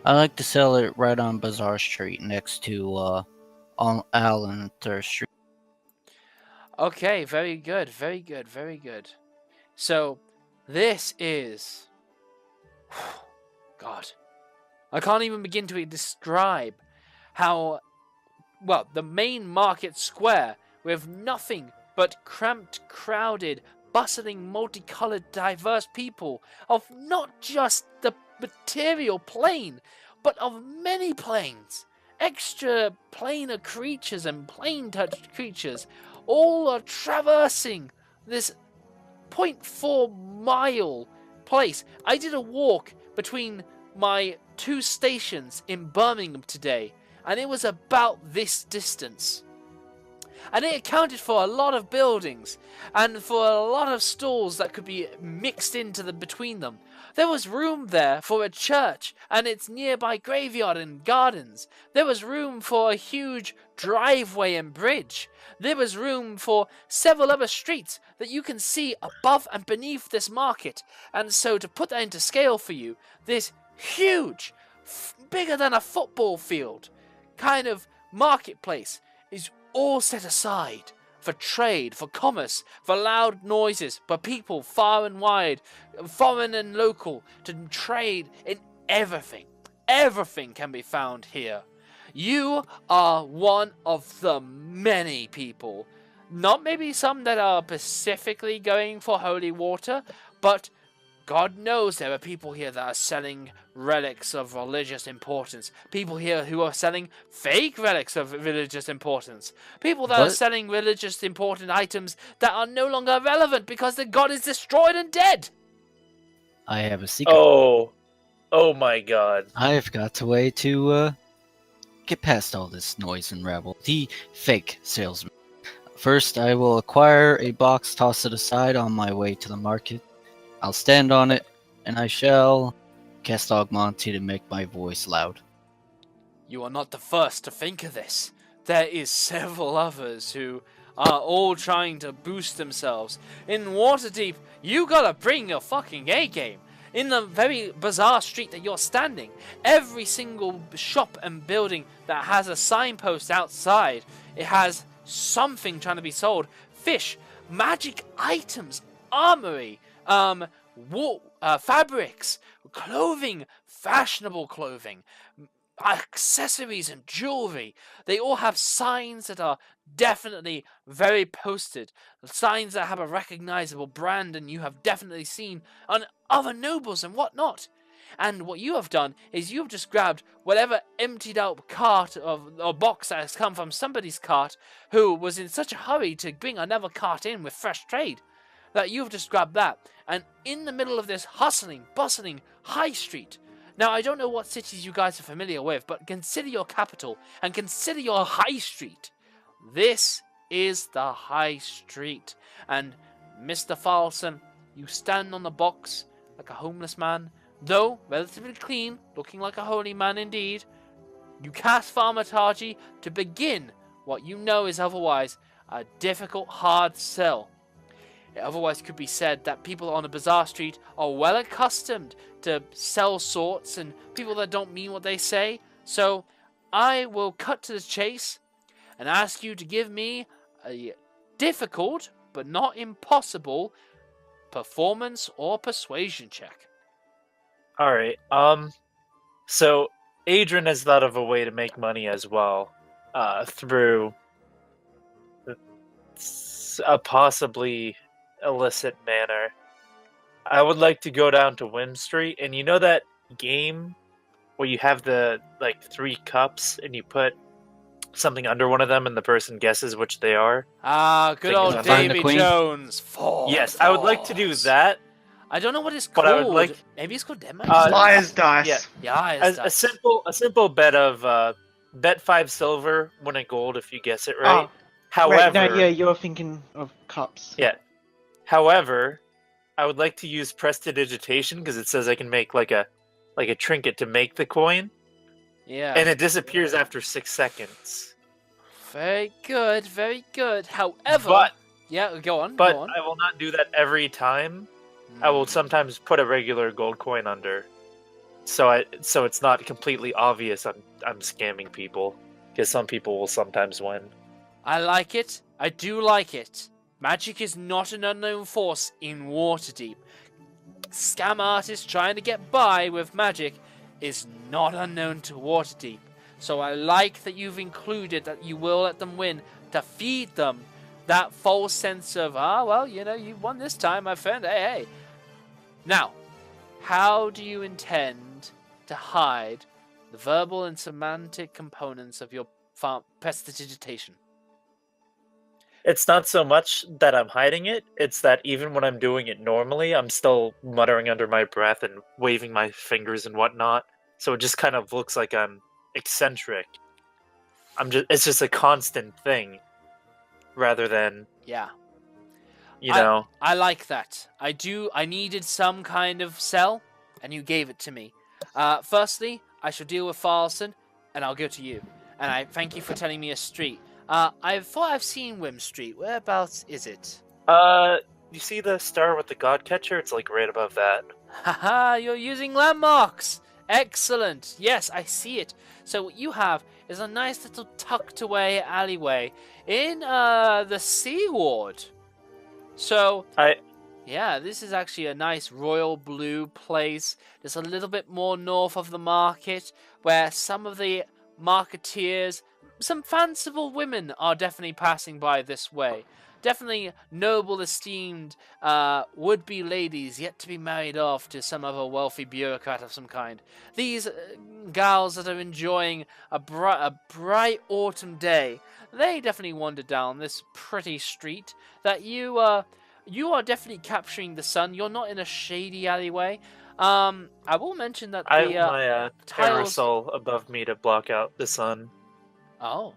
I like to sell it right on Bazaar Street next to on Allen Street. Okay, very good, very good, very good. So, this is... God. I can't even begin to describe how... Well, the main market square with nothing but cramped, crowded, bustling, multicolored, diverse people of not just the material plane, but of many planes. Extra planar creatures and plane-touched creatures all are traversing this 0.4 mile place. I did a walk between my 2 stations in Birmingham today, and it was about this distance. and it accounted for a lot of buildings, and for a lot of stalls that could be mixed into between them. There was room there for a church and its nearby graveyard and gardens. There was room for a huge driveway and bridge. There was room for several other streets that you can see above and beneath this market. And so to put that into scale for you, this huge, bigger than a football field, kind of marketplace is all set aside for trade, for commerce, for loud noises, for people far and wide, foreign and local, to trade in everything. Everything can be found here. You are one of the many people, not maybe some that are specifically going for holy water, but God knows there are people here that are selling relics of religious importance. People here who are selling fake relics of religious importance. People that are selling religious important items that are no longer relevant because the god is destroyed and dead. I have a secret. Oh my god. I've got a way to get past all this noise and rabble. The fake salesman. First, I will acquire a box, toss it aside on my way to the market. I'll stand on it, and I shall cast Augmonty to make my voice loud. You are not the first to think of this. There is several others who are all trying to boost themselves. In Waterdeep, you gotta bring your fucking A game. In the very bizarre street that you're standing, every single shop and building that has a signpost outside, it has something trying to be sold. Fish, magic items, armory, fabrics, clothing, fashionable clothing, accessories and jewelry. They all have signs that are definitely very posted, signs that have a recognizable brand and you have definitely seen on other nobles and whatnot. And what you have done is you've just grabbed whatever emptied out cart or box that has come from somebody's cart who was in such a hurry to bring another cart in with fresh trade, that you've just grabbed that, and in the middle of this hustling, bustling high street. Now, I don't know what cities you guys are familiar with, but consider your capital, and consider your high street. This is the high street, and Mr. Farlson, you stand on the box like a homeless man, though relatively clean, looking like a holy man indeed. You cast Thaumaturgy to begin what you know is otherwise a difficult, hard sell. It otherwise could be said that people on a bazaar street are well accustomed to sell sorts and people that don't mean what they say. So I will cut to the chase and ask you to give me a difficult but not impossible performance or persuasion check. Alright, so Adrian has thought of a way to make money as well, through a possibly illicit manner. I would like to go down to Wind Street, and you know that game where you have the, 3 cups, and you put something under one of them, and the person guesses which they are? Ah, good old Davy Jones. Yes, I would like to do that. I don't know what it's called. But I would like... Maybe it's called Denmark. Liar's Dice. Yeah, Liar's Dice. A simple bet of bet 5 silver, win a gold if you guess it right. However, wait, no, yeah, you're thinking of cups. Yeah. However, I would like to use prestidigitation because it says I can make like a trinket to make the coin. Yeah. And it disappears after 6 seconds. Very good, very good. However, yeah, go on. But go on. I will not do that every time. I will sometimes put a regular gold coin under, so it's not completely obvious I'm scamming people, because some people will sometimes win. I like it. I do like it. Magic is not an unknown force in Waterdeep. Scam artists trying to get by with magic is not unknown to Waterdeep. So I like that you've included that you will let them win to feed them that false sense of, well, you won this time, my friend. Hey. Now, how do you intend to hide the verbal and semantic components of your prestidigitation? It's not so much that I'm hiding it, it's that even when I'm doing it normally, I'm still muttering under my breath and waving my fingers and whatnot. So it just kind of looks like I'm eccentric. It's just a constant thing. rather than Yeah. you know. I like that. I needed some kind of cell, and you gave it to me. Firstly, I shall deal with Farlson, and I'll go to you. And I thank you for telling me a street. I thought I've seen Wim Street. Whereabouts is it? You see the star with the God Catcher? It's like right above that. Haha, you're using landmarks! Excellent! Yes, I see it. So what you have is a nice little tucked away alleyway in the Sea Ward. So yeah, this is actually a nice royal blue place. Just a little bit more north of the market, where some of the marketeers, some fanciful women are definitely passing by this way. Definitely noble, esteemed, would-be ladies yet to be married off to some other wealthy bureaucrat of some kind. These gals that are enjoying a bright autumn day, they definitely wander down this pretty street that you are definitely capturing the sun. You're not in a shady alleyway. I will mention that I the have my tiles... parasol above me to block out the sun. Oh.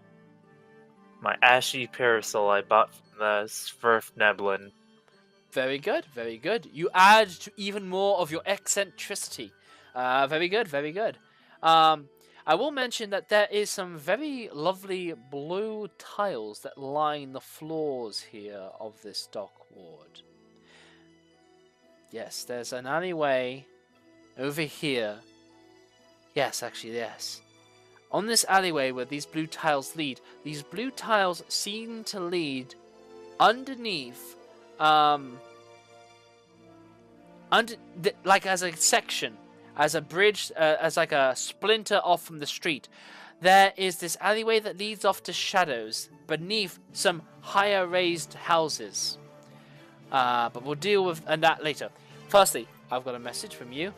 My ashy parasol I bought from the Sverfneblin. Very good, very good. You add to even more of your eccentricity. Very good, very good. I will mention that there is some very lovely blue tiles that line the floors here of this dock ward. Yes, there's an alleyway over here. Yes, actually, yes. On this alleyway where these blue tiles lead, these blue tiles seem to lead underneath, like as a section, as a bridge, as like a splinter off from the street. There is this alleyway that leads off to shadows beneath some higher raised houses. But we'll deal with that later. Firstly, I've got a message from you.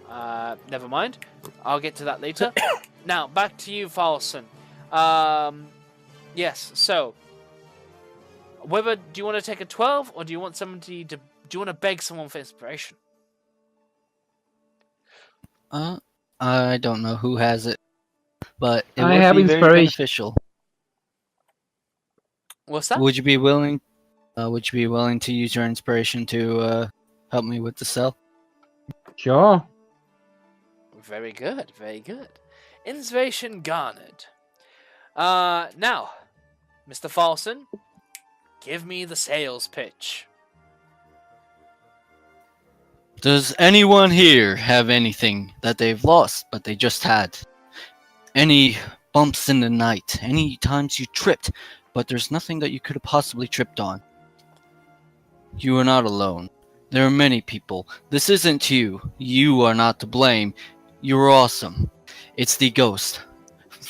Never mind. I'll get to that later. Now, back to you, Farlson. Yes, so... do you want to take a 12, or do you want somebody to... Do you want to beg someone for inspiration? I don't know who has it, but it I would have be very inspiration. beneficial. What's that? Would you be willing? Would you be willing to use your inspiration to help me with the cell? Sure. Very good, very good. Inspiration garnered. Now, Mr. Farlson, give me the sales pitch. Does anyone here have anything that they've lost but they just had? Any bumps in the night? Any times you tripped but there's nothing that you could have possibly tripped on? You are not alone. There are many people. This isn't you. You are not to blame. You're awesome. It's the ghost.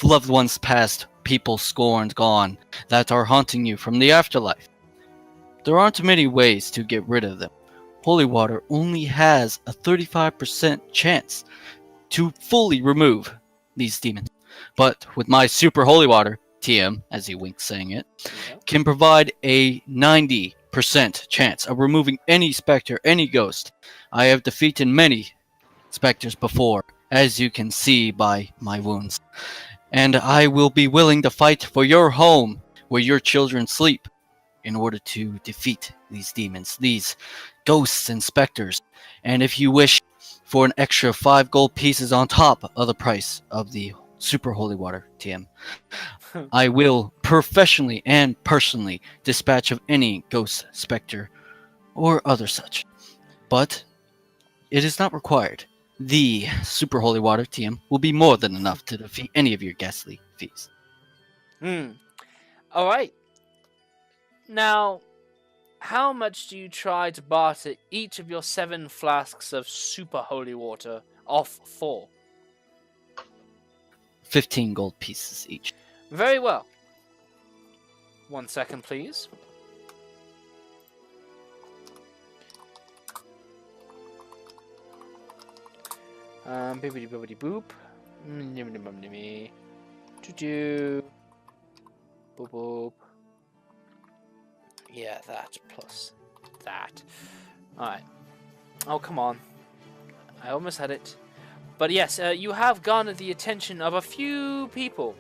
Loved ones past, people scorned, gone, that are haunting you from the afterlife. There aren't many ways to get rid of them. Holy water only has a 35% chance to fully remove these demons. But with my super holy water, TM, as he winks saying it, can provide a 90% chance of removing any specter, any ghost. I have defeated many specters before, as you can see by my wounds. And I will be willing to fight for your home, where your children sleep, in order to defeat these demons, these ghosts and specters. And if you wish for an extra 5 gold pieces on top of the price of the super holy water, TM, I will professionally and personally dispatch of any ghost, specter, or other such. But it is not required. The super holy water, TM, will be more than enough to defeat any of your ghastly fees. Alright. Now, how much do you try to barter each of your 7 flasks of super holy water off for? 15 gold pieces each. Very well. 1 second, please. Bibbidi boop. Boop boop. Yeah, that plus that. Alright. Oh, come on. I almost had it. But yes, you have garnered the attention of a few people.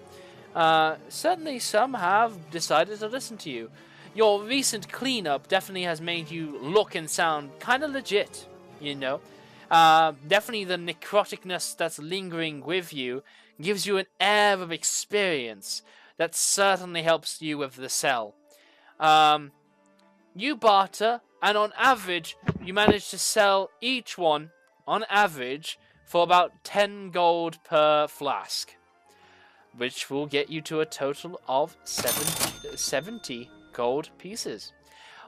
Certainly some have decided to listen to you. your recent cleanup definitely has made you look and sound kind of legit, you know. Definitely the necroticness that's lingering with you gives you an air of experience that certainly helps you with the sell. You barter, and on average, you manage to sell each one, on average, for about 10 gold per flask, which will get you to a total of 70 gold pieces.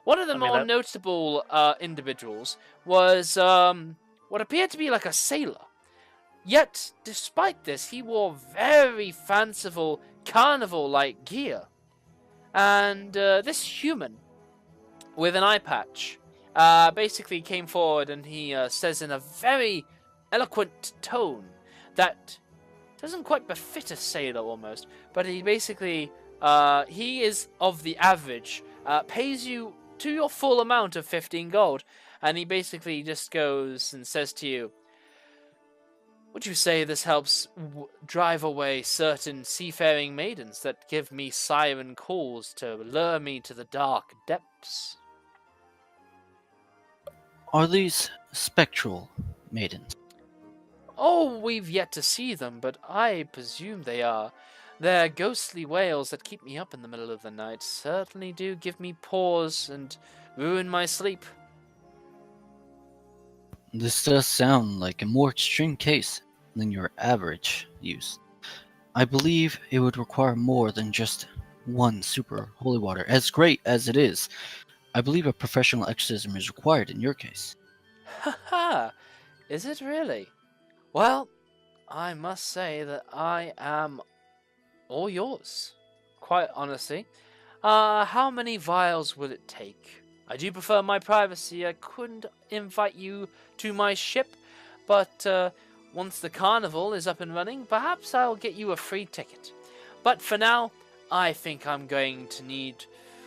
One of the more notable individuals was what appeared to be like a sailor. Yet, despite this, he wore very fanciful carnival-like gear. And this human, with an eye patch, basically came forward and he says in a very eloquent tone that doesn't quite befit a sailor almost, but he basically, he is of the average, pays you to your full amount of 15 gold, and he basically just goes and says to you, would you say this helps drive away certain seafaring maidens that give me siren calls to lure me to the dark depths? Are these spectral maidens? Oh, we've yet to see them, but I presume they are. Their ghostly wails that keep me up in the middle of the night certainly do give me pause and ruin my sleep. This does sound like a more extreme case than your average use. I believe it would require more than just one super holy water. As great as it is, I believe a professional exorcism is required in your case. Haha, is it really? Well, I must say that I am all yours, quite honestly. How many vials will it take? I do prefer my privacy. I couldn't invite you to my ship, but once the carnival is up and running, perhaps I'll get you a free ticket. But for now, I think I'm going to need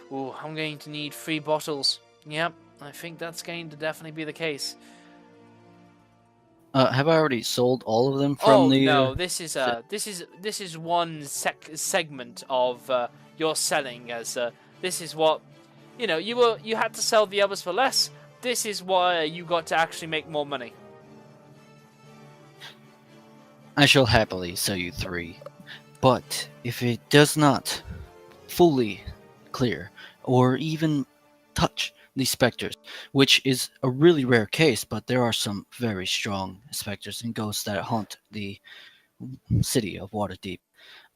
3 bottles. Yep, I think that's going to definitely be the case. Have I already sold all of them from the? No, this is one segment of your selling. As this is what you had to sell the others for less. This is why you got to actually make more money. I shall happily sell you 3, but if it does not fully clear or even touch these specters, which is a really rare case, but there are some very strong specters and ghosts that haunt the city of Waterdeep,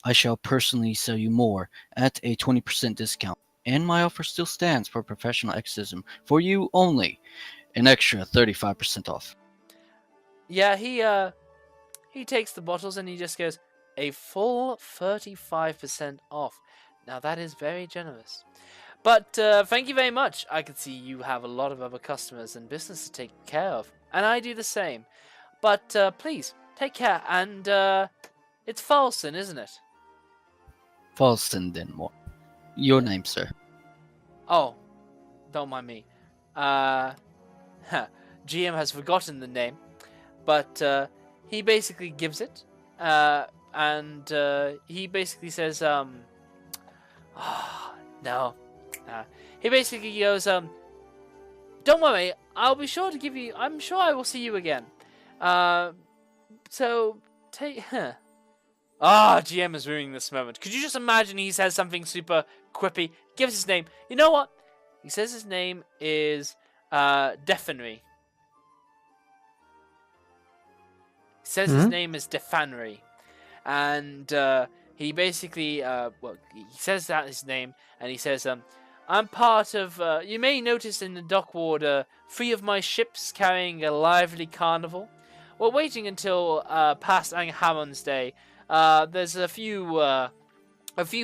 I shall personally sell you more at a 20% discount, and my offer still stands for professional exorcism for you only, an extra 35% off. Yeah, he takes the bottles and he just goes, a full 35% off. Now that is very generous. But thank you very much. I can see you have a lot of other customers and business to take care of. And I do the same. But please, take care. And it's Falson, isn't it? Falson Denmore. Your name, sir. Oh, don't mind me. GM has forgotten the name. But he basically gives it. And he basically says, no. He basically goes, don't worry, I'll be sure to give you, I'm sure I will see you again. So, take, GM is ruining this moment. Could you just imagine he says something super quippy, gives his name. You know what? He says his name is, Defanry. He says his name is Defanry. And, he basically, he says that his name, and he says, I'm part of, you may notice in the dock 3 of my ships carrying a lively carnival. We're waiting until past Angharon's Day. There's a few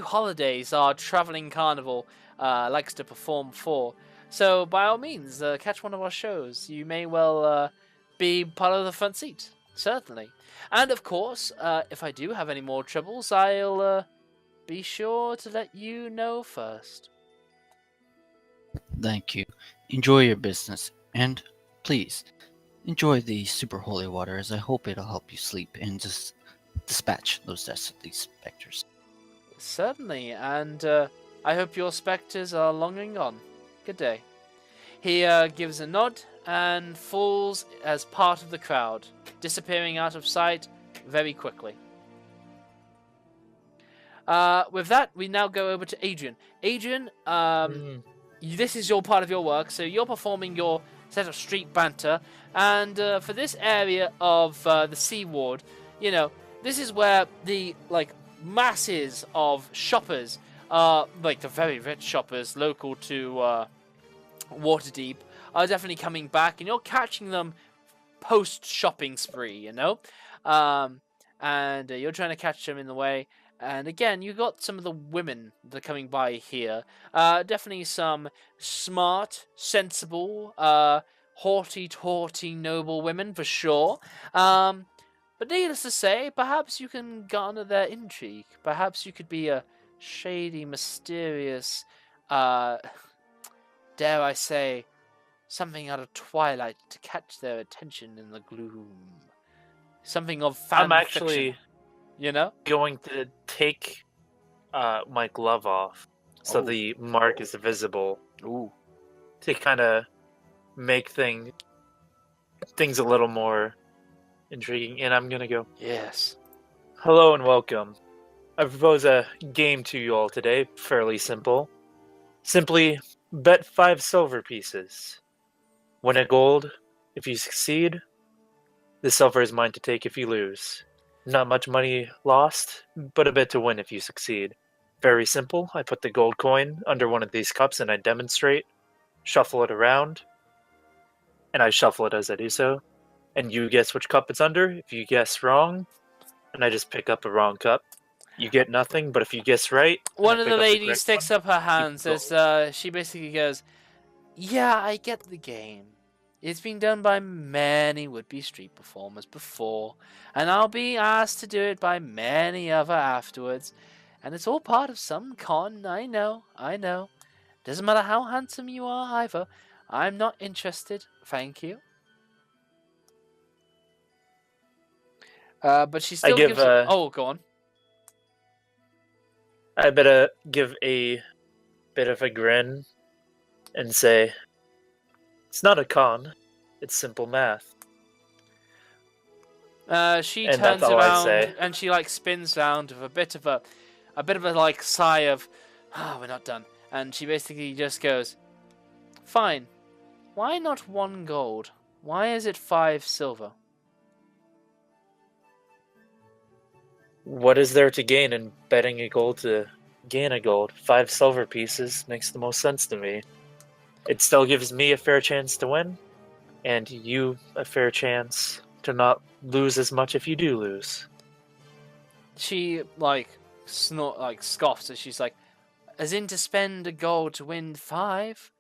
holidays our traveling carnival likes to perform for. So by all means, catch one of our shows. You may well be part of the front seat, certainly. And of course, if I do have any more troubles, I'll be sure to let you know first. Thank you. Enjoy your business, and please enjoy the super holy water, as I hope it'll help you sleep and just dispatch these specters. Certainly, and I hope your spectres are long and gone. Good day. He gives a nod and falls as part of the crowd, disappearing out of sight very quickly. With that, we now go over to Adrian. Adrian, this is your part of your work, so you're performing your set of street banter, and for this area of the Sea Ward, you know, this is where the masses of shoppers, the very rich shoppers local to Waterdeep, are definitely coming back, and you're catching them post-shopping spree, you know, and you're trying to catch them in the way. And again, you got some of the women that are coming by here. Definitely some smart, sensible, haughty, noble women for sure. But needless to say, perhaps you can garner their intrigue. Perhaps you could be a shady, mysterious, dare I say, something out of Twilight to catch their attention in the gloom. Something of fan fiction. You know? Going to take my glove off so the mark is visible. Ooh. To kind of make things a little more intriguing. And I'm going to go, yes. Hello and welcome. I propose a game to you all today. Fairly simple. Simply bet 5 silver pieces. Win a gold if you succeed. The silver is mine to take if you lose. Not much money lost, but a bit to win if you succeed. Very simple. I put the gold coin under one of these cups and I demonstrate. Shuffle it around. And I shuffle it as I do so. And you guess which cup it's under. If you guess wrong, and I just pick up a wrong cup, you get nothing. But if you guess right... One of the ladies sticks up her hands as she basically goes, yeah, I get the game. It's been done by many would-be street performers before, and I'll be asked to do it by many other afterwards, and it's all part of some con, I know. Doesn't matter how handsome you are either. I'm not interested, thank you. But she still gives... Oh, go on. I better give a bit of a grin and say... It's not a con. It's simple math. She turns around and she spins round with a bit of a sigh of, we're not done. And she basically just goes, fine. Why not 1 gold? Why is it 5 silver? What is there to gain in betting a gold to gain a gold? 5 silver pieces makes the most sense to me. It still gives me a fair chance to win, and you a fair chance to not lose as much if you do lose. She scoffs as she's like, as in to spend a gold to win 5?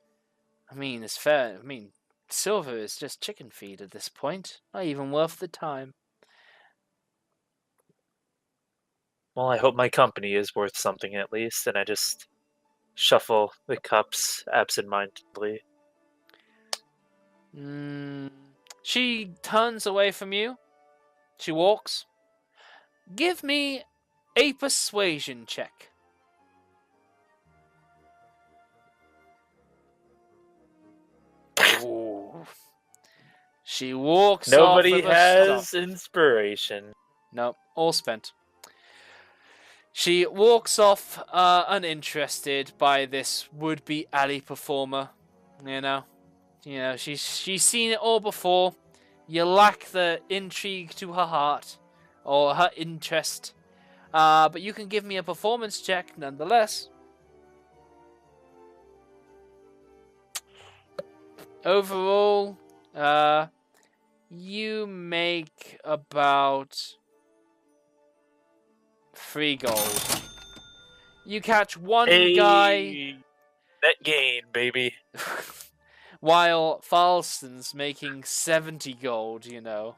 I mean, it's fair. I mean, silver is just chicken feed at this point. Not even worth the time. Well, I hope my company is worth something at least, and I just shuffle the cups absentmindedly. She turns away from you. She walks. Give me a persuasion check. Ooh. She walks Nobody off with has inspiration. No, all spent. She walks off uninterested by this would-be alley performer. You know, she's seen it all before. You lack the intrigue to her heart or her interest, but you can give me a performance check nonetheless. Overall, you make about 3 gold. You catch one guy. Net gain, baby. While Falston's making 70 gold, you know.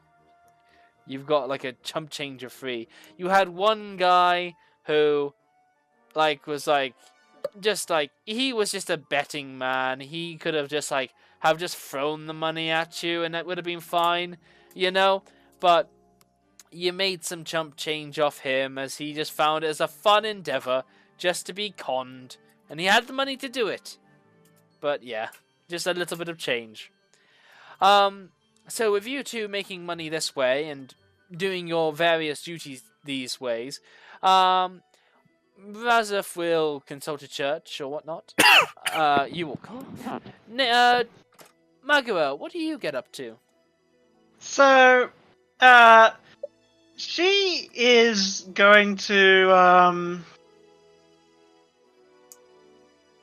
You've got a chump change of 3. You had one guy who, was he was just a betting man. He could have just, have just thrown the money at you and that would have been fine, you know? But you made some chump change off him as he just found it as a fun endeavor just to be conned and he had the money to do it. But yeah, just a little bit of change. So with you two making money this way and doing your various duties these ways, Razif will consult a church or whatnot. You will call. Magua, what do you get up to? So, she is going to,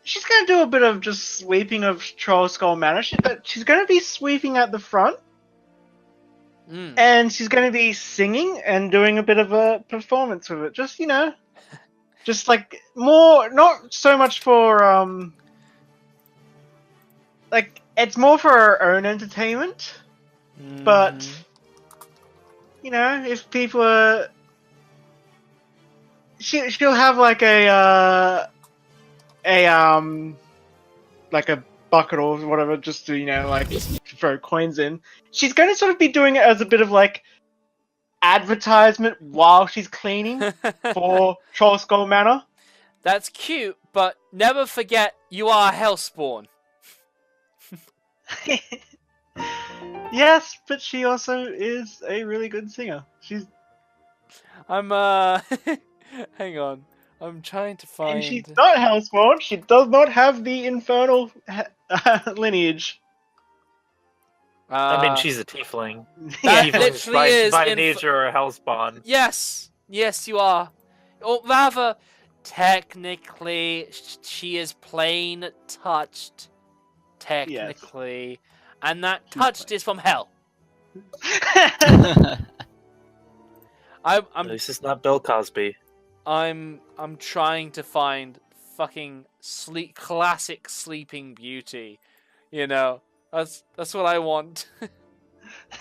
she's going to do a bit of just sweeping of Troll Skull Manor, but she's going to be sweeping at the front. And she's going to be singing and doing a bit of a performance with it. Just, just like more, not so much for, like, it's more for her own entertainment. But, if people are... She'll have like like a bucket or whatever, just to, like, throw coins in. She's going to sort of be doing it as a bit of, like, advertisement while she's cleaning for Troll Skull Manor. That's cute, but never forget you are Hellspawn. Yes, but she also is a really good singer. I'm, hang on. I'm trying to find... And she's not Hellspawn. She does not have the infernal lineage. I mean, she's a tiefling. That Tieflings literally is by nature or hellspawn. Yes, you are. Or rather, technically, she is plain touched. Technically. Yes. And that touched is from hell. At least it's not Bill Cosby. I'm trying to find fucking classic Sleeping Beauty. That's what I want.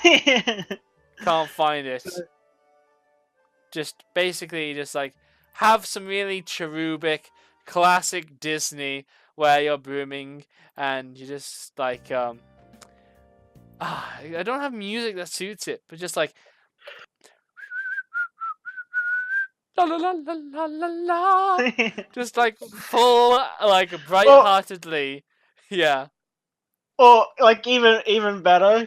Can't find it. Just basically like have some really cherubic classic Disney where you're brooming and you just like I don't have music that suits it, but just like la la la la la la la, just like full like bright-heartedly, yeah. Or like even better,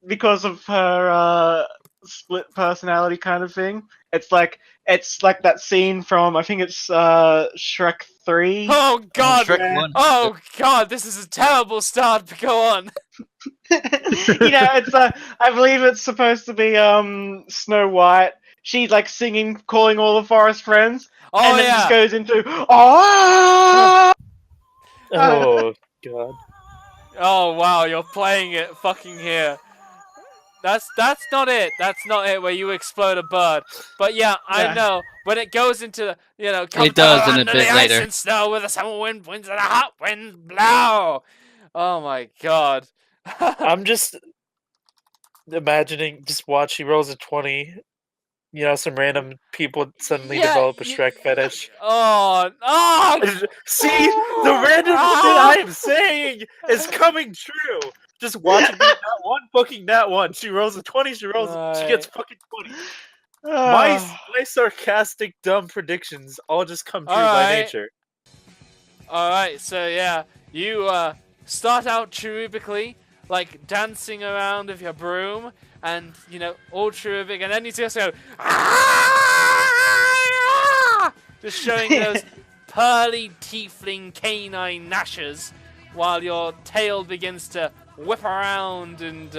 because of her split personality kind of thing. It's like that scene from, I think it's Shrek 3. Oh god! Shrek 1. Oh god! This is a terrible start. But go on. It's I believe it's supposed to be Snow White. She's like singing, calling all the forest friends, and then it just goes into oh god. Oh wow, you're playing it fucking here. That's not it. That's not it where you explode a bird. But yeah, I know. When it goes into, come it does in a under bit the later. Ice and snow with a summer wind, winds and a hot wind blow. Oh my god. I'm just imagining, just watch, she rolls a 20. Some random people suddenly develop a Shrek fetish. Oh! See, the random shit I am saying is coming true. Just watching me that one. She rolls a 20, she gets fucking 20. My sarcastic, dumb predictions all just come true by nature. Alright, so yeah, you start out cherubically, like dancing around with your broom, and, all cherubic, and then you just go, just showing those pearly tiefling canine gnashes, while your tail begins to whip around and,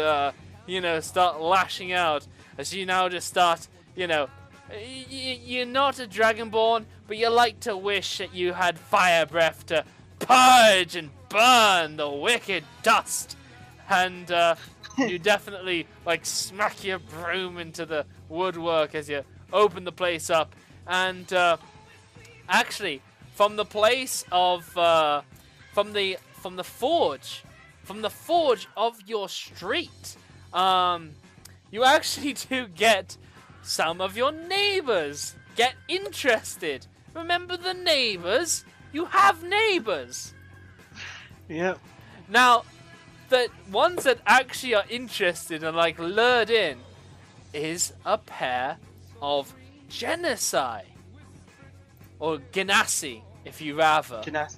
start lashing out, as you now just start, you're not a dragonborn, but you like to wish that you had fire breath to purge and burn the wicked dust, and, you definitely, like, smack your broom into the woodwork as you open the place up. And, actually, from the place of, from the forge of your street, you actually do get some of your neighbors get interested. Remember the neighbors? You have neighbors. Yep. Now, the ones that actually are interested and like lured in is a pair of Genasi or Genasi, if you rather. Genasi.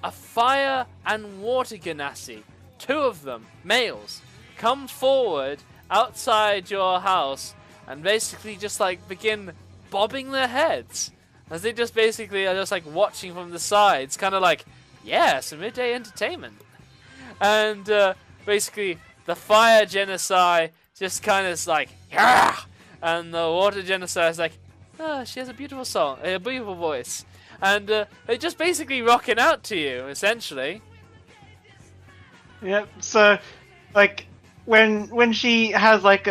A fire and water genasi, 2 of them, males, come forward outside your house and basically just like begin bobbing their heads as they just basically are just like watching from the sides, kind of like, yeah, some midday entertainment. And basically the fire genocide just kind of like, yeah, and the water genocide is like, oh, she has a beautiful song, a beautiful voice. And they're just basically rocking out to you, essentially. Yep. So, like, when she has like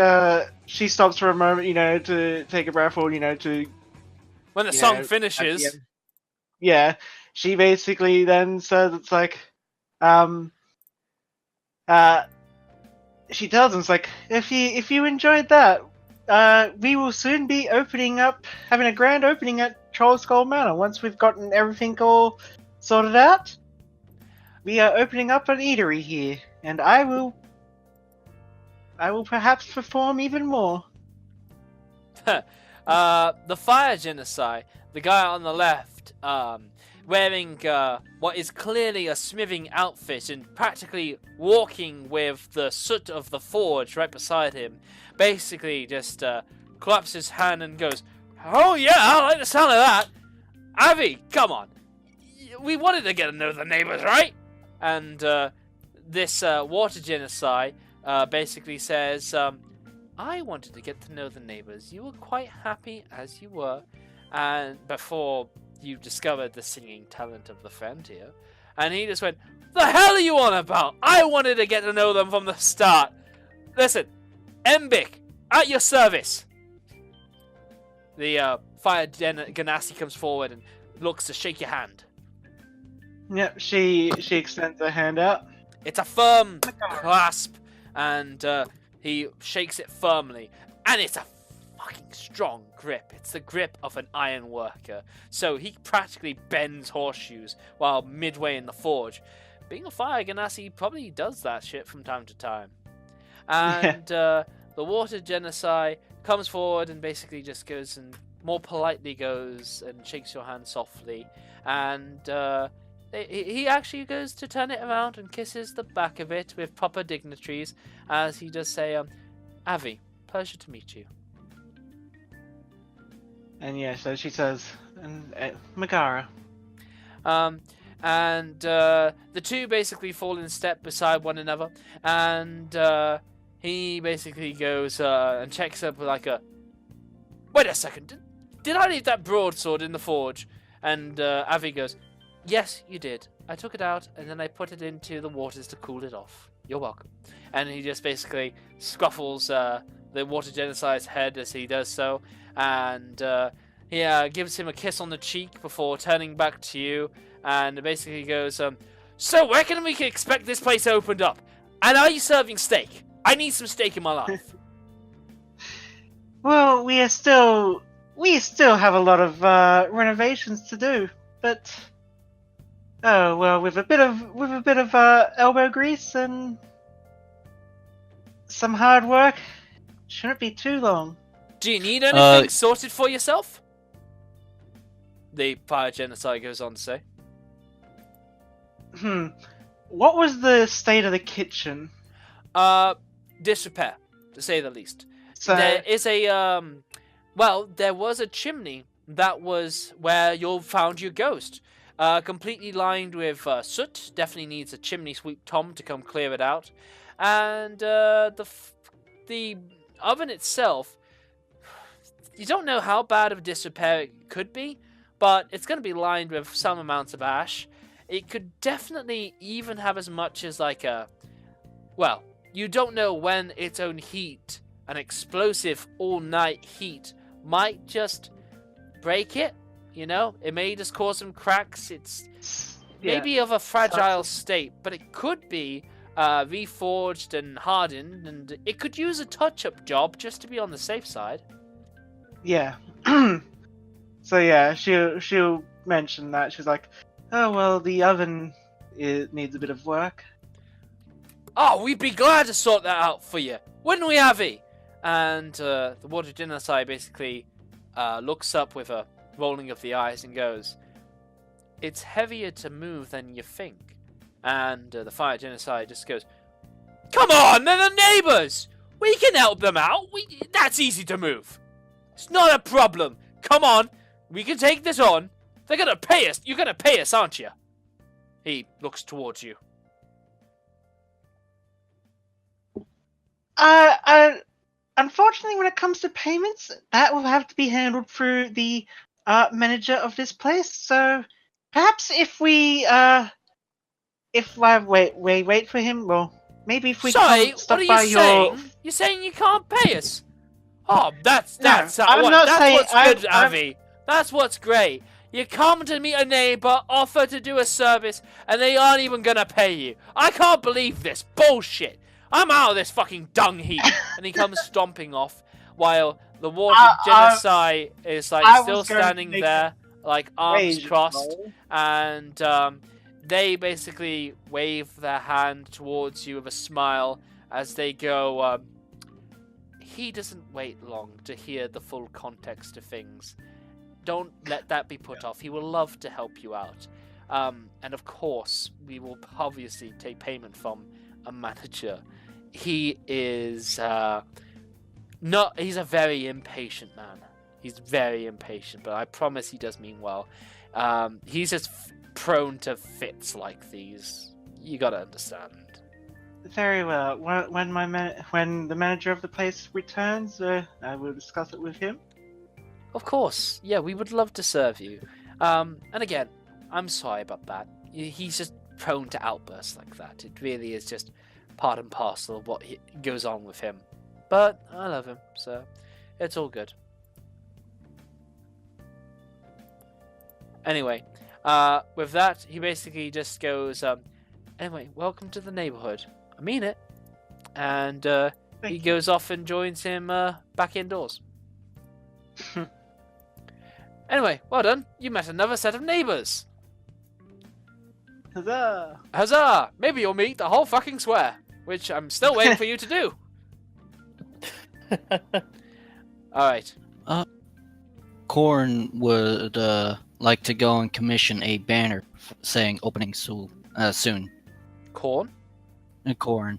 she stops for a moment, to take a breath, or to When the song finishes, yeah, she basically then says it's like, she tells them it's like, if you enjoyed that, we will soon be having a grand opening at Troll Skull Manor. Once we've gotten everything all sorted out, we are opening up an eatery here, and I will perhaps perform even more. the fire genocide, the guy on the left, wearing what is clearly a smithing outfit and practically walking with the soot of the forge right beside him, basically just claps his hand and goes, oh yeah, I like the sound of that. Avi, come on. We wanted to get to know the neighbors, right? And this water genocide basically says, I wanted to get to know the neighbors. You were quite happy as you were, and before you discovered the singing talent of the friend here. And he just went, the hell are you on about? I wanted to get to know them from the start. Listen, Embic, at your service. The fire genasi comes forward and looks to shake your hand. Yep, she extends her hand out. It's a firm clasp, and he shakes it firmly, and it's a fucking strong grip. It's the grip of an iron worker. So he practically bends horseshoes while midway in the forge. Being a fire genasi probably does that shit from time to time. And the water genocide comes forward and basically just goes and more politely goes and shakes your hand softly, and he actually goes to turn it around and kisses the back of it with proper dignitaries as he does say, Avi, pleasure to meet you. And yeah, so she says, and Megara. And the two basically fall in step beside one another, and he basically goes and checks up with like a, wait a second, did I leave that broadsword in the forge? And Avi goes, yes, you did. I took it out and then I put it into the waters to cool it off. You're welcome. And he just basically scuffles the water genocide's head as he does so, and he gives him a kiss on the cheek before turning back to you, and basically goes, so where can we expect this place opened up? And are you serving steak? I need some steak in my life. Well, we still have a lot of renovations to do, but with a bit of elbow grease and some hard work, shouldn't be too long. Do you need anything sorted for yourself? The fire genocide goes on to say. What was the state of the kitchen? Disrepair, to say the least. So, there is a there was a chimney that was where you found your ghost. Completely lined with soot. Definitely needs a chimney sweep Tom to come clear it out. And the oven itself, you don't know how bad of disrepair it could be, but it's going to be lined with some amounts of ash. It could definitely even have as much as like a, well, you don't know when its own heat, an explosive all-night heat, might just break it. You know, it may just cause some cracks. It's maybe of a fragile state, but it could be reforged and hardened, and it could use a touch-up job just to be on the safe side. Yeah. So yeah, she'll mention that. She's like, oh well, the oven needs a bit of work. Oh, we'd be glad to sort that out for you, wouldn't we, Avi? And the water genocide basically looks up with a rolling of the eyes and goes, it's heavier to move than you think. And the fire genocide just goes, come on, they're the neighbors! We can help them out. That's easy to move. It's not a problem. Come on, we can take this on. They're gonna pay us. You're gonna pay us, aren't you? He looks towards you. Unfortunately, when it comes to payments, that will have to be handled through the manager of this place. So perhaps if we wait for him, well, maybe if we Sorry, stop what are by you saying? You're saying you can't pay us? Oh, that's what's good, Avi. That's what's great. You come to meet a neighbor, offer to do a service, and they aren't even gonna pay you. I can't believe this bullshit. I'm out of this fucking dung heap. And he comes stomping off, while the water genocide is like still standing there, like arms crossed, and they basically wave their hand towards you with a smile as they go. He doesn't wait long to hear the full context of things. Don't let that be put off. He will love to help you out. And of course, we will obviously take payment from a manager. He is he's a very impatient man. He's very impatient, but I promise he does mean well. He's just prone to fits like these. You gotta understand. Very well. When the manager of the place returns, I will discuss it with him. Of course. Yeah, we would love to serve you. And again, I'm sorry about that. He's just prone to outbursts like that. It really is just part and parcel of what goes on with him. But I love him, so it's all good. Anyway, with that, he basically just goes, anyway, welcome to the neighborhood. I mean it. And he goes off and joins him back indoors. Anyway, well done. You met another set of neighbors. Huzzah! Huzzah! Maybe you'll meet the whole fucking square, which I'm still waiting for you to do. Alright. Corn would like to go and commission a banner saying opening soon. Corn? Corn.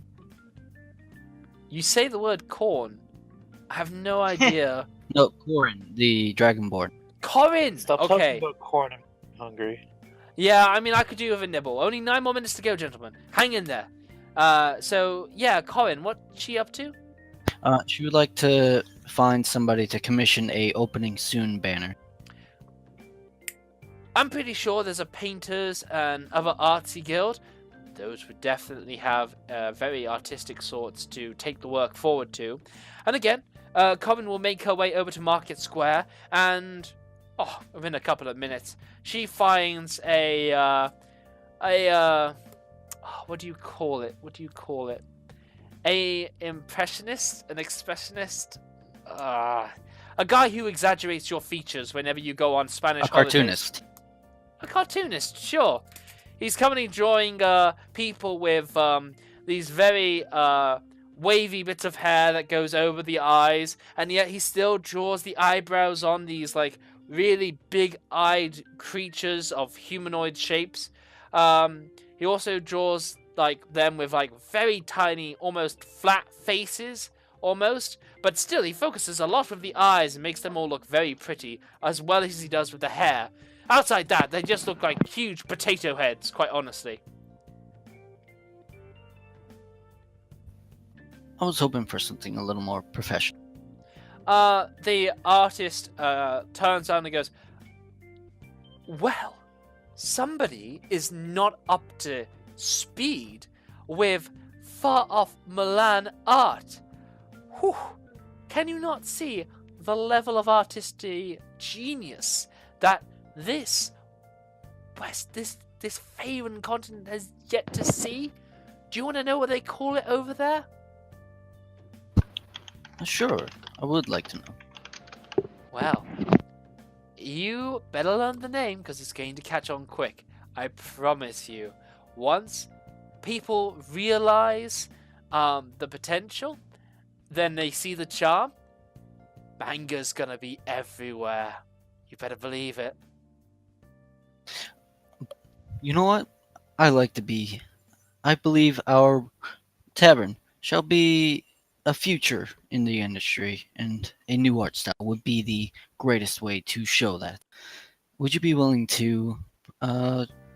You say the word corn. I have no idea. No, Corn, the Dragonborn. Corin! Stop talking about corn. I'm hungry. Yeah, I mean, I could do with a nibble. Only 9 more minutes to go, gentlemen. Hang in there. So, yeah, Corin, what's she up to? She would like to find somebody to commission a opening soon banner. I'm pretty sure there's a painters and other artsy guild. Those would definitely have very artistic sorts to take the work forward to. And again, Corin will make her way over to Market Square, and within a couple of minutes, she finds what do you call it? A impressionist, an expressionist, a guy who exaggerates your features whenever you go on Spanish holidays. Cartoonist. A cartoonist, sure. He's currently drawing people with these very wavy bits of hair that goes over the eyes, and yet he still draws the eyebrows on these like really big-eyed creatures of humanoid shapes. He also draws like them with like very tiny, almost flat faces, almost. But still, he focuses a lot with the eyes and makes them all look very pretty, as well as he does with the hair. Outside that, they just look like huge potato heads, quite honestly. I was hoping for something a little more professional. The artist turns around and goes, well, somebody is not up to speed with far-off Milan art. Whew. Can you not see the level of artistic genius that this Faerun continent has yet to see? Do you want to know what they call it over there? Sure, I would like to know. Well, you better learn the name because it's going to catch on quick. I promise you. Once people realize the potential, then they see the charm, manga's gonna be everywhere. You better believe it. You know what? I believe our tavern shall be a future in the industry, and a new art style would be the greatest way to show that. Would you be willing to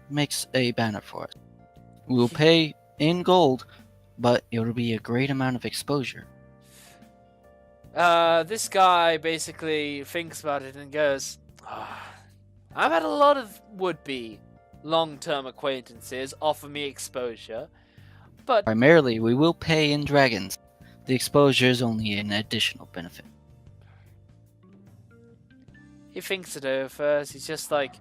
make a banner for us? We will pay in gold, but it will be a great amount of exposure. This guy basically thinks about it and goes, I've had a lot of would-be long-term acquaintances offer me exposure, but Primarily, we will pay in dragons. The exposure is only an additional benefit. he thinks it over first. He's just like,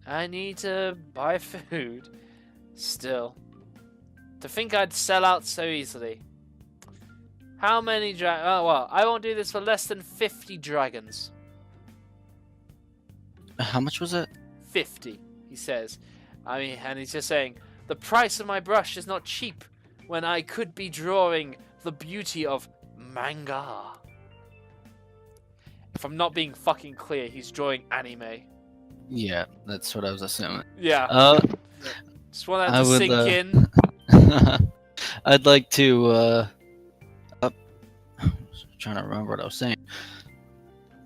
I need to buy food. Still. To think I'd sell out so easily. How many oh, well, I won't do this for less than 50 dragons. How much was it? 50, he says. I mean, and he's just saying, the price of my brush is not cheap when I could be drawing the beauty of manga. If I'm not being fucking clear, he's drawing anime. Yeah, that's what I was assuming. Yeah. Just want that to sink in. I'd like to, trying to remember what I was saying.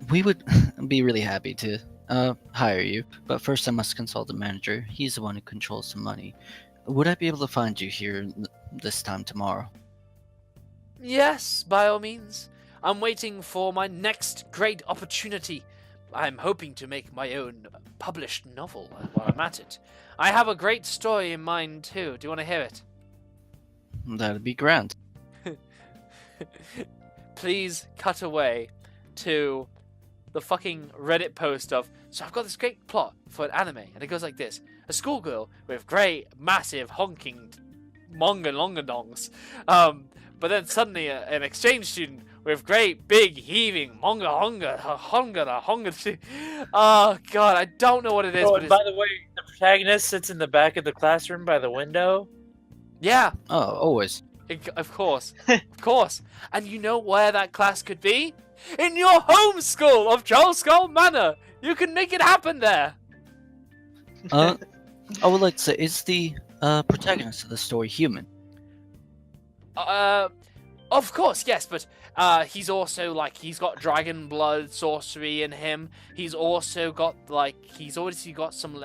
We would be really happy to hire you, but first I must consult the manager. He's the one who controls the money. Would I be able to find you here this time tomorrow? Yes, by all means. I'm waiting for my next great opportunity. I'm hoping to make my own published novel while I'm at it. I have a great story in mind too. Do you want to hear it? That'd be grand. Please cut away to the fucking Reddit post of, so I've got this great plot for an anime, and it goes like this. A schoolgirl with great, massive, honking mongadongs. But then suddenly an exchange student with great, big, heaving honga. Oh, God, I don't know what it is. Oh, but and by the way, the protagonist sits in the back of the classroom by the window. Yeah. Oh, always. Of course. Of course. And you know where that class could be? In your home school of Charles Skull Manor. You can make it happen there. I would like to say, is the protagonist of the story human? Of course, yes, but he's also he's got dragon blood sorcery in him. He's also got he's already got some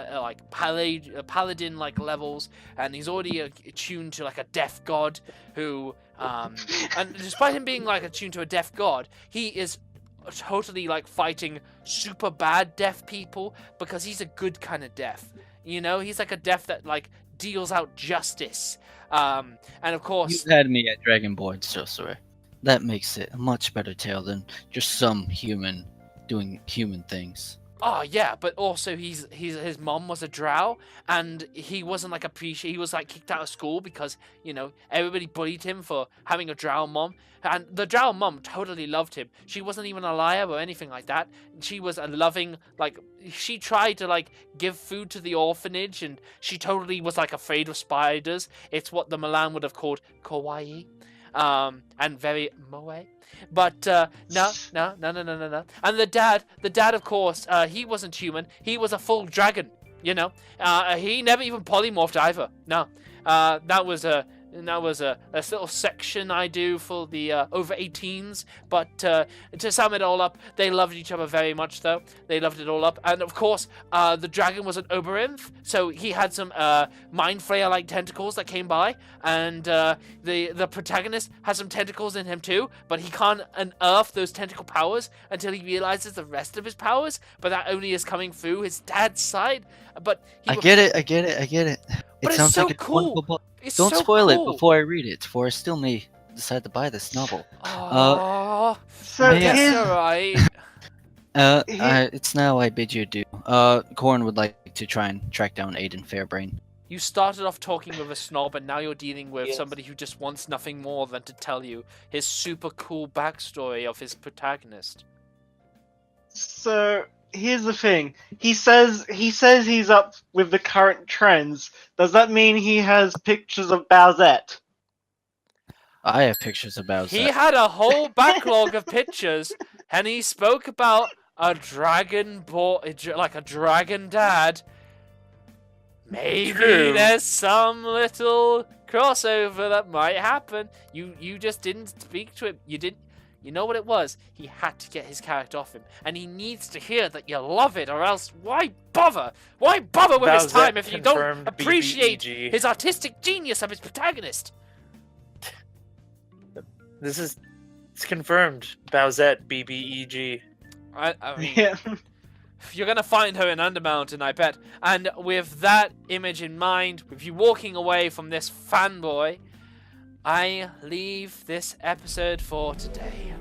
paladin levels, and he's already attuned to a deaf god who and despite him being attuned to a deaf god, he is totally fighting super bad deaf people because he's a good kind of deaf. You know, he's a deaf that deals out justice. And of course, You had me at Dragonborn Sorcerer. That makes it a much better tale than just some human doing human things. Oh yeah, but also his mom was a drow, and he wasn't he was kicked out of school because everybody bullied him for having a drow mom, and the drow mom totally loved him. She wasn't even a liar or anything like that. She was a loving she tried to give food to the orphanage, and she totally was afraid of spiders. It's what the Milan would have called kawaii. And very moe. But no. And the dad, of course, he wasn't human. He was a full dragon. He never even polymorphed either. No, that was a little section I do for the over 18s. But to sum it all up, they loved each other very much, though. They loved it all up. And of course, the dragon was an Oberonth, so he had some mind flayer-like tentacles that came by. And the protagonist has some tentacles in him too, but he can't unearth those tentacle powers until he realizes the rest of his powers. But that only is coming through his dad's side. But I get it. But It sounds so like a cool. wonderful book. It's Don't so spoil cool. it before I read it, for I still may decide to buy this novel. Oh, So Yeah. that's here's alright. It's now I bid you adieu. Corin would like to try and track down Aiden Fairbrain. You started off talking with a snob, and now you're dealing with Yes. somebody who just wants nothing more than to tell you his super cool backstory of his protagonist. So here's the thing. He says he's up with the current trends. Does that mean he has pictures of Bowsette? I have pictures about He that. had a whole backlog of pictures, and he spoke about a dragon boy, like a dragon dad, maybe there's some little crossover that might happen. You just didn't speak to him. You didn't. You know what it was? He had to get his character off him, and he needs to hear that you love it, or else why bother? Why bother with his time if you don't appreciate his artistic genius of his protagonist? It's confirmed. Bowsette, BBEG. I mean, Yeah. you're gonna find her in Undermountain, I bet. And with that image in mind, with you walking away from this fanboy, I leave this episode for today.